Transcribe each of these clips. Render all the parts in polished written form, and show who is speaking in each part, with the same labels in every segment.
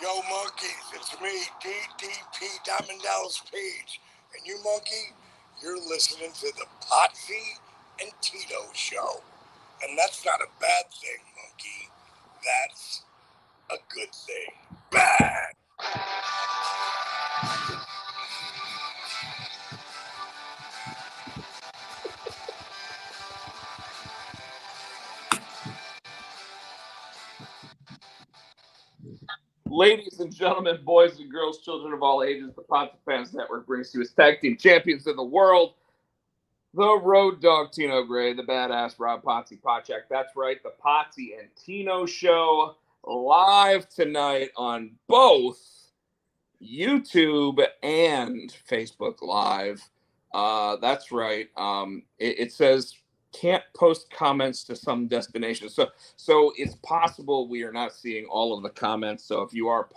Speaker 1: Yo, monkeys, it's me, DDP Diamond Dallas Page. And you, monkey, you're listening to the Potsy and Tino show. And that's not a bad thing, monkey. That's a good thing. Bad.
Speaker 2: Ladies and gentlemen, boys and girls, children of all ages, the Potsy Fans Network brings to his tag team champions of the world, the Road Dogg Tino Gray, the badass Rob Potsy Pochak. That's right, the Potsy and Tino show live tonight on both YouTube and Facebook Live. That's right. It says can't post comments to some destinations. So it's possible we are not seeing all of the comments. So if you are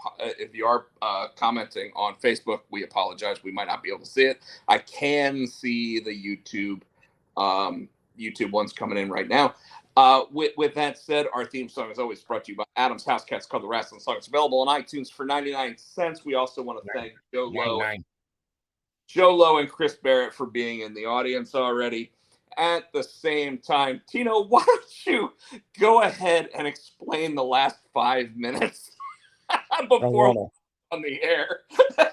Speaker 2: commenting on Facebook, we apologize. We might not be able to see it. I can see the YouTube ones coming in right now. With that said, our theme song is always brought to you by Adam's House Cats called The Wrestling Song. It's available on iTunes for 99 cents. We also want to thank Joe Lowe and Chris Barrett for being in the audience already. At the same time, Tino, why don't you go ahead and explain the last 5 minutes before we're on the air?
Speaker 3: I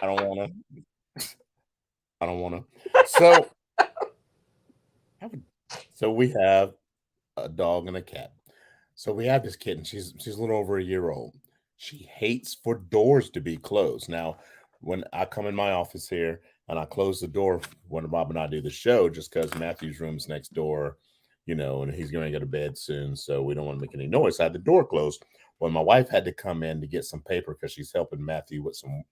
Speaker 3: don't want to. So we have a dog and a cat. So we have this kitten. She's a little over a year old. She hates for doors to be closed. Now, when I come in my office here and I close the door when Rob and I do the show, just because Matthew's room's next door, and he's going to go to bed soon, so we don't want to make any noise. I had the door closed. When my wife had to come in to get some paper because she's helping Matthew with some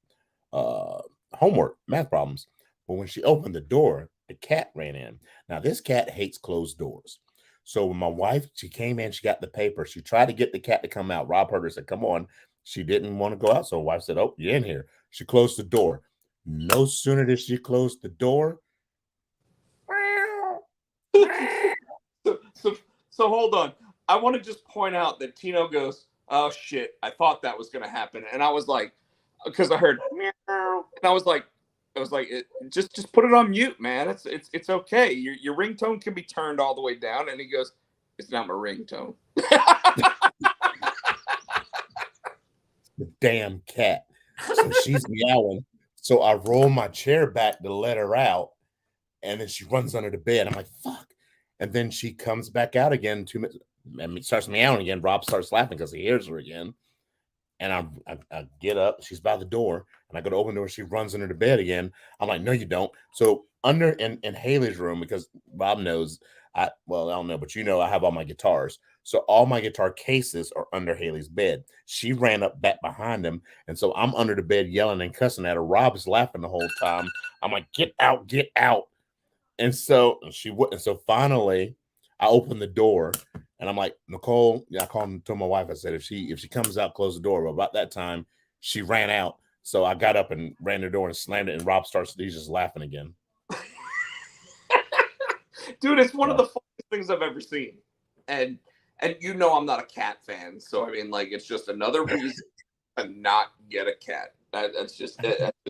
Speaker 3: homework, math problems. But when she opened the door, the cat ran in. Now, this cat hates closed doors. So when my wife, she came in, she got the paper. She tried to get the cat to come out. Rob heard her say, come on. She didn't want to go out. So my wife said, oh, you're in here. She closed the door. No sooner did she close the door.
Speaker 2: So hold on. I want to just point out that Tino goes, oh, shit. I thought that was going to happen. And I was like, because I heard, meow, and I was like, just put it on mute, man. It's okay. Your ringtone can be turned all the way down. And he goes, it's not my ringtone.
Speaker 3: The damn cat. So she's meowing. So I roll my chair back to let her out. And then she runs under the bed. I'm like, fuck. And then she comes back out again 2 minutes and starts meowing again. Rob starts laughing because he hears her again. And I get up. She's by the door. And I go to open the door. She runs under the bed again. I'm like, no, you don't. So under in Haley's room, because Bob knows, I don't know, but I have all my guitars. So all my guitar cases are under Haley's bed. She ran up back behind him. And so I'm under the bed yelling and cussing at her. Rob's laughing the whole time. I'm like, get out, get out. And so she wouldn't. So finally, I opened the door. And I'm like, Nicole, I called to my wife. I said, if she comes out, close the door. But about that time, she ran out. So I got up and ran the door and slammed it. And Rob he's just laughing again.
Speaker 2: Dude, it's one of the funniest things I've ever seen. And I'm not a cat fan. So, I mean, like, it's just another reason to not get a cat. That's just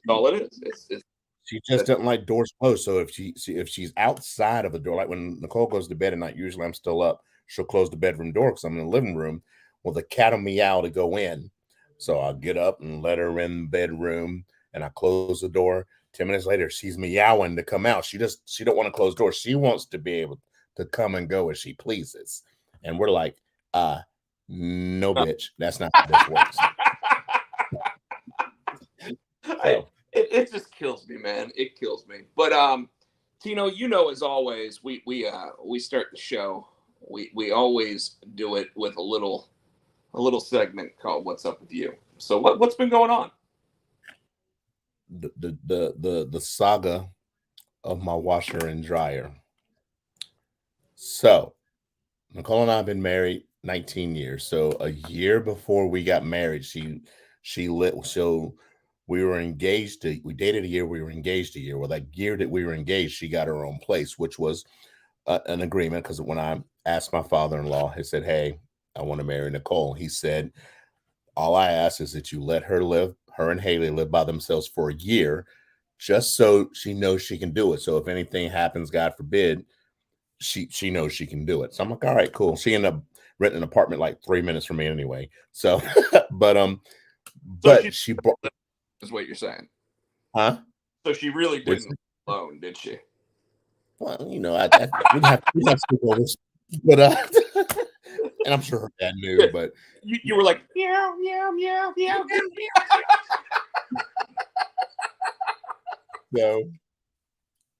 Speaker 2: all it is. It's
Speaker 3: she just doesn't like doors closed. So if she's outside of the door, like when Nicole goes to bed at night, usually I'm still up. She'll close the bedroom door because I'm in the living room. Well, the cat will meow to go in. So I'll get up and let her in the bedroom and I close the door. 10 minutes later, she's meowing to come out. She don't want to close doors. She wants to be able to come and go as she pleases. And we're like, no, bitch. That's not how this works.
Speaker 2: It just kills me, man. It kills me. But Tino, as always, we start the show. We always do it with a little segment called "What's Up with You." So what's been going on?
Speaker 3: The saga of my washer and dryer. So Nicole and I have been married 19 years. So a year before we got married, she lit. So we were engaged. We dated a year. We were engaged a year. Well, that year that we were engaged, she got her own place, which was an agreement. Because when I asked my father-in-law, he said, "Hey, I want to marry Nicole. He said, all I ask is that you let her and Haley live by themselves for a year, just so she knows she can do it. So if anything happens, God forbid, she knows she can do it. So I'm like, all right, cool. She ended up renting an apartment like 3 minutes from me anyway. So, but
Speaker 2: So she
Speaker 3: she bought,
Speaker 2: is what you're saying.
Speaker 3: huh?
Speaker 2: So she really didn't alone, did she?
Speaker 3: Well, you know, we'd have sleepovers, but and I'm sure her dad knew, but
Speaker 2: You were like meow meow meow meow.
Speaker 3: so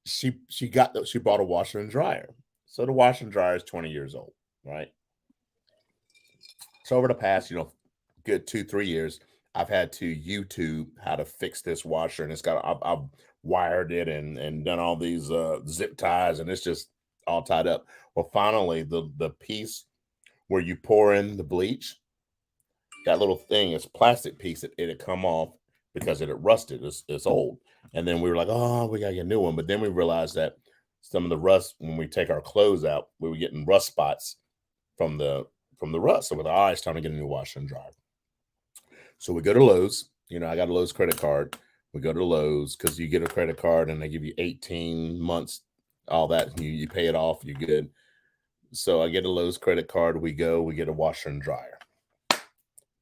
Speaker 3: she bought a washer and dryer. So the washer and dryer is 20 years old, right? So over the past, good 2-3 years, I've had to YouTube how to fix this washer, and I've wired it and done all these zip ties, and it's just all tied up. Well, finally, the piece where you pour in the bleach, that little thing, it's a plastic piece, it had come off because it had rusted. It's old. And then we were like, oh, we gotta get a new one. But then we realized that some of the rust, when we take our clothes out, we were getting rust spots from the rust. So we're like, all right, it's time to get a new washer and dryer. So we go to Lowe's. I got a Lowe's credit card. We go to Lowe's because you get a credit card and they give you 18 months, all that. You pay it off, you're good. So I get a Lowe's credit card. We get a washer and dryer.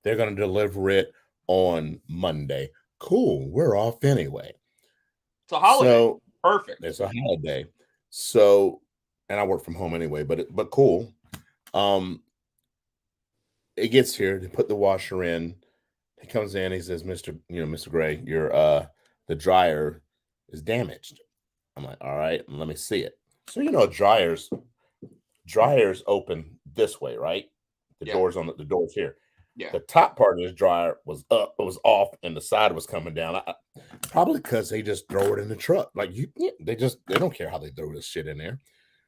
Speaker 3: They're going to deliver it on Monday. Cool. We're off anyway.
Speaker 2: It's a holiday.
Speaker 3: So,
Speaker 2: perfect.
Speaker 3: It's a holiday. So, and I work from home anyway, but cool. It gets here. They put the washer in. He comes in. He says, Mr. Gray, your the dryer is damaged. I'm like, all right, let me see it. So dryers open this way, right? The doors on the doors here.
Speaker 2: Yeah.
Speaker 3: The top part of this dryer was up, it was off, and the side was coming down. Probably because they just throw it in the truck. Like they don't care how they throw this shit in there.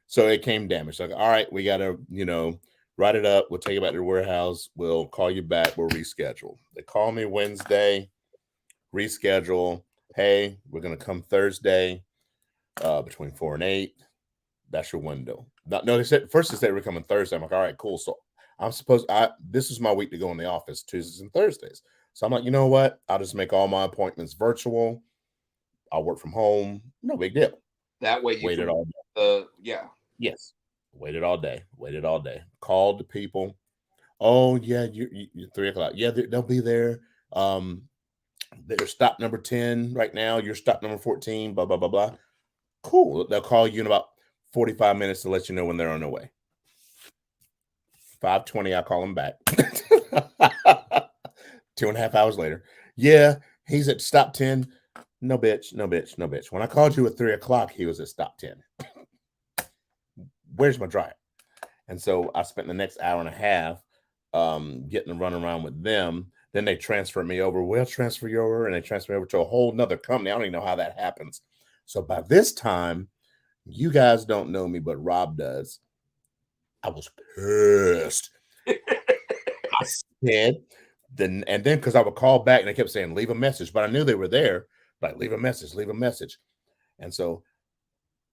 Speaker 3: So it came damaged. Like, all right, we gotta, write it up. We'll take it back to the warehouse. We'll call you back. We'll reschedule. They call me Wednesday, reschedule. Hey, we're gonna come Thursday, between 4 and 8. That's your window. No, they said we're coming Thursday. I'm like, all right, cool. So this is my week to go in the office, Tuesdays and Thursdays. So I'm like, you know what? I'll just make all my appointments virtual. I'll work from home. No big deal.
Speaker 2: That way you
Speaker 3: waited all day.
Speaker 2: Yeah.
Speaker 3: Yes. Waited all day. Called the people. Oh, yeah, you're 3 o'clock. Yeah, they'll be there. They're stop number 10 right now. You're stop number 14, blah, blah, blah, blah. Cool. They'll call you in about 45 minutes to let you know when they're on their way. 5:20, I call him back. 2.5 hours later. Yeah, he's at stop 10. No, bitch. When I called you at 3 o'clock, he was at stop 10. Where's my dryer? And so I spent the next hour and a half getting to run around with them. Then they transferred me over. We'll transfer you over, and they transfer me over to a whole nother company. I don't even know how that happens. So by this time, you guys don't know me, but Rob does. I was pissed. I said, and then because I would call back and they kept saying, leave a message, but I knew they were there. Like, leave a message. And so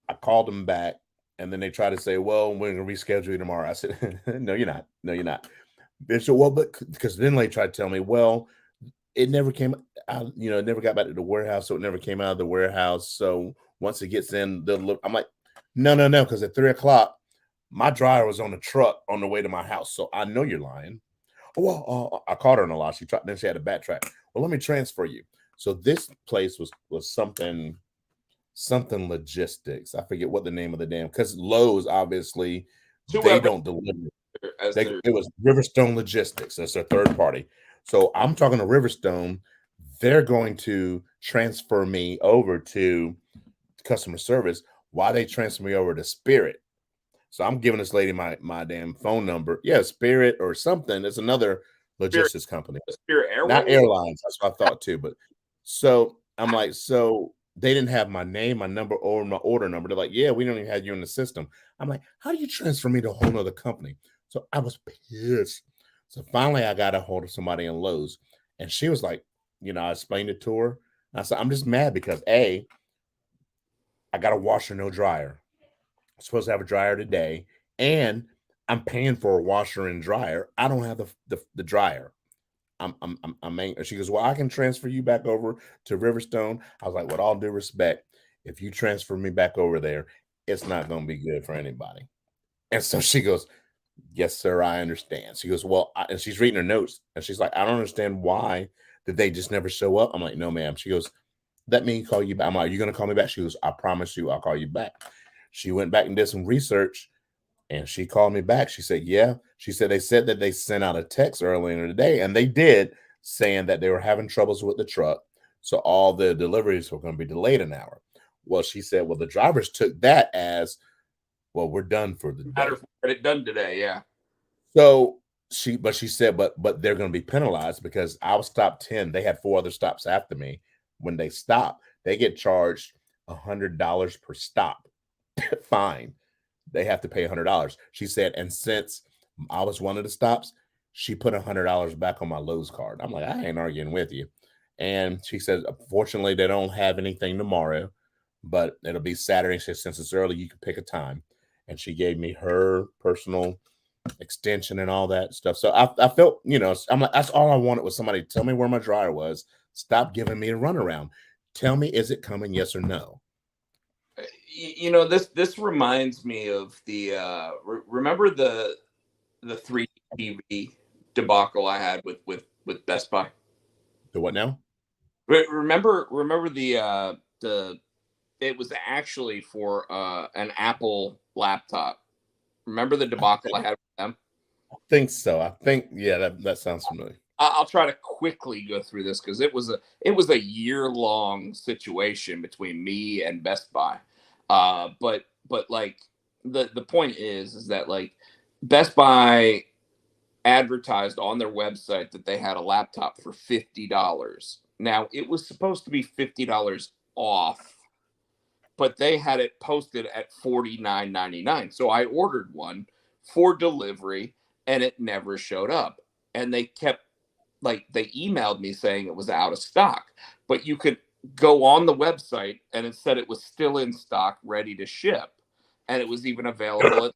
Speaker 3: I called them back, and then they tried to say, well, we're going to reschedule you tomorrow. I said, no, you're not. They said, well, but because then they tried to tell me, well, it never came out, it never got back to the warehouse, so it never came out of the warehouse. So once it gets in, they'll look. I'm like, no, because at 3 o'clock, my dryer was on the truck on the way to my house. So I know you're lying. Well, I caught her in a lie. Then she had to backtrack. Well, let me transfer you. So this place was something logistics. I forget what the name of the damn, because Lowe's, obviously, they don't deliver. It was Riverstone Logistics. That's their third party. So I'm talking to Riverstone. They're going to transfer me over to customer service while they transfer me over to Spirit. So I'm giving this lady my damn phone number. Yeah, Spirit or something. It's another logistics company.
Speaker 2: Spirit Airways?
Speaker 3: Not airlines. That's what I thought too. But so I'm like, so they didn't have my name, my number, or my order number. They're like, yeah, we don't even have you in the system. I'm like, how do you transfer me to a whole nother company? So I was pissed. So finally I got a hold of somebody in Lowe's, and she was like, I explained it to her. I said, I'm just mad because I got a washer, no dryer. I'm supposed to have a dryer today, and I'm paying for a washer and dryer. I don't have the dryer. She goes, well, I can transfer you back over to Riverstone. I was like, with all due respect, if you transfer me back over there, it's not going to be good for anybody. And so she goes, yes, sir, I understand. She goes, well, and she's reading her notes, and she's like, I don't understand why did they just never show up. I'm like, no, ma'am. She goes, let me call you back. I'm like, are you going to call me back? She goes, I promise you, I'll call you back. She went back and did some research, and she called me back. She said, yeah. She said they said that they sent out a text earlier in the day, and they did, saying that they were having troubles with the truck. So all the deliveries were going to be delayed an hour. Well, she said, well, the drivers took that as, well, we're done for the day.
Speaker 2: Matter of get it done today, yeah.
Speaker 3: So she said, but they're going to be penalized because I was stopped 10. They had 4 other stops after me. When they stop, they get charged $100 per stop. Fine. They have to pay $100. She said, and since I was one of the stops, she put $100 back on my Lowe's card. I'm like, I ain't arguing with you. And she said, unfortunately, they don't have anything tomorrow, but it'll be Saturday. She said, since it's early, you can pick a time. And she gave me her personal extension and all that stuff. So I felt, I'm like, that's all I wanted was somebody to tell me where my dryer was. Stop giving me a runaround. Tell me, is it coming? Yes or no?
Speaker 2: This reminds me of the remember the 3D TV debacle I had with Best Buy.
Speaker 3: The what now?
Speaker 2: Remember the it was actually for an Apple laptop. Remember the debacle I had with them?
Speaker 3: I think so. I think, yeah, that sounds familiar.
Speaker 2: I'll try to quickly go through this because it was a year-long situation between me and Best Buy. But like the point is that like Best Buy advertised on their website that they had a laptop for $50. Now it was supposed to be $50 off, but they had it posted at $49.99. So I ordered one for delivery and it never showed up. And they kept they emailed me saying it was out of stock, but you could go on the website and it said it was still in stock, ready to ship. And it was even available at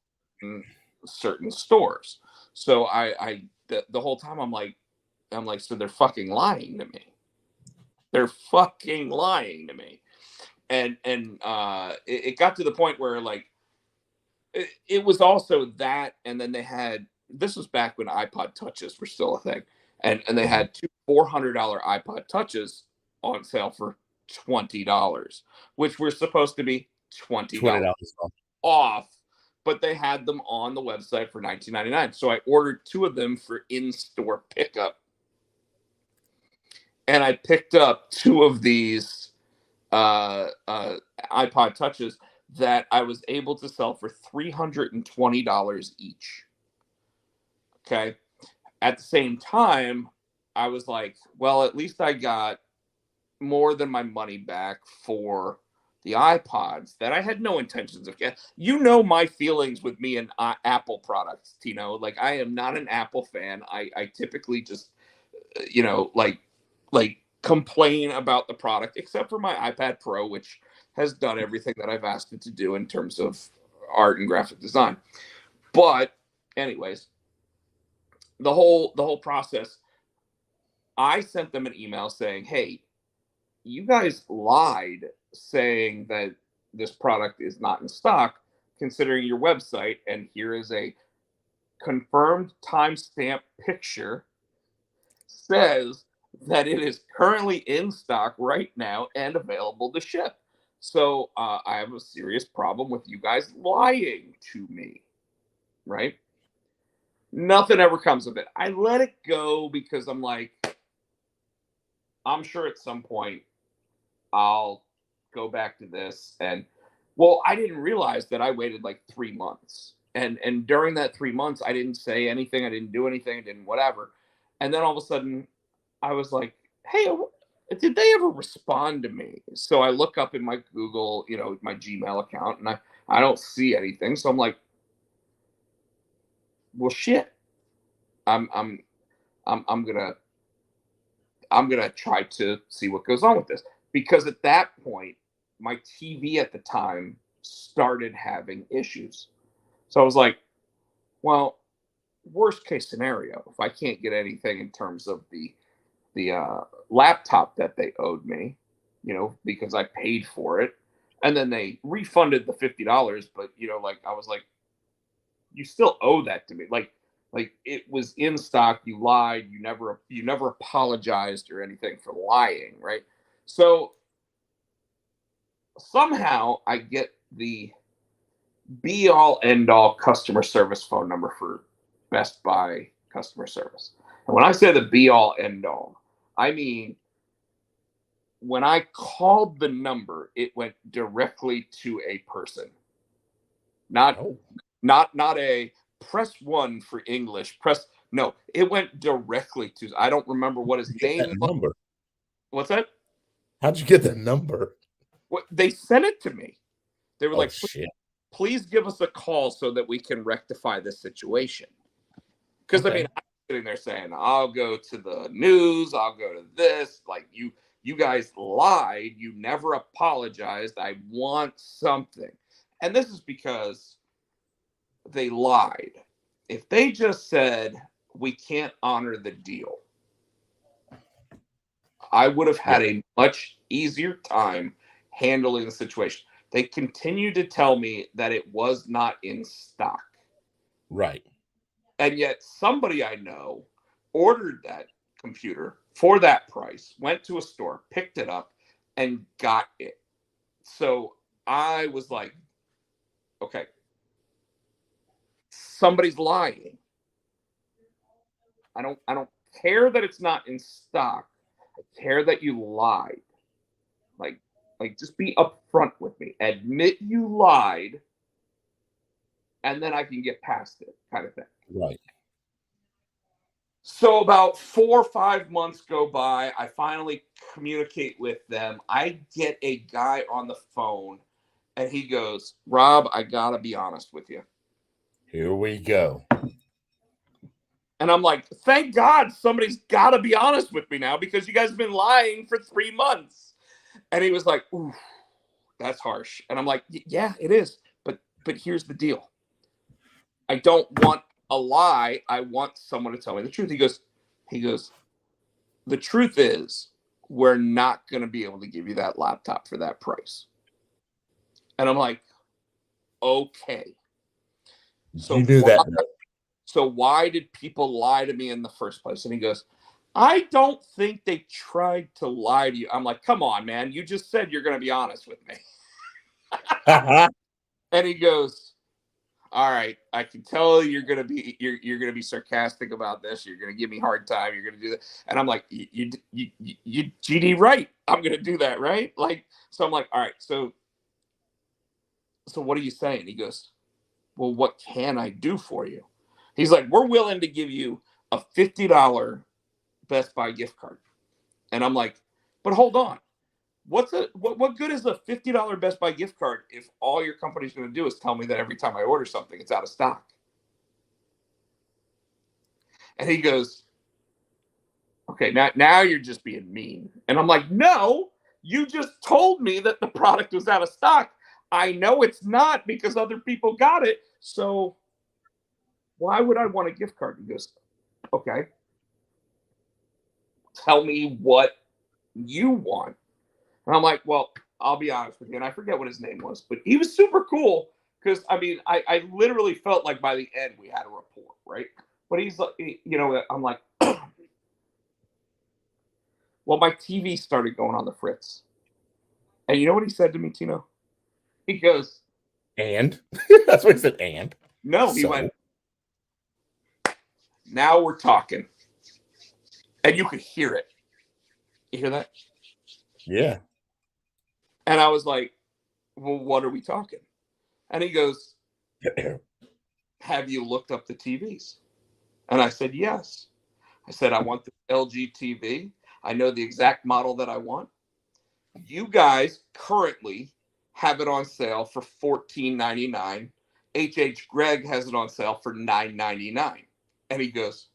Speaker 2: certain stores. So the whole time I'm like, so they're fucking lying to me. They're fucking lying to me. And it got to the point where like it was also that, and then they had, this was back when iPod touches were still a thing, and they had 2 $400 iPod touches on sale for $20, which were supposed to be $20 off, but they had them on the website for $19.99. So I ordered 2 of them for in-store pickup, and I picked up 2 of these iPod touches that I was able to sell for $320 each. Okay. At the same time, I was like, well, at least I got more than my money back for the iPods that I had no intentions of getting. You know my feelings with me and Apple products, Tino. Like, I am not an Apple fan. I typically just, like complain about the product, except for my iPad Pro, which has done everything that I've asked it to do in terms of art and graphic design. But anyways, the whole process, I sent them an email saying, hey, you guys lied saying that this product is not in stock, considering your website, and here is a confirmed timestamp picture, says that it is currently in stock right now and available to ship. So I have a serious problem with you guys lying to me, right? Nothing ever comes of it. I let it go because I'm like, I'm sure at some point I'll go back to this. And well, I didn't realize that I waited like 3 months. And during that 3 months, I didn't say anything. I didn't do anything. I didn't whatever. And then all of a sudden I was like, hey, did they ever respond to me? So I look up in my Google, my Gmail account, and I don't see anything. So I'm like, well, shit. I'm gonna try to see what goes on with this, because at that point my TV at the time started having issues. So I was like, Well, worst case scenario, if I can't get anything in terms of the laptop that they owed me, because I paid for it, and then they refunded the $50, but like I was like, you still owe that to me. Like it was in stock. You lied. You never apologized or anything for lying, right? So somehow I get the be all end all customer service phone number for Best Buy customer service. And when I say the be all end all, I mean when I called the number, it went directly to a person. Not
Speaker 3: Oh,
Speaker 2: not a press 1 for English, press no, it went directly to, I don't remember what his
Speaker 3: how'd you get
Speaker 2: name
Speaker 3: that
Speaker 2: was.
Speaker 3: number?
Speaker 2: What's that?
Speaker 3: How'd you get that number?
Speaker 2: What they sent it to me. They were
Speaker 3: Oh
Speaker 2: like,
Speaker 3: shit.
Speaker 2: please give us a call so that we can rectify this situation. Because I mean,
Speaker 3: Okay.
Speaker 2: I'm sitting there saying, I'll go to the news, I'll go to this. Like you guys lied, you never apologized. I want something. And this is because they lied. If they just said we can't honor the deal, I would have
Speaker 3: Yeah.
Speaker 2: had a much easier time handling the situation. They continued to tell me that it was not in stock.
Speaker 3: Right.
Speaker 2: And yet somebody I know ordered that computer for that price, went to a store, picked it up, and got it. So I was like, okay, somebody's lying. I don't care that it's not in stock. I care that you lied. Like like just be upfront with me. Admit you lied, and then I can get past it, kind of thing.
Speaker 3: Right.
Speaker 2: So about 4 or 5 months go by. I finally communicate with them. I get a guy on the phone, and he goes, "Rob, I gotta be honest with you."
Speaker 3: Here we go.
Speaker 2: And I'm like, "Thank God somebody's gotta be honest with me now because you guys have been lying for 3 months." And he was like, "Ooh, that's harsh." And I'm like, "Yeah, it is. But here's the deal. I don't want a lie. I want someone to tell me the truth." He goes, "The truth is, we're not going to be able to give you that laptop for that price." And I'm like, "Okay. So
Speaker 3: You knew that.
Speaker 2: why did people lie to me in the first place?" And he goes, "I don't think they tried to lie to you." I'm like, "Come on, man. You just said you're going to be honest with me." And he goes, "All right, I can tell you're gonna be sarcastic about this. You're gonna give me a hard time. You're gonna do that." And I'm like, "You GD right? I'm gonna do that, right?" Like, so I'm like, "All right, so what are you saying?" He goes, "Well, what can I do for you?" He's like, "We're willing to give you a $50 Best Buy gift card." And I'm like, "But hold on. What good is a $50 Best Buy gift card if all your company's going to do is tell me that every time I order something, it's out of stock?" And he goes, "Okay, now you're just being mean." And I'm like, "No, you just told me that the product was out of stock. I know it's not because other people got it. So why would I want a gift card?" He goes, "Okay, tell me what you want." And I'm like, "Well, I'll be honest with you." And I forget what his name was, but he was super cool because I mean, I literally felt like by the end we had a rapport, right? But he's like, I'm like, "Well, my TV started going on the fritz." And you know what he said to me, Tino? He goes,
Speaker 3: And that's what he said. And
Speaker 2: "No," he
Speaker 3: so
Speaker 2: went, "Now we're talking." And you could hear it. You hear that?
Speaker 3: yeah.
Speaker 2: And I was like, "Well, what are we talking?" And he goes, "Have you looked up the TVs?" And I said, "Yes." I said, "I want the LG TV. I know the exact model that I want. You guys currently have it on sale for $14.99. HH Greg has it on sale for $9.99. And he goes,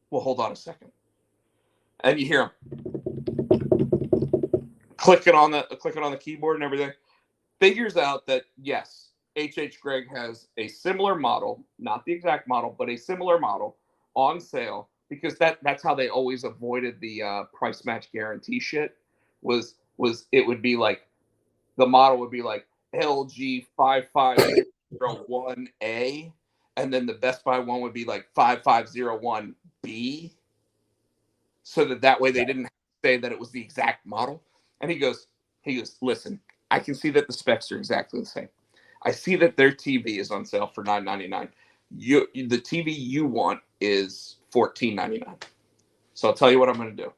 Speaker 2: "Well, hold on a second." And you hear him clicking on the keyboard and everything. Figures out that yes, H.H. Gregg has a similar model, not the exact model, but a similar model on sale because that's how they always avoided the price match guarantee shit. Was it would be like the model would be like LG 5501A, and then the Best Buy one would be like 5501B, so that way they didn't say that it was the exact model. And he goes, listen, I can see that the specs are exactly the same. I see that their TV is on sale for $9.99. The TV you want is $14.99. So I'll tell you what I'm going to do.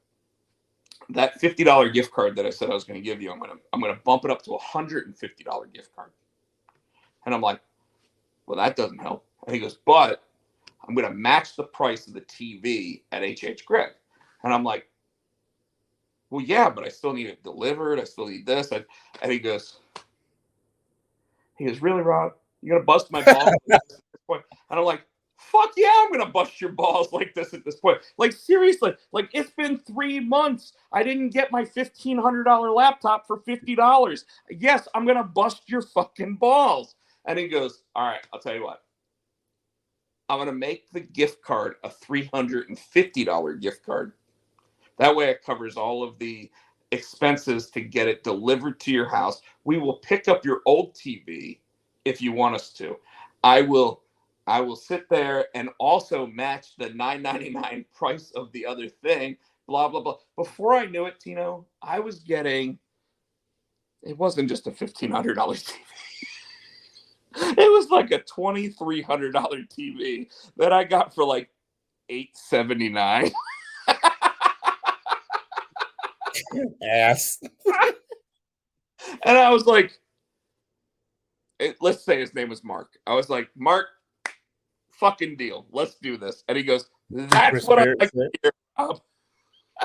Speaker 2: That $50 gift card that I said I was going to give you, I'm going to bump it up to a $150 gift card. And I'm like, well, that doesn't help. And he goes, but I'm going to match the price of the TV at H.H. Gregg. And I'm like, well, yeah, but I still need it delivered. I still need this. And he goes, really, Rob? You're going to bust my balls at this point? And I'm like, fuck yeah, I'm going to bust your balls like this at this point. Like, seriously, like, it's been 3 months. I didn't get my $1,500 laptop for $50. Yes, I'm going to bust your fucking balls. And he goes, all right, I'll tell you what. I'm going to make the gift card a $350 gift card. That way it covers all of the expenses to get it delivered to your house. We will pick up your old TV if you want us to. I will sit there and also match the $9.99 price of the other thing, blah, blah, blah. Before I knew it, Tino, I was getting, it wasn't just a $1,500 TV. It was like a $2,300 TV that I got for like $879.
Speaker 3: Ass.
Speaker 2: And I was like, let's say his name was Mark. I was like, Mark, fucking deal. Let's do this. And he goes, that's
Speaker 3: Chris
Speaker 2: what
Speaker 3: Barrett
Speaker 2: I like to hear, Rob.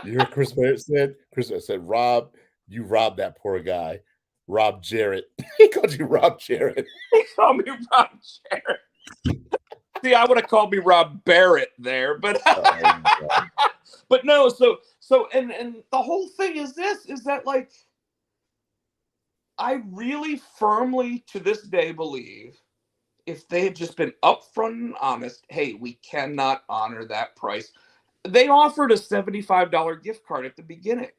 Speaker 3: You hear Chris Barrett said? Chris said, Rob, you robbed that poor guy. Rob Jarrett. He called you Rob Jarrett.
Speaker 2: He called me Rob Jarrett. See, I would have called me Rob Barrett there, but but no, so and the whole thing is that like I really firmly to this day believe if they had just been upfront and honest, hey, we cannot honor that price. They offered a $75 gift card at the beginning.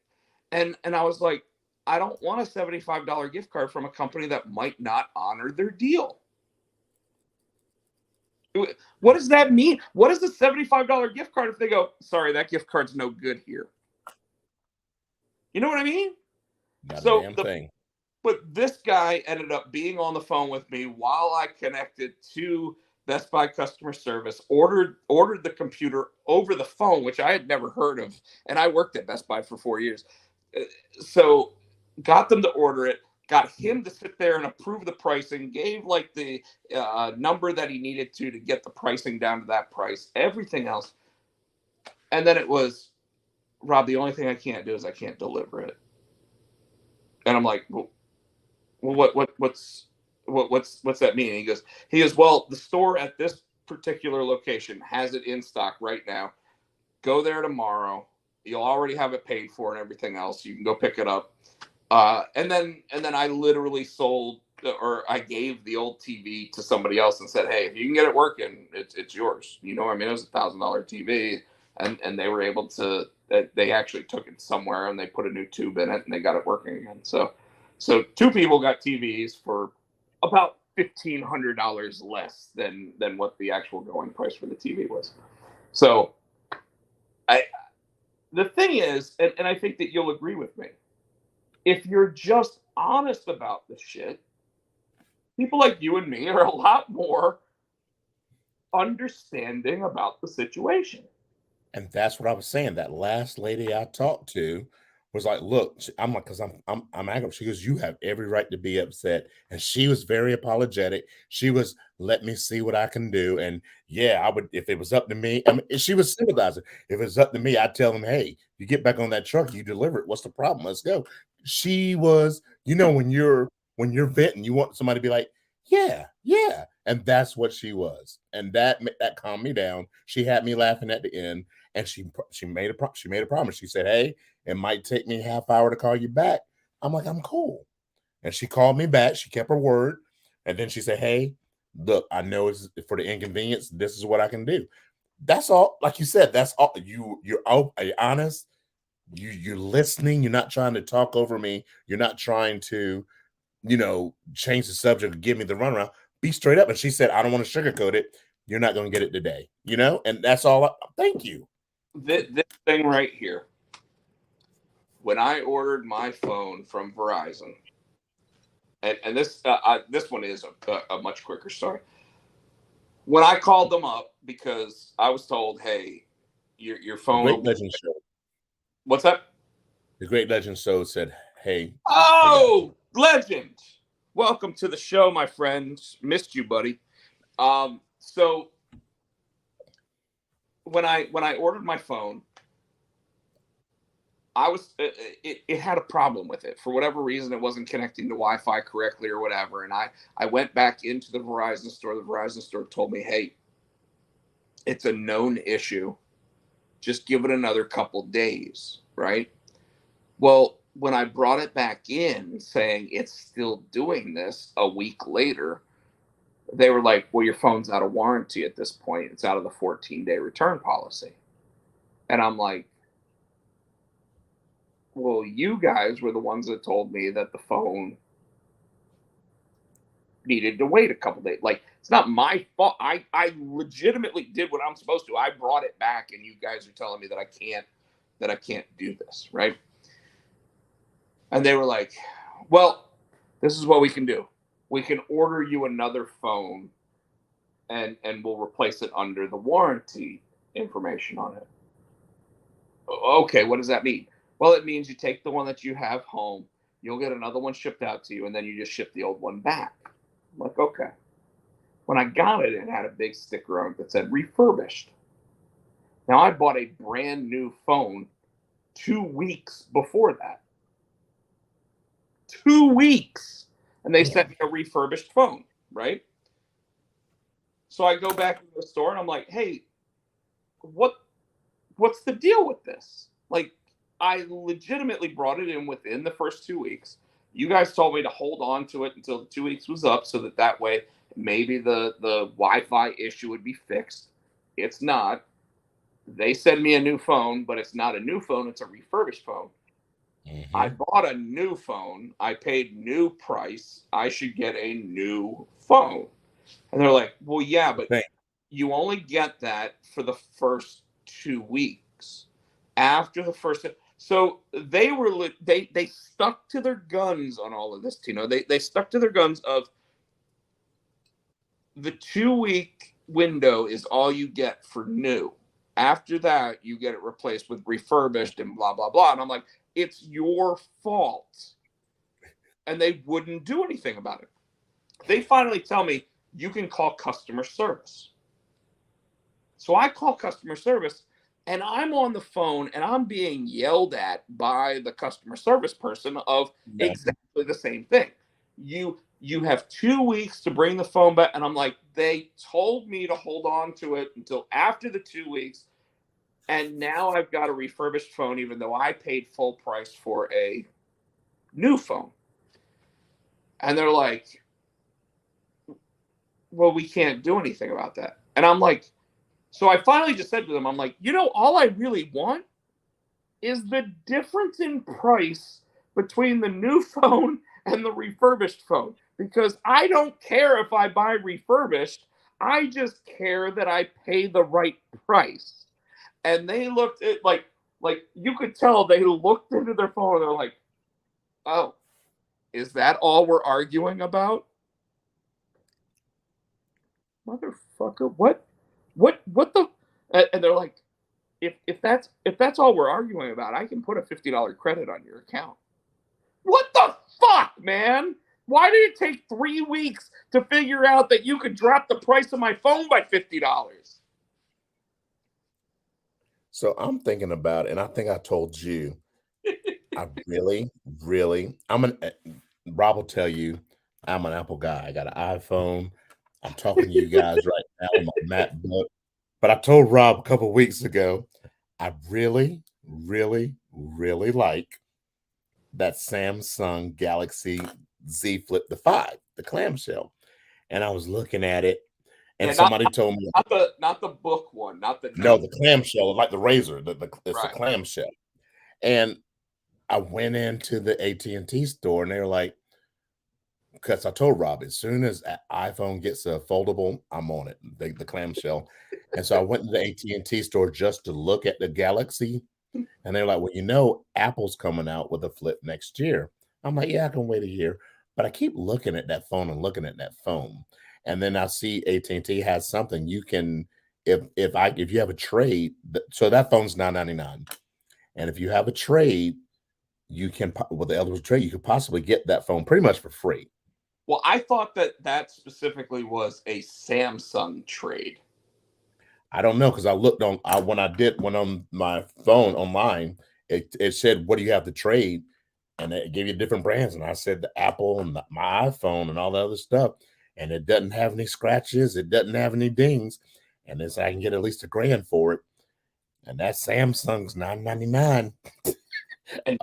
Speaker 2: And I was like, I don't want a $75 gift card from a company that might not honor their deal. What does that mean? What is a $75 gift card if they go, sorry, that gift card's no good here? You know what I mean?
Speaker 3: Not
Speaker 2: so
Speaker 3: a damn thing.
Speaker 2: But this guy ended up being on the phone with me while I connected to Best Buy customer service, ordered the computer over the phone, which I had never heard of. And I worked at Best Buy for 4 years. So got them to order it, got him to sit there and approve the pricing, gave like the number that he needed to get the pricing down to that price, everything else. And then it was, Rob, the only thing I can't do is I can't deliver it. And I'm like, well, what's that mean? And he goes, well, the store at this particular location has it in stock right now. Go there tomorrow. You'll already have it paid for and everything else. You can go pick it up. And then I literally sold, or I gave the old TV to somebody else and said, hey, if you can get it working, it's yours. You know what I mean? It was a $1,000 TV, and they were able to. They actually took it somewhere and they put a new tube in it and they got it working again. So two people got TVs for about $1,500 less than what the actual going price for the TV was. So the thing is, and I think that you'll agree with me, if you're just honest about the shit, people like you and me are a lot more understanding about the situation.
Speaker 3: And that's what I was saying. That last lady I talked to was like, look, I'm like, because I'm angry. She goes, you have every right to be upset. And she was very apologetic. She was, let me see what I can do. And yeah, I would, if it was up to me, I mean, she was sympathizing. If it was up to me, I'd tell them, hey, you get back on that truck, you deliver it. What's the problem? Let's go. She was, when you're venting, you want somebody to be like, yeah. And that's what she was. And that calmed me down. She had me laughing at the end. And she made a promise. She said, hey, it might take me a half hour to call you back. I'm like, I'm cool. And she called me back. She kept her word. And then she said, hey, look, I know it's for the inconvenience. This is what I can do. That's all. Like you said, that's all. You're honest. You're listening. You're not trying to talk over me. You're not trying to, change the subject or give me the runaround. Be straight up. And she said, I don't want to sugarcoat it. You're not going to get it today. And that's all. Thank you.
Speaker 2: This thing right here. When I ordered my phone from Verizon, and this one is a much quicker story. When I called them up because I was told, hey, your phone.
Speaker 3: The Great Legend Show.
Speaker 2: What's that?
Speaker 3: The Great Legend Show said, hey.
Speaker 2: Oh, Legend. Welcome to the show, my friends. Missed you, buddy. So when I ordered my phone, it had a problem with it. For whatever reason, it wasn't connecting to Wi-Fi correctly or whatever. And I went back into the Verizon store. The Verizon store told me, hey, it's a known issue. Just give it another couple days, right? Well, when I brought it back in saying it's still doing this a week later, they were like, well, your phone's out of warranty at this point. It's out of the 14-day return policy. And I'm like, well, you guys were the ones that told me that the phone needed to wait a couple days. Like, it's not my fault. I legitimately did what I'm supposed to. I brought it back, and you guys are telling me that I can't do this, right? And they were like, well, this is what we can do. We can order you another phone, and we'll replace it under the warranty information on it. Okay, what does that mean? Well, it means you take the one that you have home, you'll get another one shipped out to you, and then you just ship the old one back. I'm like, okay. When I got it, it had a big sticker on it that said refurbished. Now, I bought a brand new phone 2 weeks before that. 2 weeks. And they sent me a refurbished phone, right? So I go back to the store and I'm like, hey, what's the deal with this? Like, I legitimately brought it in within the first 2 weeks. You guys told me to hold on to it until the 2 weeks was up so that way maybe the Wi-Fi issue would be fixed. It's not. They send me a new phone, but it's not a new phone. It's a refurbished phone. Mm-hmm. I bought a new phone. I paid new price. I should get a new phone. And they're like, well, yeah, but you only get that for the first 2 weeks. After the first, so they stuck to their guns on all of this, Tino. They stuck to their guns of the 2-week window is all you get for new. After that, you get it replaced with refurbished and blah, blah, blah. And I'm like, it's your fault. And they wouldn't do anything about it. They finally tell me, you can call customer service. So I call customer service, and I'm on the phone, and I'm being yelled at by the customer service person of exactly the same thing. You have 2 weeks to bring the phone back. And I'm like, they told me to hold on to it until after the 2 weeks. And now I've got a refurbished phone, even though I paid full price for a new phone. And they're like, well, we can't do anything about that. And I'm like, so I finally just said to them, I'm like, all I really want is the difference in price between the new phone and the refurbished phone. Because I don't care if I buy refurbished. I just care that I pay the right price. And they looked at like you could tell they looked into their phone and they're like, oh, is that all we're arguing about? Motherfucker, what the? And they're like, if that's all we're arguing about, I can put a $50 credit on your account. What the fuck, man? Why did it take 3 weeks to figure out that you could drop the price of my phone by $50?
Speaker 3: So I'm thinking about it, and I think I told you, I really, Rob will tell you, I'm an Apple guy. I got an iPhone. I'm talking to you guys right now on my MacBook. But I told Rob a couple of weeks ago, I really, really, really like that Samsung Galaxy Z Flip the 5, the clamshell. and I was looking at it, and
Speaker 2: Yeah,
Speaker 3: somebody told me,
Speaker 2: not the book one, not the
Speaker 3: no,
Speaker 2: name.
Speaker 3: the clamshell, like the razor, it's the
Speaker 2: Right.
Speaker 3: clamshell. And I went into the AT&T store, and they were like, because I told Rob, as soon as iPhone gets a foldable, I'm on it, the clamshell. And so I went to the AT&T store just to look at the Galaxy, and they're like, well, Apple's coming out with a flip next year. I'm like, yeah, I can wait a year. But I keep looking at that phone and looking at that phone. And then I see AT&T has something you can, if you have a trade, so that phone's $999. And if you have a trade, you can, with the eligible trade, you could possibly get that phone pretty much for free.
Speaker 2: Well, I thought that specifically was a Samsung trade.
Speaker 3: I don't know, because I looked on when I did one on my phone online, it said, what do you have to trade? And it gave you different brands. And I said the Apple and my iPhone and all the other stuff. And it doesn't have any scratches, it doesn't have any dings. And it's I can get at least $1,000 for it. And that Samsung's $999.
Speaker 2: And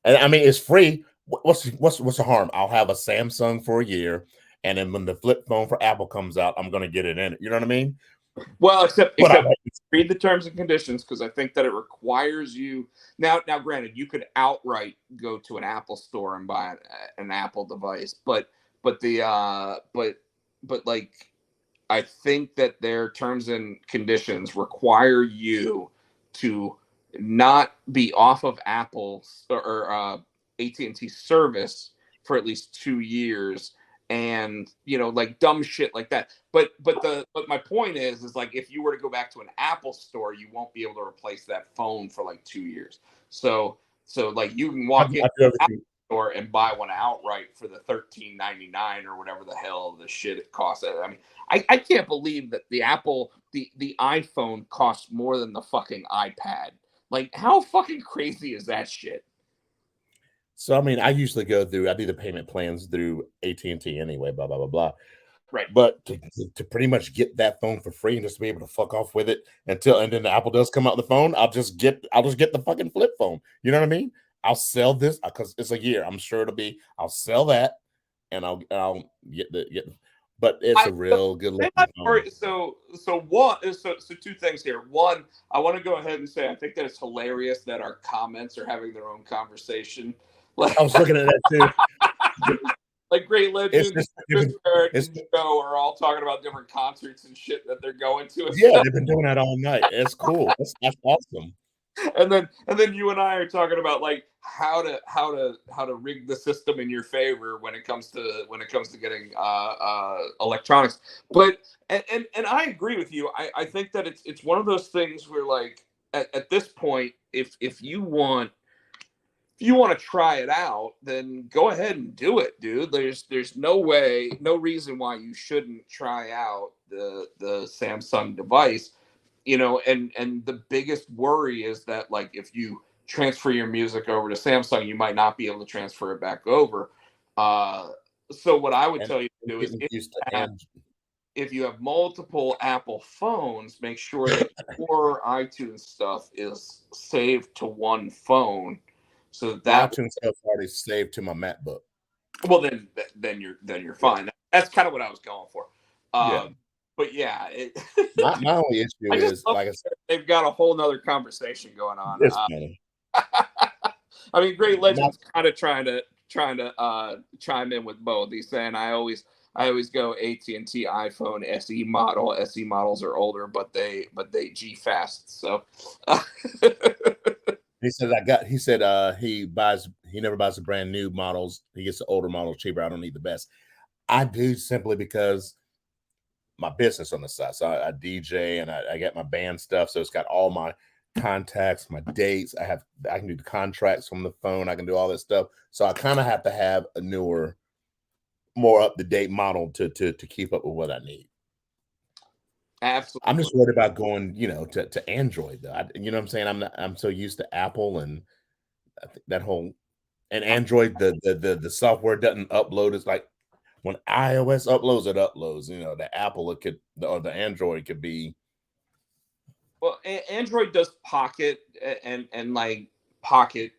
Speaker 3: And I mean, it's free. What's the harm? I'll have a Samsung for a year, and then when the flip phone for Apple comes out, I'm going to get it in it. You know what I mean?
Speaker 2: well, except read the terms and conditions, because I think that it requires you now. Granted, you could outright go to an Apple store and buy an Apple device, but like, I think that their terms and conditions require you to not be off of Apple's or AT&T service for at least 2 years, and like dumb shit like that. But my point is like, if you were to go back to an Apple store, you won't be able to replace that phone for like 2 years. So like, you can walk in store and buy one outright for the $13.99 or whatever the hell the shit it costs. I mean, I can't believe that the iPhone costs more than the fucking iPad. Like, how fucking crazy is that shit?
Speaker 3: So I mean, I do the payment plans through AT&T anyway, blah blah blah blah.
Speaker 2: Right.
Speaker 3: But to pretty much get that phone for free and just be able to fuck off with it and then the Apple does come out the phone, I'll just get the fucking flip phone. You know what I mean? I'll sell this because it's a year. I'm sure I'll sell that, and I'll get the. But it's a real good looking phone.
Speaker 2: So two things here. One, I want to go ahead and say I think that it's hilarious that our comments are having their own conversation. Like,
Speaker 3: I was looking at that too.
Speaker 2: Like, Great Legends, Eric, and Joe are all talking about different concerts and shit that they're going to.
Speaker 3: Yeah, they've been doing that all night. It's cool. That's awesome.
Speaker 2: And then you and I are talking about like how to rig the system in your favor when it comes to getting electronics. But and I agree with you. I think that it's one of those things where, like, at this point, if you want to try it out, then go ahead and do it, dude. There's no reason why you shouldn't try out the Samsung device. And the biggest worry is that, like, if you transfer your music over to Samsung, you might not be able to transfer it back over. So what I would tell you to do is, if you have multiple Apple phones, make sure that your iTunes stuff is saved to one phone. So that
Speaker 3: iTunes stuff already saved to my MacBook.
Speaker 2: Well, then you're fine. That's kind of what I was going for.
Speaker 3: Yeah.
Speaker 2: But yeah,
Speaker 3: my only issue is, like I said,
Speaker 2: they've got a whole nother conversation going on.
Speaker 3: It's funny.
Speaker 2: I mean, Great Legends kind of trying to chime in with both. He's saying I always go AT&T iPhone SE model. SE models are older, but they G fast. So
Speaker 3: he said he never buys the brand new models. He gets the older models cheaper. I don't need the best. I do, simply because my business on the side. So I DJ and I get my band stuff. So it's got all my contacts, my dates. I can do the contracts from the phone. I can do all this stuff. So I kind of have to have a newer, more up-to-date model to keep up with what I need.
Speaker 2: Absolutely.
Speaker 3: I'm just worried about going, to Android though. You know what I'm saying? I'm so used to Apple, and I think that whole, and Android, the software doesn't upload. It's like, when iOS uploads, it uploads. The Apple, or the Android could be.
Speaker 2: Well, Android does Pocket and like Pocket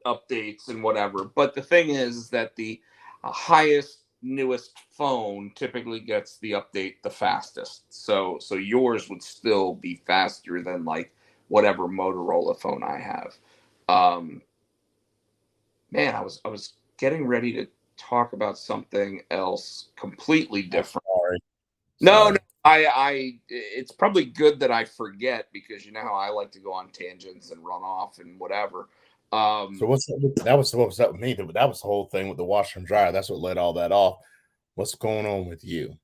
Speaker 2: updates and whatever. But the thing is that the highest newest phone typically gets the update the fastest. So yours would still be faster than like whatever Motorola phone I have. Man, I was getting ready to talk about something else completely different.
Speaker 3: Sorry.
Speaker 2: No, I it's probably good that I forget, because you know how I like to go on tangents and run off and whatever.
Speaker 3: So that was what was up with me. That was the whole thing with the washer and dryer. That's what led all that off. What's going on with you?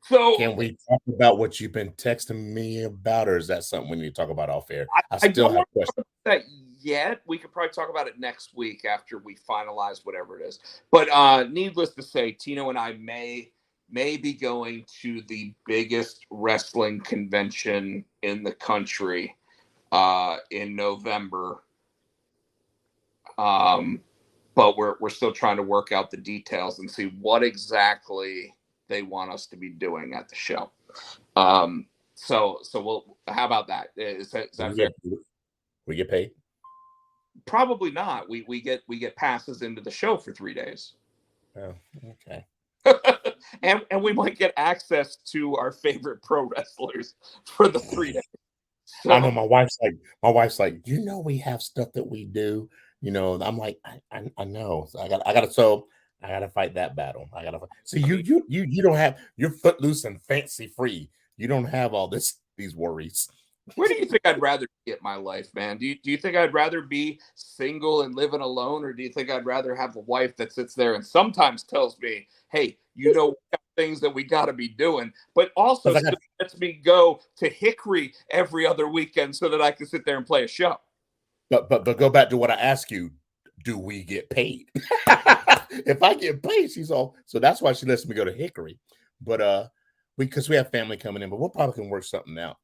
Speaker 2: So
Speaker 3: Can we talk about what you've been texting me about, or is that something we need to talk about off air? I
Speaker 2: I
Speaker 3: still
Speaker 2: don't
Speaker 3: have
Speaker 2: want to
Speaker 3: questions.
Speaker 2: talk about that yet. We could probably talk about it next week after we finalize whatever it is. But needless to say, Tino and I may be going to the biggest wrestling convention in the country in November. But we're still trying to work out the details and see what exactly they want us to be doing at the show. So we'll. How about that? Is that fair?
Speaker 3: We get paid?
Speaker 2: Probably not. We get passes into the show for 3 days.
Speaker 3: Oh, okay.
Speaker 2: and we might get access to our favorite pro wrestlers for the 3 days. So,
Speaker 3: I know my wife's like, you know, we have stuff that we do. You know, I'm like, I know. So I gotta fight that battle. So you don't have, you're footloose and fancy free. You don't have all these worries.
Speaker 2: where do you think I'd rather be in my life, man? Do you think I'd rather be single and living alone, or do you think I'd rather have a wife that sits there and sometimes tells me, "Hey, you know, we got things that we got to be doing," but also still lets me go to Hickory every other weekend so that I can sit there and play a show?
Speaker 3: But go back to what I asked you. Do we get paid? If I get paid, she's all. So that's why she lets me go to Hickory. But because we have family coming in, but we'll probably can work something out.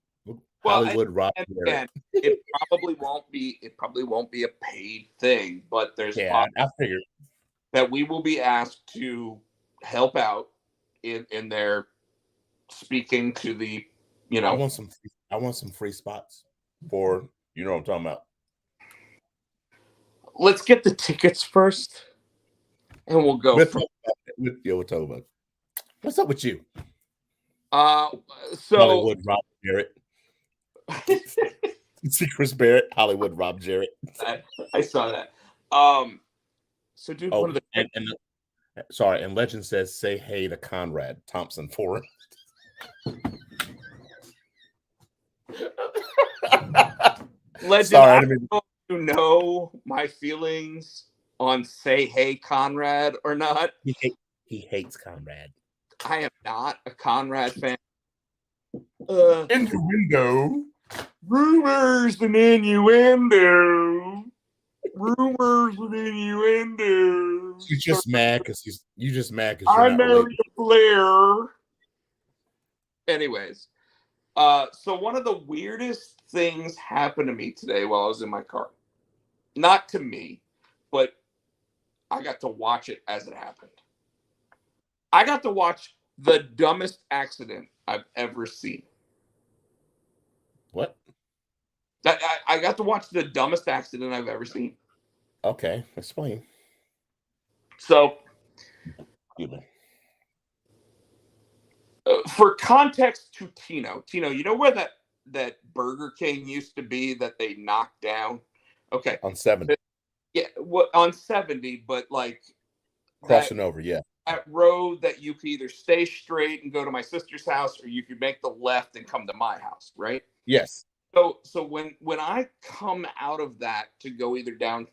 Speaker 3: Hollywood Rob Jarrett.
Speaker 2: It probably won't be. It probably won't be a paid thing, but there's
Speaker 3: I figured
Speaker 2: that we will be asked to help out in their speaking to the. You know,
Speaker 3: I want some free spots for, you know what I'm talking about.
Speaker 2: Let's get the tickets first, and we'll go.
Speaker 3: We'll talk about it. What's up with you?
Speaker 2: So
Speaker 3: Hollywood Rob Jarrett. See Chris Barrett, Hollywood Rob Jarrett.
Speaker 2: I saw that. So dude, one of the
Speaker 3: sorry, and Legend says, say hey to Conrad Thompson for
Speaker 2: Legend.
Speaker 3: Sorry,
Speaker 2: I don't know if you know my feelings on say hey Conrad or not.
Speaker 3: He hates Conrad.
Speaker 2: I am not a Conrad fan.
Speaker 3: Innuendo.
Speaker 2: Rumors and innuendo. Rumors and innuendo.
Speaker 3: You're just mad because
Speaker 2: I married a Blair. Anyways, so one of the weirdest things happened to me today while I was in my car. Not to me, but I got to watch it as it happened. I got to watch the dumbest accident I've ever seen.
Speaker 3: What?
Speaker 2: I got to watch the dumbest accident I've ever seen.
Speaker 3: Okay, explain.
Speaker 2: So, for context to Tino, you know where that Burger King used to be that they knocked down? Okay.
Speaker 3: On 70.
Speaker 2: Yeah, on 70, but like
Speaker 3: crossing over, yeah.
Speaker 2: That road that you could either stay straight and go to my sister's house, or you could make the left and come to my house, right?
Speaker 3: Yes.
Speaker 2: So when I come out of that to go either down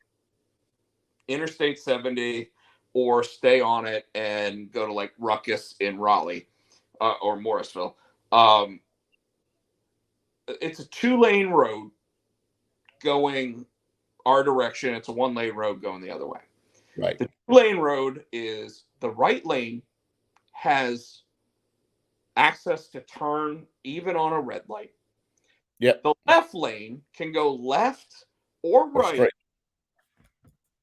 Speaker 2: Interstate 70 or stay on it and go to like Ruckus in Raleigh or Morrisville, it's a 2-lane road going our direction. It's a 1-lane road going the other way.
Speaker 3: Right.
Speaker 2: The 2-lane road is the right lane has access to turn even on a red light.
Speaker 3: Yep.
Speaker 2: The left lane can go left or right.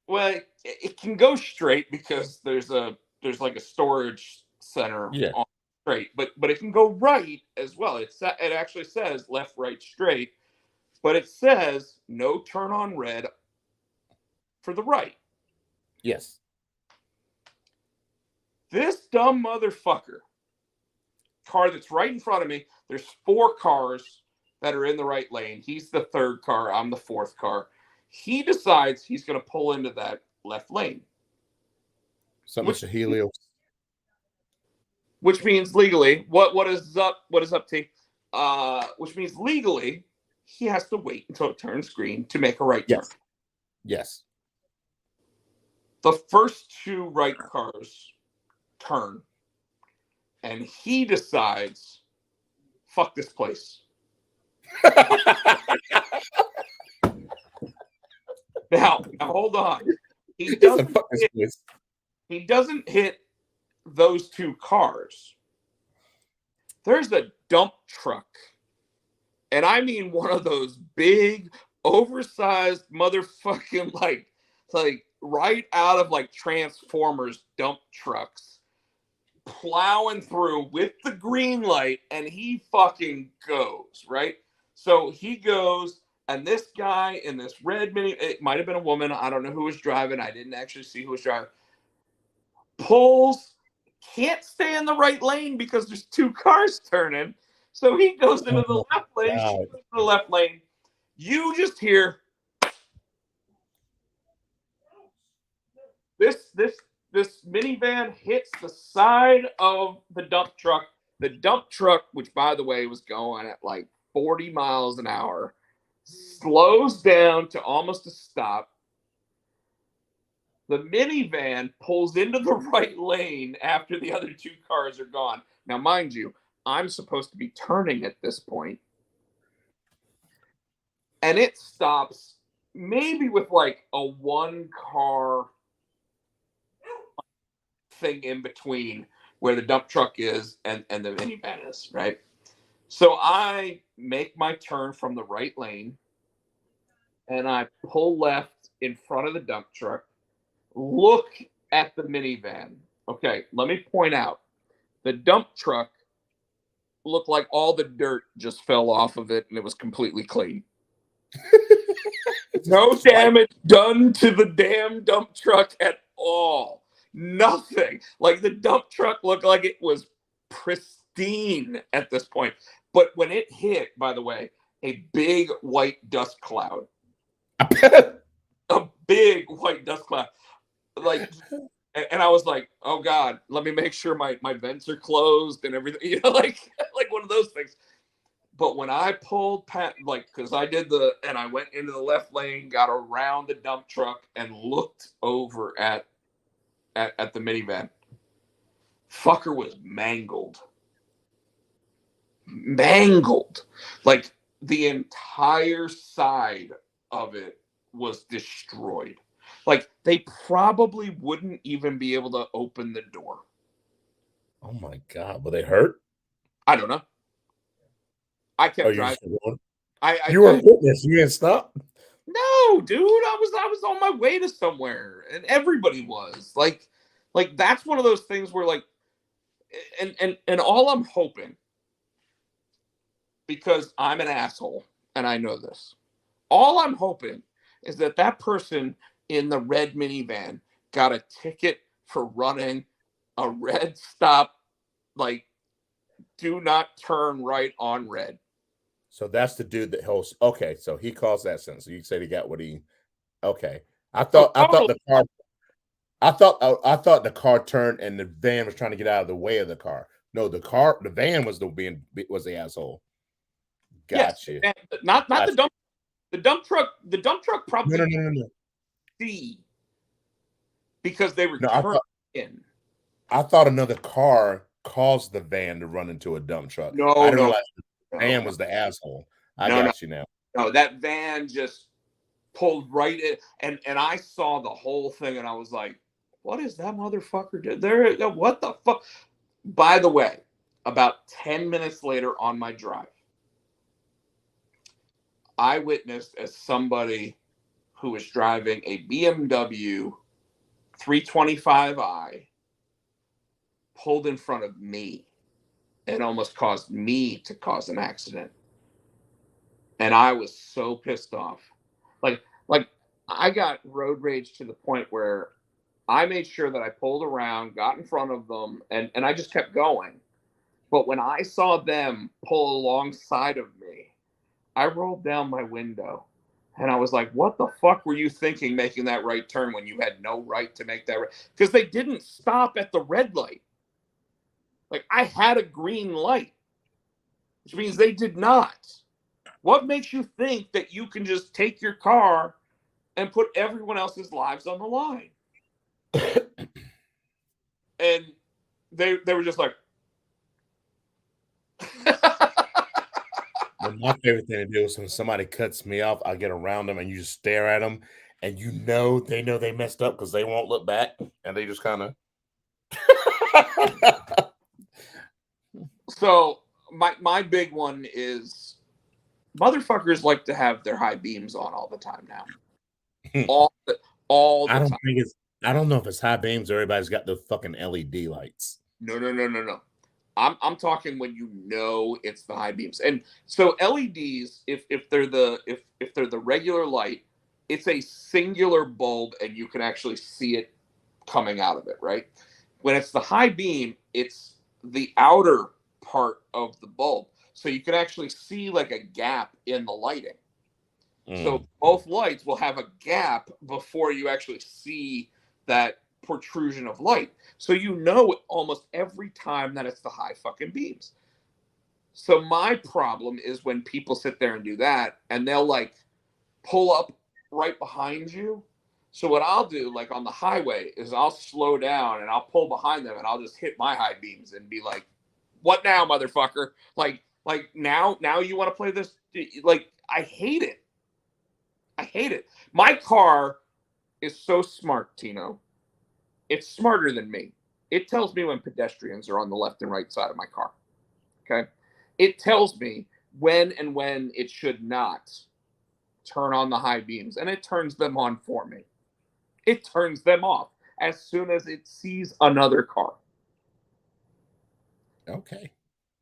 Speaker 2: Well, it can go straight because there's like a storage center on straight, but it can go right as well. It actually says left, right, straight, but it says no turn on red for the right.
Speaker 3: Yes.
Speaker 2: This dumb motherfucker, car that's right in front of me, there's 4 cars that are in the right lane. He's the 3rd car. I'm the 4th car. He decides he's going to pull into that left lane.
Speaker 3: Something to Helios.
Speaker 2: Which means legally, what is up, T? Which means legally, he has to wait until it turns green to make a right turn.
Speaker 3: Yes.
Speaker 2: The first 2 right cars turn, and he decides, fuck this place. Now hold on. He doesn't hit those 2 cars. There's a dump truck, and I mean one of those big, oversized motherfucking like right out of like Transformers dump trucks, plowing through with the green light, and he fucking goes, right? So he goes, and this guy in this red mini, it might have been a woman, I don't know who was driving, I didn't actually see who was driving, pulls, can't stay in the right lane because there's 2 cars turning, so he goes into the left lane, she goes to the left lane. You just hear this minivan hits the side of the dump truck. The dump truck, which by the way was going at like 40 miles an hour, slows down to almost a stop. The minivan pulls into the right lane after the other 2 cars are gone. Now, mind you, I'm supposed to be turning at this point. And it stops maybe with like a 1 car thing in between where the dump truck is and the minivan is, right? So I make my turn from the right lane and I pull left in front of the dump truck, look at the minivan. Okay, let me point out, the dump truck looked like all the dirt just fell off of it and it was completely clean. No damage done to the damn dump truck at all. Nothing. Like the dump truck looked like it was pristine at this point. But when it hit, by the way, a big white dust cloud. A big white dust cloud. Like, and I was like, oh God, let me make sure my vents are closed and everything. You know, like one of those things. But when I pulled because I did and I went into the left lane, got around the dump truck and looked over at the minivan, fucker was mangled. Like the entire side of it was destroyed. Like they probably wouldn't even be able to open the door.
Speaker 3: Oh my God, were they hurt?
Speaker 2: I don't know. I kept driving.
Speaker 3: You were a witness. You didn't stop.
Speaker 2: No, dude. I was on my way to somewhere, and everybody was like that's one of those things where like, and all I'm hoping, because I'm an asshole and I know this, all I'm hoping is that person in the red minivan got a ticket for running a red stop, like do not turn right on red.
Speaker 3: So that's the dude that hosts. Okay, so he calls that sentence. So you said he got what he. Okay, I thought the car turned and the van was trying to get out of the way of the car. No, the van was the asshole. Gotcha.
Speaker 2: Yes, not the dump. The dump truck probably
Speaker 3: no.
Speaker 2: See, because they were in.
Speaker 3: I thought another car caused the van to run into a dump truck.
Speaker 2: No,
Speaker 3: I didn't realize the van was the asshole. I got you now.
Speaker 2: No, that van just pulled right in, and I saw the whole thing, and I was like, "What is that motherfucker did there? What the fuck?" By the way, about 10 minutes later on my drive, I witnessed as somebody who was driving a BMW 325i pulled in front of me and almost caused me to cause an accident. And I was so pissed off. Like I got road rage to the point where I made sure that I pulled around, got in front of them, and I just kept going. But when I saw them pull alongside of me, I rolled down my window and I was like, what the fuck were you thinking making that right turn when you had no right to make that right? Because they didn't stop at the red light. Like, I had a green light, which means they did not. What makes you think that you can just take your car and put everyone else's lives on the line? And they were just like,
Speaker 3: Well, my favorite thing to do is when somebody cuts me off, I get around them and you just stare at them, and they know they messed up because they won't look back, and they just kind of.
Speaker 2: So my big one is motherfuckers like to have their high beams on all the time now. all the
Speaker 3: I don't
Speaker 2: time.
Speaker 3: think it's. I don't know if it's high beams or everybody's got those fucking LED lights.
Speaker 2: No. I'm talking when you know it's the high beams. And so LEDs, if they're the regular light, it's a singular bulb and you can actually see it coming out of it, right? When it's the high beam, it's the outer part of the bulb. So you can actually see like a gap in the lighting. So both lights will have a gap before you actually see that protrusion of light. So you know almost every time that it's the high fucking beams. So my problem is when people sit there and do that and they'll like pull up right behind you. So what I'll do, like on the highway, is I'll slow down and I'll pull behind them and I'll just hit my high beams and be like, "What now, motherfucker? Like now you want to play this?" Like, I hate it. I hate it. My car is so smart, Tino. It's smarter than me. It tells me when pedestrians are on the left and right side of my car. Okay? It tells me when it should not turn on the high beams, and it turns them on for me. It turns them off as soon as it sees another car.
Speaker 3: Okay.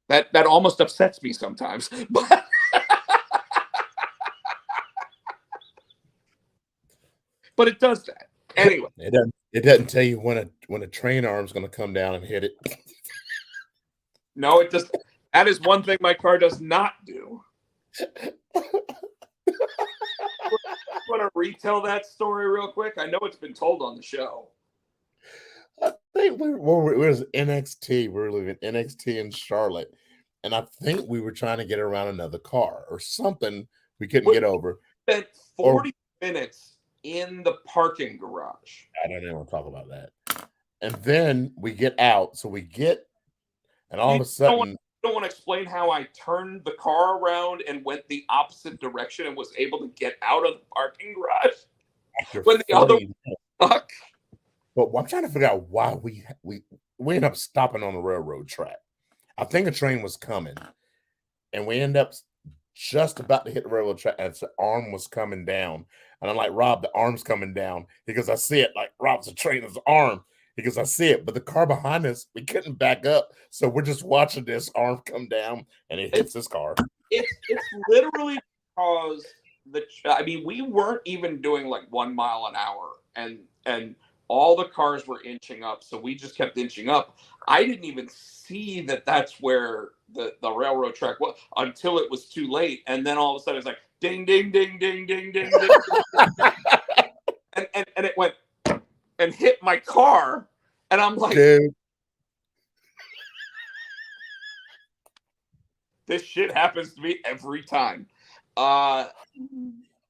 Speaker 2: That almost upsets me sometimes. But it does that. Anyway.
Speaker 3: It doesn't tell you when a train arm's going to come down and hit it.
Speaker 2: No, it just that is one thing my car does not do. Want to retell that story real quick? I know it's been told on the show.
Speaker 3: I think we was NXT. We were living NXT in Charlotte, and I think we were trying to get around another car or something. We couldn't get over.
Speaker 2: Spent 40 minutes in the parking garage.
Speaker 3: I don't even want to talk about that. And then we get out, so we get, and all of a sudden,
Speaker 2: don't want to explain how I turned the car around and went the opposite direction and was able to get out of the parking garage when the other stuck.
Speaker 3: But I'm trying to figure out why we ended up stopping on the railroad track. I think a train was coming, and we end up just about to hit the railroad track as the arm was coming down. And I'm like, Rob, the arm's coming down. Because I see it. Like, Rob's the trainer's arm. Because I see it. But the car behind us, we couldn't back up. So we're just watching this arm come down, and it hits this car.
Speaker 2: It's literally because we weren't even doing like 1 mile an hour. And all the cars were inching up. So we just kept inching up. I didn't even see that that's where the railroad track was until it was too late. And then all of a sudden it's like, ding, ding, ding, ding, ding, ding, ding. and it went and hit my car. And I'm like,
Speaker 3: dude,
Speaker 2: this shit happens to me every time.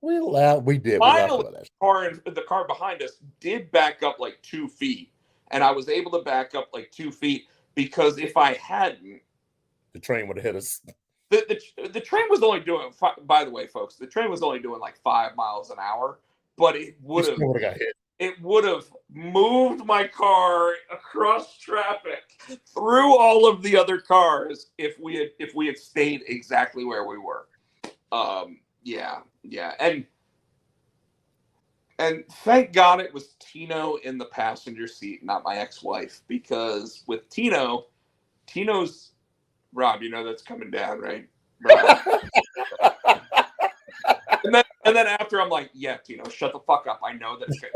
Speaker 3: We did.
Speaker 2: Finally, the car behind us did back up like 2 feet. And I was able to back up like 2 feet because if I hadn't,
Speaker 3: the train would have hit us.
Speaker 2: The train was only doing, by the way, folks, the train was only doing like 5 miles an hour, but it would have
Speaker 3: got hit.
Speaker 2: It would have moved my car across traffic through all of the other cars if we had stayed exactly where we were. Yeah. And thank God it was Tino in the passenger seat, not my ex-wife, because with Tino's Rob, you know that's coming down, right? and then after I'm like, yeah, Tino, shut the fuck up. I know that's good.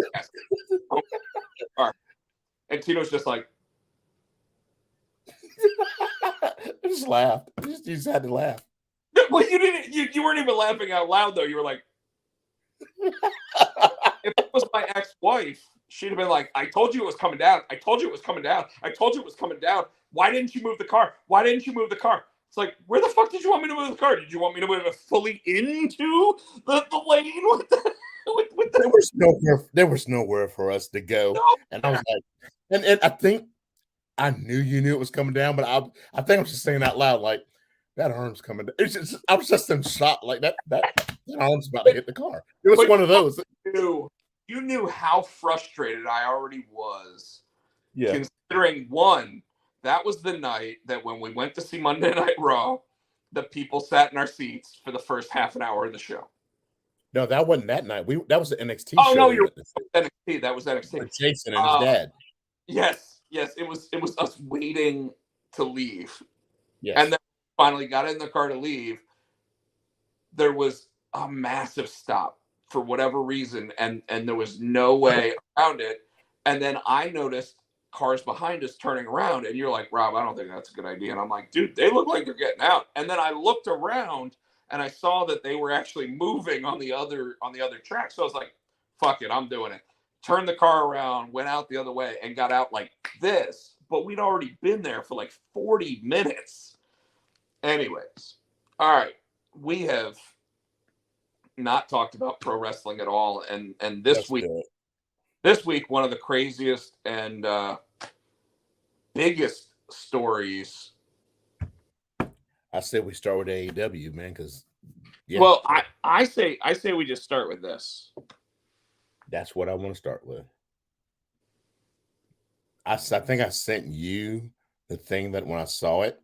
Speaker 2: And Tino's just like,
Speaker 3: I just laughed. You just had to laugh.
Speaker 2: well, you didn't. You weren't even laughing out loud though. You were like, if it was my ex-wife, she'd have been like, I told you it was coming down. I told you it was coming down. I told you it was coming down. Why didn't you move the car? Why didn't you move the car? It's like, where the fuck did you want me to move the car? Did you want me to move it fully into the lane with the with the
Speaker 3: There was nowhere for us to go.
Speaker 2: no.
Speaker 3: And I was like, and I think I knew you knew it was coming down, but I think I'm just saying out loud, like, that arm's coming down. It's just, I was just in shock, like that arm's about to hit the car. It was one of those.
Speaker 2: You knew how frustrated I already was.
Speaker 3: Yeah.
Speaker 2: Considering one, that was the night that when we went to see Monday Night Raw, the people sat in our seats for the first half an hour of the show.
Speaker 3: No, that wasn't that night. That was the NXT
Speaker 2: show.
Speaker 3: Oh,
Speaker 2: no, you're NXT. That was NXT.
Speaker 3: With Jason and his dad.
Speaker 2: Yes. It was us waiting to leave.
Speaker 3: Yes.
Speaker 2: And then finally got in the car to leave. There was a massive stop for whatever reason, and there was no way around it. And then I noticed cars behind us turning around, and you're like, Rob, I don't think that's a good idea. And I'm like, dude, they look like they're getting out. And then I looked around and I saw that they were actually moving on the other track. So I was like, fuck it, I'm doing it. Turned the car around, went out the other way, and got out like this. But we'd already been there for like 40 minutes. Anyways, all right, we have not talked about pro wrestling at all, and this week one of the craziest and biggest stories.
Speaker 3: I say we start with AEW, man, because
Speaker 2: well, I say we just start with this.
Speaker 3: That's what I want to start with. I think I sent you the thing that when I saw it.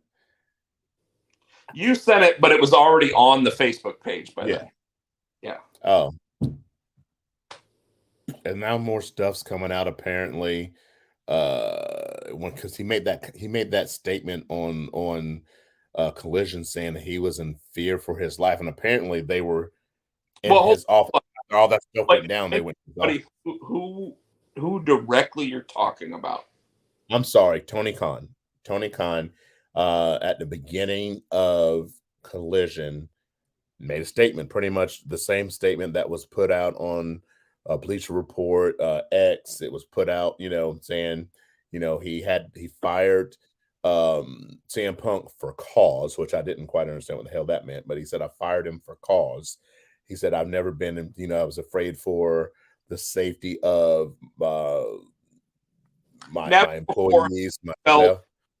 Speaker 2: You sent it, but it was already on the Facebook page by then. Yeah.
Speaker 3: Oh. And now more stuff's coming out apparently. Because he made that statement on Collision saying that he was in fear for his life, and apparently they were in his office. All that stuff went down. They went.
Speaker 2: Who directly you're talking about?
Speaker 3: I'm sorry, Tony Khan. Tony Khan, at the beginning of Collision, made a statement, pretty much the same statement that was put out on Bleacher Report, X. It was put out, saying, he fired CM Punk for cause, which I didn't quite understand what the hell that meant, but he said, I fired him for cause. He said, I've never been, I was afraid for the safety of my employees.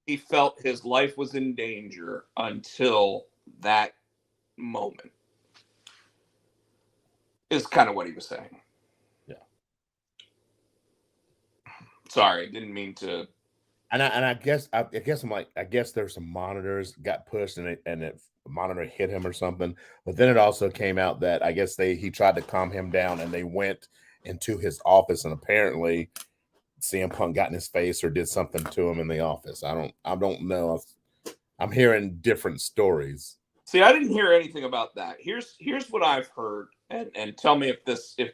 Speaker 2: He felt his life was in danger until that moment, is kind of what he was saying.
Speaker 3: Yeah.
Speaker 2: Sorry, didn't mean to.
Speaker 3: And I guess I'm like, I guess there's some monitors got pushed and the monitor hit him or something. But then it also came out that I guess he tried to calm him down and they went into his office, and apparently CM Punk got in his face or did something to him in the office. I don't know. I'm hearing different stories.
Speaker 2: See, I didn't hear anything about that. Here's what I've heard, and tell me if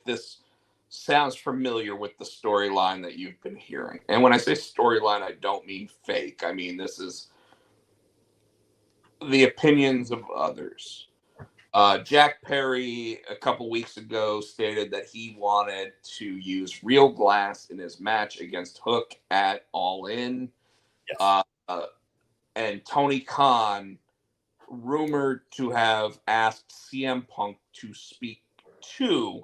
Speaker 2: this sounds familiar with the storyline that you've been hearing. And when I say storyline, I don't mean fake. I mean, this is the opinions of others. Jack Perry, a couple weeks ago, stated that he wanted to use real glass in his match against Hook at All In.
Speaker 3: Yes.
Speaker 2: And Tony Khan, rumored to have asked CM Punk to speak to.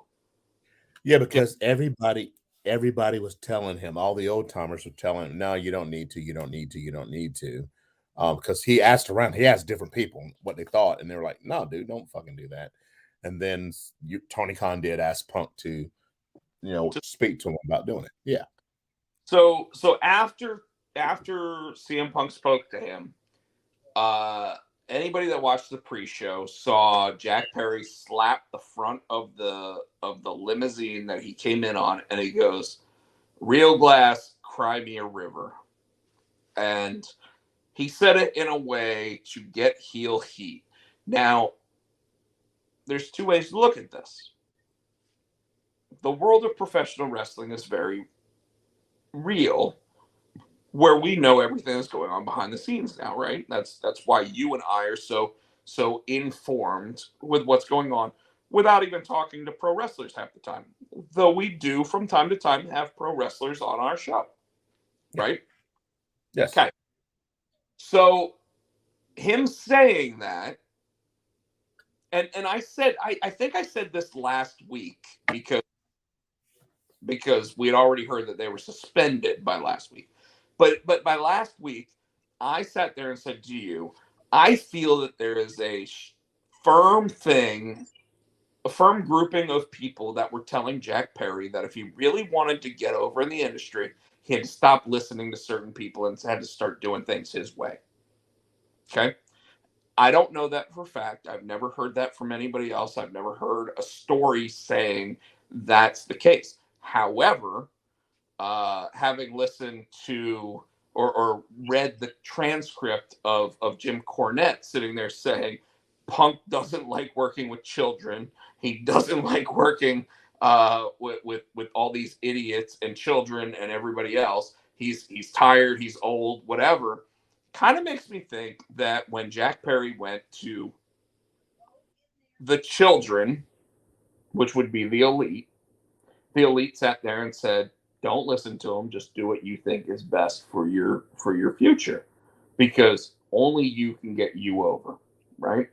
Speaker 3: Yeah, because everybody was telling him, all the old timers were telling him, no, you don't need to. Because he asked around, he asked different people what they thought, and they were like, no, dude, don't fucking do that. And then Tony Khan did ask Punk to speak to him about doing it. Yeah.
Speaker 2: So after CM Punk spoke to him, anybody that watched the pre-show saw Jack Perry slap the front of the limousine that he came in on, and he goes, "Real glass, cry me a river." And he said it in a way to get heel heat. Now, there's two ways to look at this. The world of professional wrestling is very real, where we know everything that's going on behind the scenes now, right? That's why you and I are so informed with what's going on without even talking to pro wrestlers half the time. Though we do from time to time have pro wrestlers on our show, right?
Speaker 3: Yes.
Speaker 2: Okay. So him saying that, and I said, I think I said this last week because we had already heard that they were suspended by last week. But by last week, I sat there and said to you, I feel that there is a firm thing, a firm grouping of people that were telling Jack Perry that if he really wanted to get over in the industry, he had to stop listening to certain people and had to start doing things his way. Okay. I don't know that for a fact. I've never heard that from anybody else. I've never heard a story saying that's the case. However, having listened to or read the transcript of Jim Cornette sitting there saying Punk doesn't like working with children. He doesn't like working with all these idiots and children and everybody else. He's tired. He's old. Whatever. Kind of makes me think that when Jack Perry went to the children, which would be the elite sat there and said, "Don't listen to them. Just do what you think is best for your future, because only you can get you over." Right?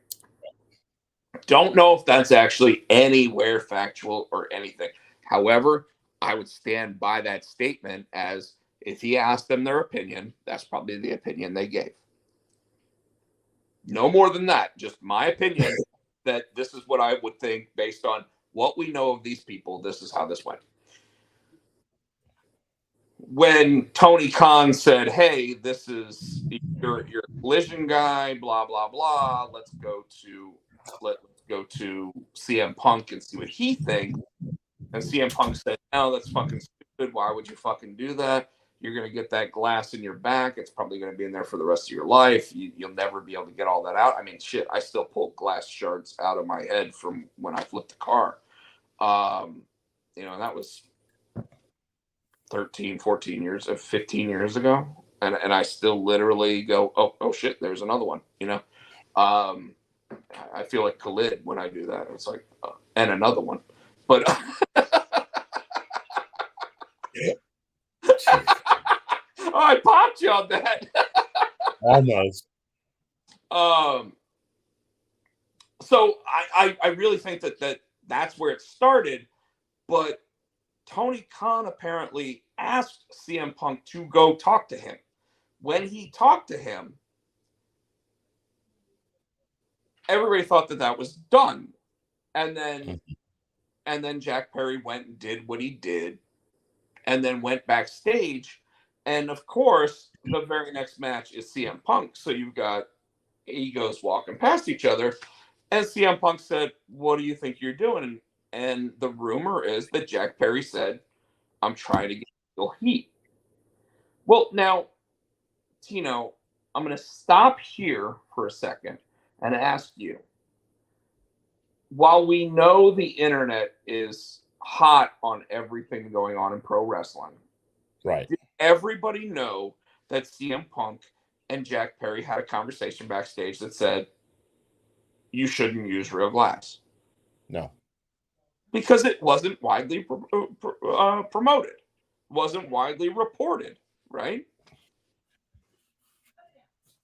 Speaker 2: Don't know if that's actually anywhere factual or anything. However, I would stand by that statement as if he asked them their opinion, that's probably the opinion they gave. No more than that. Just my opinion that this is what I would think based on what we know of these people. This is how this went. When Tony Khan said, "Hey, this is you're a collision guy, blah blah blah. Let's go to CM Punk and see what he thinks." And CM Punk said, "No, that's fucking stupid. Why would you fucking do that? You're gonna get that glass in your back. It's probably gonna be in there for the rest of your life. You'll never be able to get all that out." I mean, shit, I still pull glass shards out of my head from when I flipped the car. And that was 13, 14 years, 15 years ago. And I still literally go, oh shit, there's another one, I feel like Khalid when I do that. It's like, and another one. But I popped you on that.
Speaker 3: Almost.
Speaker 2: So I really think that's where it started. But Tony Khan apparently asked CM Punk to go talk to him. When he talked to him, everybody thought that was done. And then Jack Perry went and did what he did, and then went backstage. And of course, the very next match is CM Punk. So you've got egos walking past each other. And CM Punk said, "What do you think you're doing?" And the rumor is that Jack Perry said, "I'm trying to get real heat." Well, now, Tino, I'm going to stop here for a second and ask you. While we know the internet is hot on everything going on in pro wrestling,
Speaker 3: right?
Speaker 2: Did everybody know that CM Punk and Jack Perry had a conversation backstage that said, "You shouldn't use real glass"?
Speaker 3: No.
Speaker 2: Because it wasn't widely promoted, wasn't widely reported, right?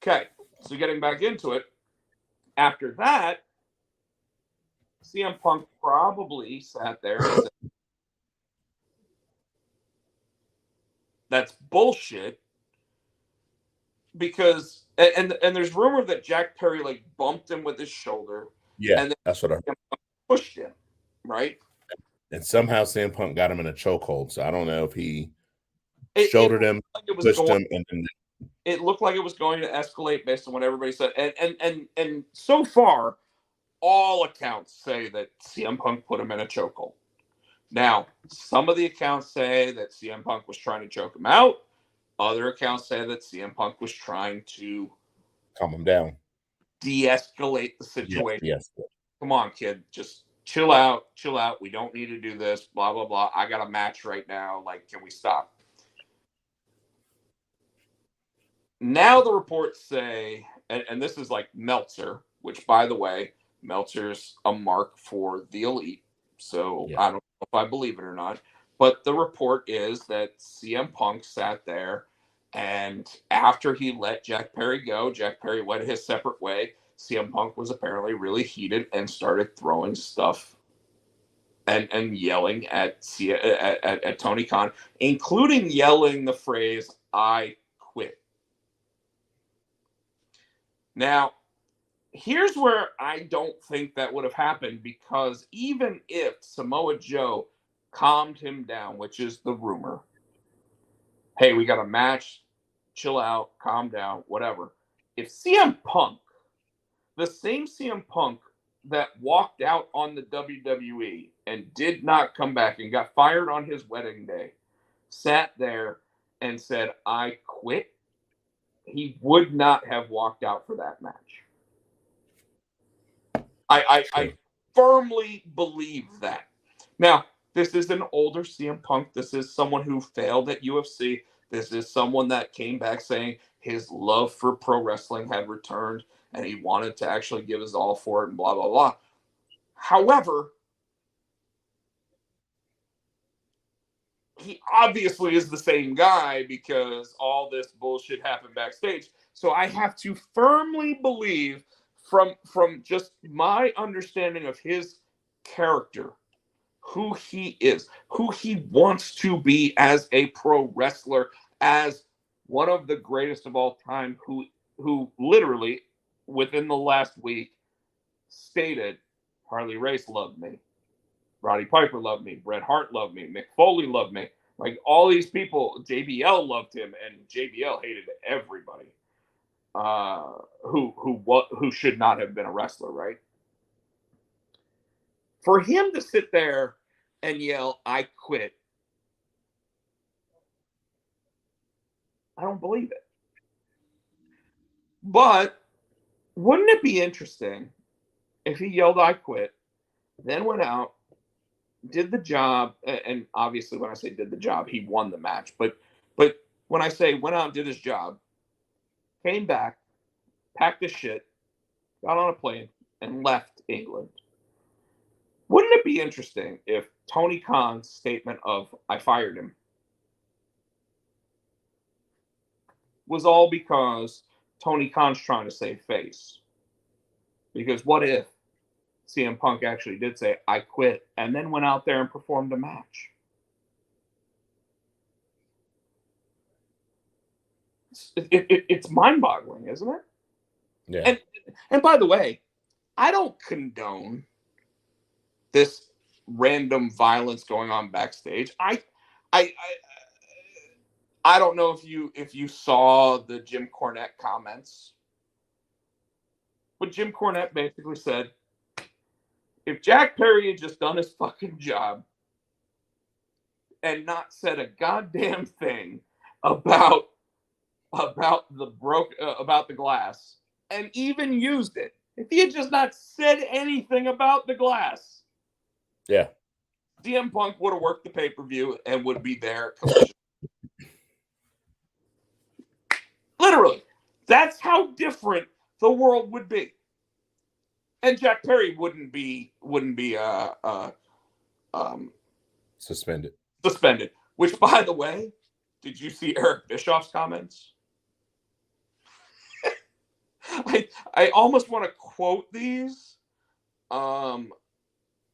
Speaker 2: Okay, so getting back into it, after that, CM Punk probably sat there and said, "That's bullshit," because and there's rumor that Jack Perry like bumped him with his shoulder.
Speaker 3: Yeah,
Speaker 2: and then
Speaker 3: that's what I heard.
Speaker 2: Pushed him, right?
Speaker 3: And somehow CM Punk got him in a chokehold. So I don't know if he shouldered him, pushed him, and then
Speaker 2: it looked like it was going to escalate based on what everybody said. And so far, all accounts say that CM Punk put him in a chokehold. Now, some of the accounts say that CM Punk was trying to choke him out. Other accounts say that CM Punk was trying to
Speaker 3: calm him down,
Speaker 2: de-escalate the situation.
Speaker 3: Yes.
Speaker 2: Come on, kid, just chill out. We don't need to do this, blah, blah, blah. I got a match right now. Like, can we stop? Now the reports say, and this is like Meltzer, which, by the way, Meltzer's a mark for the elite. So
Speaker 3: Yeah.
Speaker 2: I don't know if I believe it or not. But the report is that CM Punk sat there, and after he let Jack Perry go, Jack Perry went his separate way. CM Punk was apparently really heated and started throwing stuff and yelling at Tony Khan, including yelling the phrase "I quit." Now, here's where I don't think that would have happened, because even if Samoa Joe calmed him down, which is the rumor, hey, we got a match, chill out, calm down, whatever. If CM Punk, the same CM Punk that walked out on the WWE and did not come back and got fired on his wedding day, sat there and said, I quit, he would not have walked out for that match. I firmly believe that. Now, this is an older CM Punk. This is someone who failed at UFC. This is someone that came back saying his love for pro wrestling had returned and he wanted to actually give his all for it and blah, blah, blah. However, he obviously is the same guy because all this bullshit happened backstage. So I have to firmly believe, from just my understanding of his character, who he is, who he wants to be as a pro wrestler, as one of the greatest of all time, who literally within the last week stated, Harley Race loved me, Roddy Piper loved me, Bret Hart loved me, Mick Foley loved me. Like, all these people, JBL loved him, and JBL hated everybody who should not have been a wrestler, right? For him to sit there and yell, I quit, I don't believe it. But wouldn't it be interesting if he yelled, I quit, then went out, did the job, and obviously when I say did the job, he won the match. But when I say went out and did his job, came back, packed his shit, got on a plane, and left England. Wouldn't it be interesting if Tony Khan's statement of I fired him was all because Tony Khan's trying to save face? Because what if CM Punk actually did say, I quit, and then went out there and performed a match? It's mind-boggling, isn't it?
Speaker 3: Yeah.
Speaker 2: And by the way, I don't condone this random violence going on backstage. I don't know if you saw the Jim Cornette comments, but Jim Cornette basically said, if Jack Perry had just done his fucking job and not said a goddamn thing about the glass, and even used it, if he had just not said anything about the glass,
Speaker 3: Yeah.
Speaker 2: CM Punk would have worked the pay-per-view and would be there. Literally, that's how different the world would be. And Jack Perry wouldn't be
Speaker 3: Suspended.
Speaker 2: Which, by the way, did you see Eric Bischoff's comments? I almost want to quote these,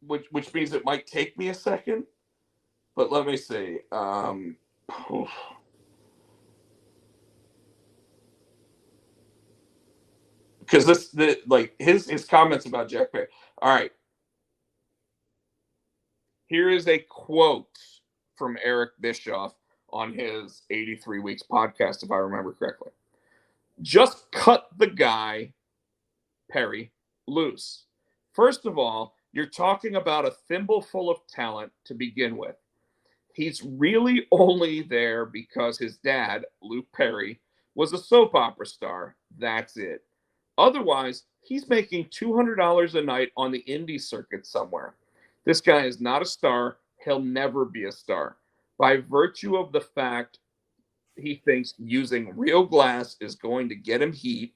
Speaker 2: which means it might take me a second, but let me see. Because his comments about Jack Perry. All right, here is a quote from Eric Bischoff on his 83 Weeks podcast, if I remember correctly. Just cut the guy, Perry, loose. First of all, you're talking about a thimbleful of talent to begin with. He's really only there because his dad, Luke Perry, was a soap opera star. That's it. Otherwise, he's making $200 a night on the indie circuit somewhere. This guy is not a star. He'll never be a star. By virtue of the fact he thinks using real glass is going to get him heat.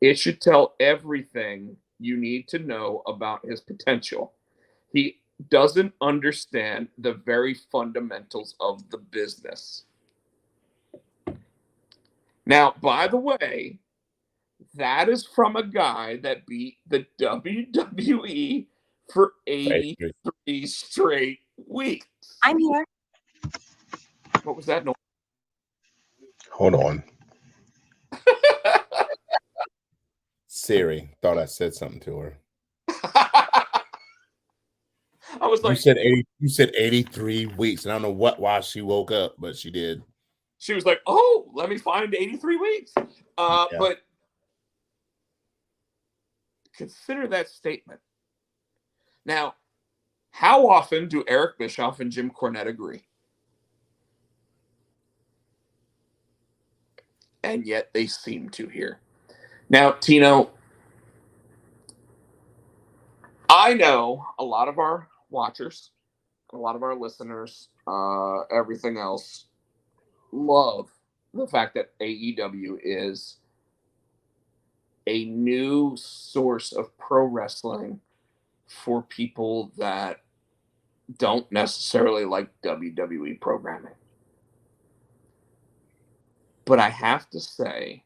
Speaker 2: It should tell everything you need to know about his potential. He doesn't understand the very fundamentals of the business. Now, by the way, that is from a guy that beat the WWE for 83 straight weeks.
Speaker 4: I'm here.
Speaker 2: What was that noise?
Speaker 3: Hold on. Siri thought I said something to her.
Speaker 2: I was like,
Speaker 3: you said 83 weeks, and I don't know why she woke up, but she did.
Speaker 2: She was like, "Oh, let me find 83 weeks."
Speaker 3: Yeah.
Speaker 2: But consider that statement. Now, how often do Eric Bischoff and Jim Cornette agree? And yet they seem to here. Now, Tino, I know a lot of our watchers, a lot of our listeners, everything else, love the fact that AEW is a new source of pro wrestling for people that don't necessarily like WWE programming. But I have to say,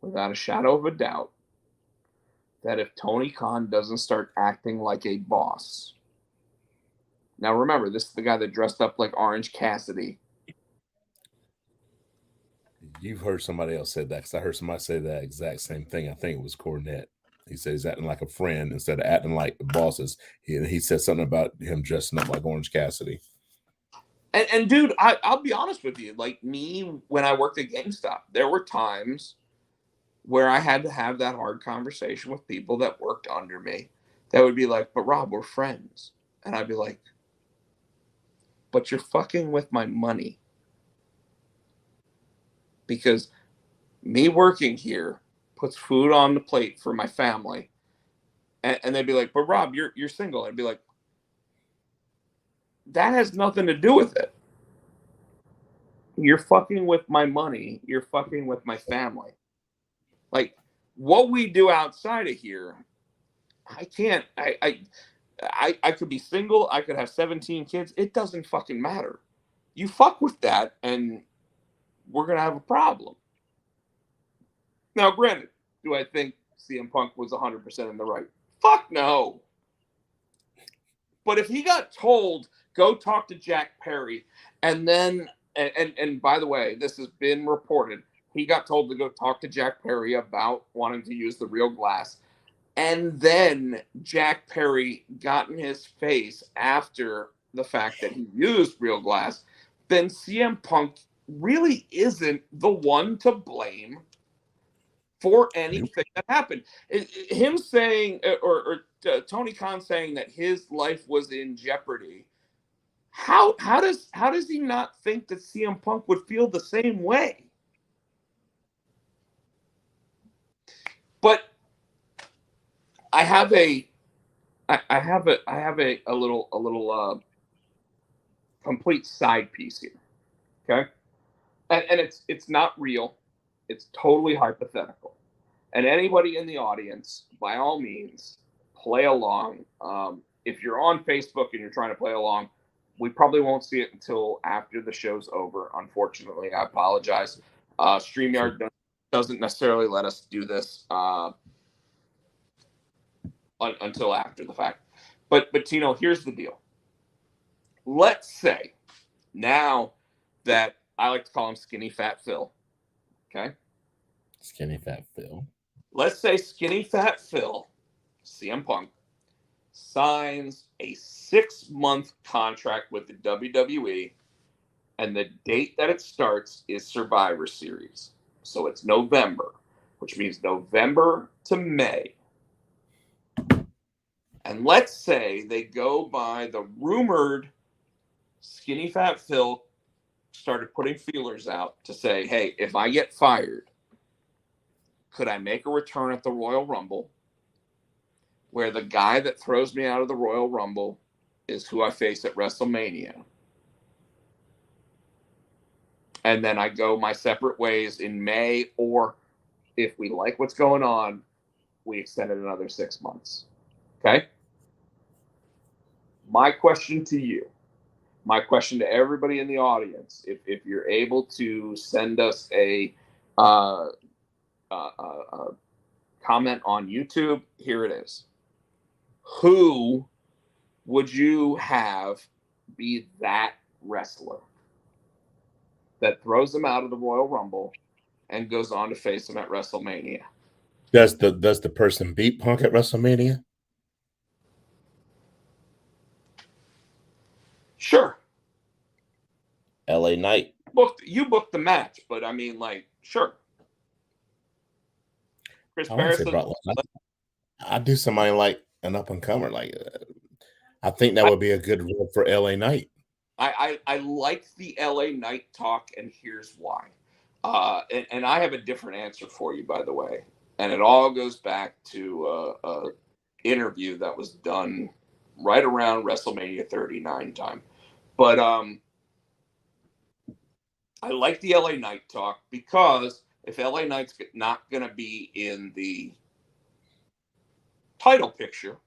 Speaker 2: without a shadow of a doubt, that if Tony Khan doesn't start acting like a boss. Now remember, this is the guy that dressed up like Orange Cassidy.
Speaker 3: You've heard somebody else say that, because I heard somebody say that exact same thing. I think it was Cornette. He said he's acting like a friend instead of acting like the bosses. He said something about him dressing up like Orange Cassidy.
Speaker 2: And dude, I'll be honest with you. Like me, when I worked at GameStop, there were times where I had to have that hard conversation with people that worked under me that would be like, "But Rob, we're friends." And I'd be like, "But you're fucking with my money." Because me working here puts food on the plate for my family. And they'd be like, "But Rob, you're single." I'd be like, "That has nothing to do with it. You're fucking with my money. You're fucking with my family." Like, what we do outside of here, I can't. I could be single. I could have 17 kids. It doesn't fucking matter. You fuck with that, and we're gonna have a problem. Now, granted, do I think CM Punk was 100% in the right? Fuck no. But if he got told, go talk to Jack Perry, and then, and by the way, this has been reported, he got told to go talk to Jack Perry about wanting to use the real glass, and then Jack Perry got in his face after the fact that he used real glass, then CM Punk really isn't the one to blame for anything that happened. Him saying, or Tony Khan saying that his life was in jeopardy. How does he not think that CM Punk would feel the same way? But I have a little complete side piece here. Okay, and it's not real. It's totally hypothetical. And anybody in the audience, by all means, play along. If you're on Facebook and you're trying to play along, we probably won't see it until after the show's over. Unfortunately, I apologize. StreamYard doesn't necessarily let us do this until after the fact. But Tino, here's the deal. Let's say now that I like to call him Skinny Fat Phil. Okay?
Speaker 3: Skinny Fat Phil.
Speaker 2: Let's say Skinny Fat Phil, CM Punk, signs a 6-month contract with the WWE, and the date that it starts is Survivor Series. So it's November, which means November to May. And let's say they go by the rumored Skinny Fat Phil started putting feelers out to say, hey, if I get fired, could I make a return at the Royal Rumble where the guy that throws me out of the Royal Rumble is who I face at WrestleMania? and then I go my separate ways in May, or if we like what's going on, we extend it another 6 months. Okay? My question to you, my question to everybody in the audience, if you're able to send us a comment on YouTube, here it is. Who would you have be that wrestler that throws them out of the Royal Rumble and goes on to face them at WrestleMania?
Speaker 3: Does the person beat Punk at WrestleMania?
Speaker 2: Sure.
Speaker 3: LA Knight.
Speaker 2: You booked the match, but I mean, like, sure. Chris
Speaker 3: I wouldn't say
Speaker 2: Barrett.
Speaker 3: Brock Lesnar. I'd do somebody like an up and comer. Like, I think that would be a good role for LA Knight.
Speaker 2: I like the LA Knight talk, and here's why. And I have a different answer for you, by the way. And it all goes back to a interview that was done right around WrestleMania 39 time. But I like the LA Knight talk because if LA Knight's not going to be in the title picture,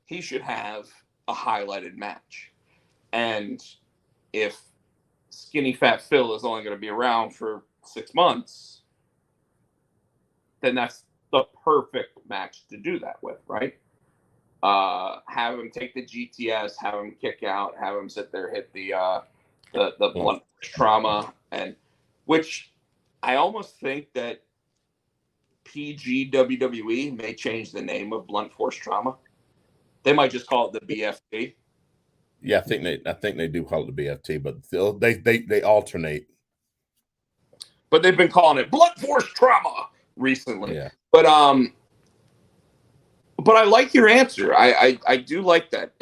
Speaker 2: he should have a highlighted match. And if Skinny Fat Phil is only going to be around for 6 months, then that's the perfect match to do that with, right? Have him take the GTS, have him kick out, have him sit there, hit the blunt trauma, and which I almost think that PG WWE may change the name of blunt force trauma. They might just call it the BFT.
Speaker 3: Yeah, I think they do call it the BFT, but they alternate.
Speaker 2: But they've been calling it blunt force trauma recently.
Speaker 3: Yeah.
Speaker 2: But I like your answer. I do like that.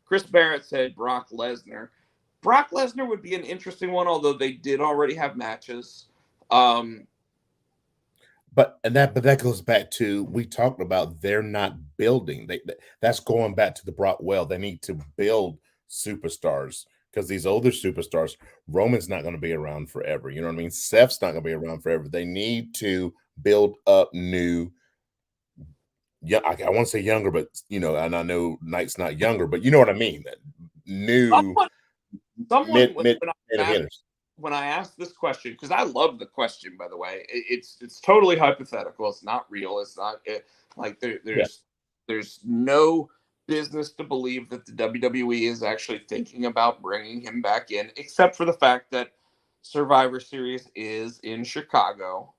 Speaker 2: Chris Barrett said Brock Lesnar. Brock Lesnar would be an interesting one, although they did already have matches.
Speaker 3: But that goes back to, we talked about they're not building. That's going back to the Brock well. They need to build superstars, because these older superstars, Roman's not going to be around forever. You know what I mean? Seth's not going to be around forever. They need to build up new. Yeah, I want to say younger, but and I know Knight's not younger, but you know what I mean. New
Speaker 2: someone
Speaker 3: mid hitters.
Speaker 2: When I asked this question, because I love the question, by the way, it's totally hypothetical. It's not real. It's not like there's no business to believe that the WWE is actually thinking about bringing him back in, except for the fact that Survivor Series is in Chicago,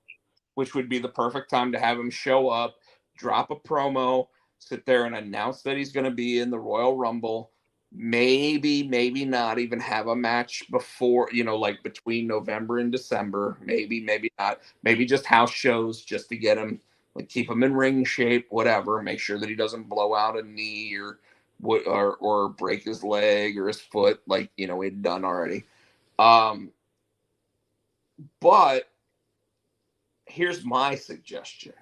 Speaker 2: which would be the perfect time to have him show up, drop a promo, sit there and announce that he's going to be in the Royal Rumble. Maybe not even have a match before, like between November and December. Maybe not. Maybe just house shows just to get him, like, keep him in ring shape, whatever. Make sure that he doesn't blow out a knee or break his leg or his foot, like we'd done already. But here's my suggestion.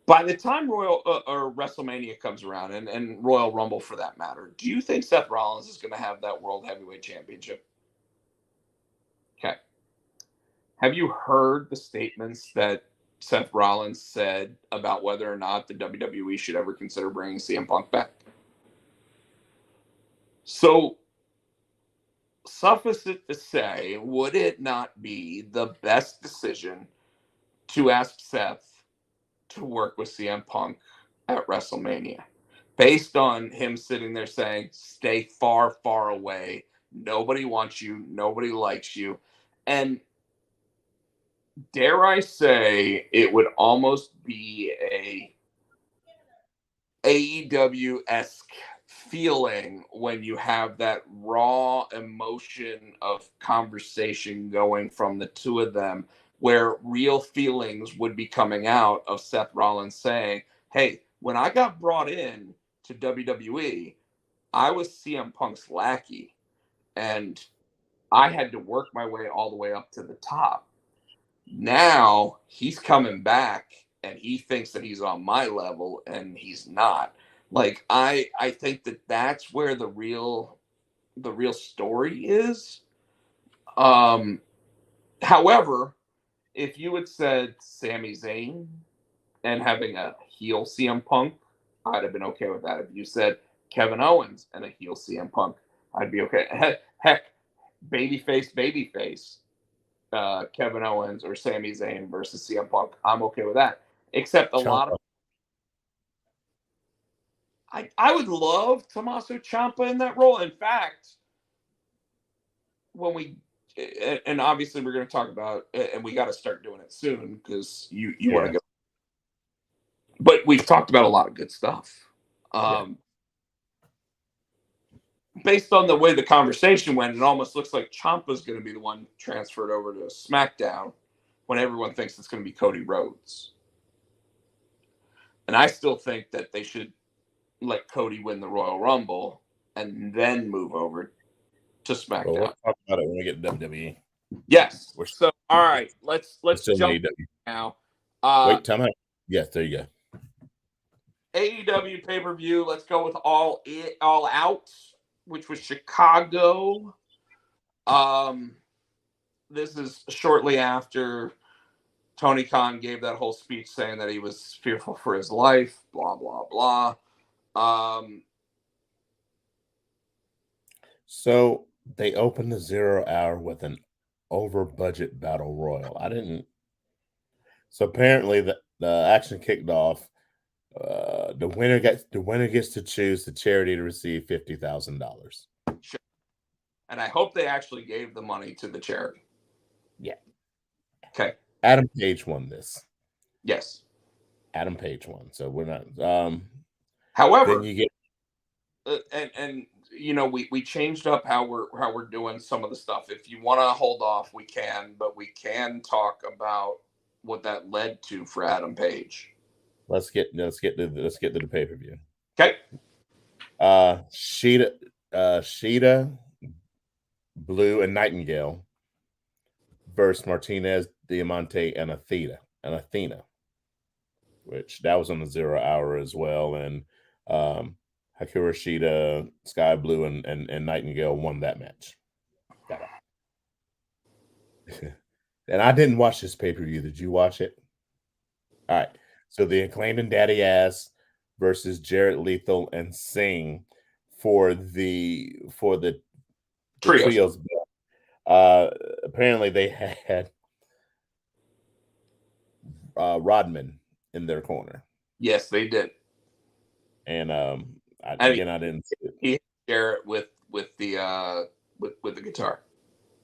Speaker 2: By the time Royal or WrestleMania comes around, and Royal Rumble for that matter, do you think Seth Rollins is going to have that World Heavyweight Championship? Okay. Have you heard the statements that Seth Rollins said about whether or not the WWE should ever consider bringing CM Punk back? So, suffice it to say, would it not be the best decision to ask Seth to work with CM Punk at WrestleMania, based on him sitting there saying, stay far, far away. Nobody wants you. Nobody likes you. And dare I say, it would almost be a AEW-esque feeling when you have that raw emotion of conversation going from the two of them, where real feelings would be coming out of Seth Rollins saying, hey, when I got brought in to WWE, I was CM Punk's lackey, and I had to work my way all the way up to the top. Now he's coming back and he thinks that he's on my level, and he's not. Like, I think that that's where the real story is. However, if you had said Sami Zayn and having a heel CM Punk, I'd have been okay with that. If you said Kevin Owens and a heel CM Punk, I'd be okay. Heck, babyface, Kevin Owens or Sami Zayn versus CM Punk, I'm okay with that. Except a lot of I would love Tommaso Ciampa in that role. In fact, when we and obviously we're going to talk about and we got to start doing it soon because you want to go. But we've talked about a lot of good stuff. Based on the way the conversation went, it almost looks like Ciampa's going to be the one transferred over to SmackDown when everyone thinks it's going to be Cody Rhodes. And I still think that they should let Cody win the Royal Rumble and then move over to SmackDown.
Speaker 3: Well, we'll talk about it when we get to WWE.
Speaker 2: Yes. So, all right, let's jump now.
Speaker 3: Wait, time out. Yes, there you go.
Speaker 2: AEW pay-per-view. Let's go with All Out, which was Chicago. This is shortly after Tony Khan gave that whole speech saying that he was fearful for his life, blah, blah, blah.
Speaker 3: So they opened the 0 hour with an over-budget battle royal. So apparently the action kicked off. The winner gets to choose the charity to receive $50,000.
Speaker 2: Sure. And I hope they actually gave the money to the charity.
Speaker 3: Yeah.
Speaker 2: Okay.
Speaker 3: Adam Page won this.
Speaker 2: Yes.
Speaker 3: Adam Page won. So we're not.
Speaker 2: However,
Speaker 3: then you get
Speaker 2: and you know we changed up how we're doing some of the stuff. If you want to hold off, we can, but we can talk about what that led to for Adam Page.
Speaker 3: Let's get to the pay-per-view.
Speaker 2: Okay.
Speaker 3: Sheeta, Blue, and Nightingale versus Martinez, Diamante, and Athena, which that was on the 0 hour as well. And Hikaru Shida, Sky Blue, and Nightingale won that match. And I didn't watch this pay-per-view. Did you watch it? All right. So the Acclaimed and Daddy Ass versus Jarrett Lethal and Singh for the trios. Apparently they had Rodman in their corner.
Speaker 2: Yes, they did.
Speaker 3: And I didn't see it.
Speaker 2: He hit Jarrett with the guitar.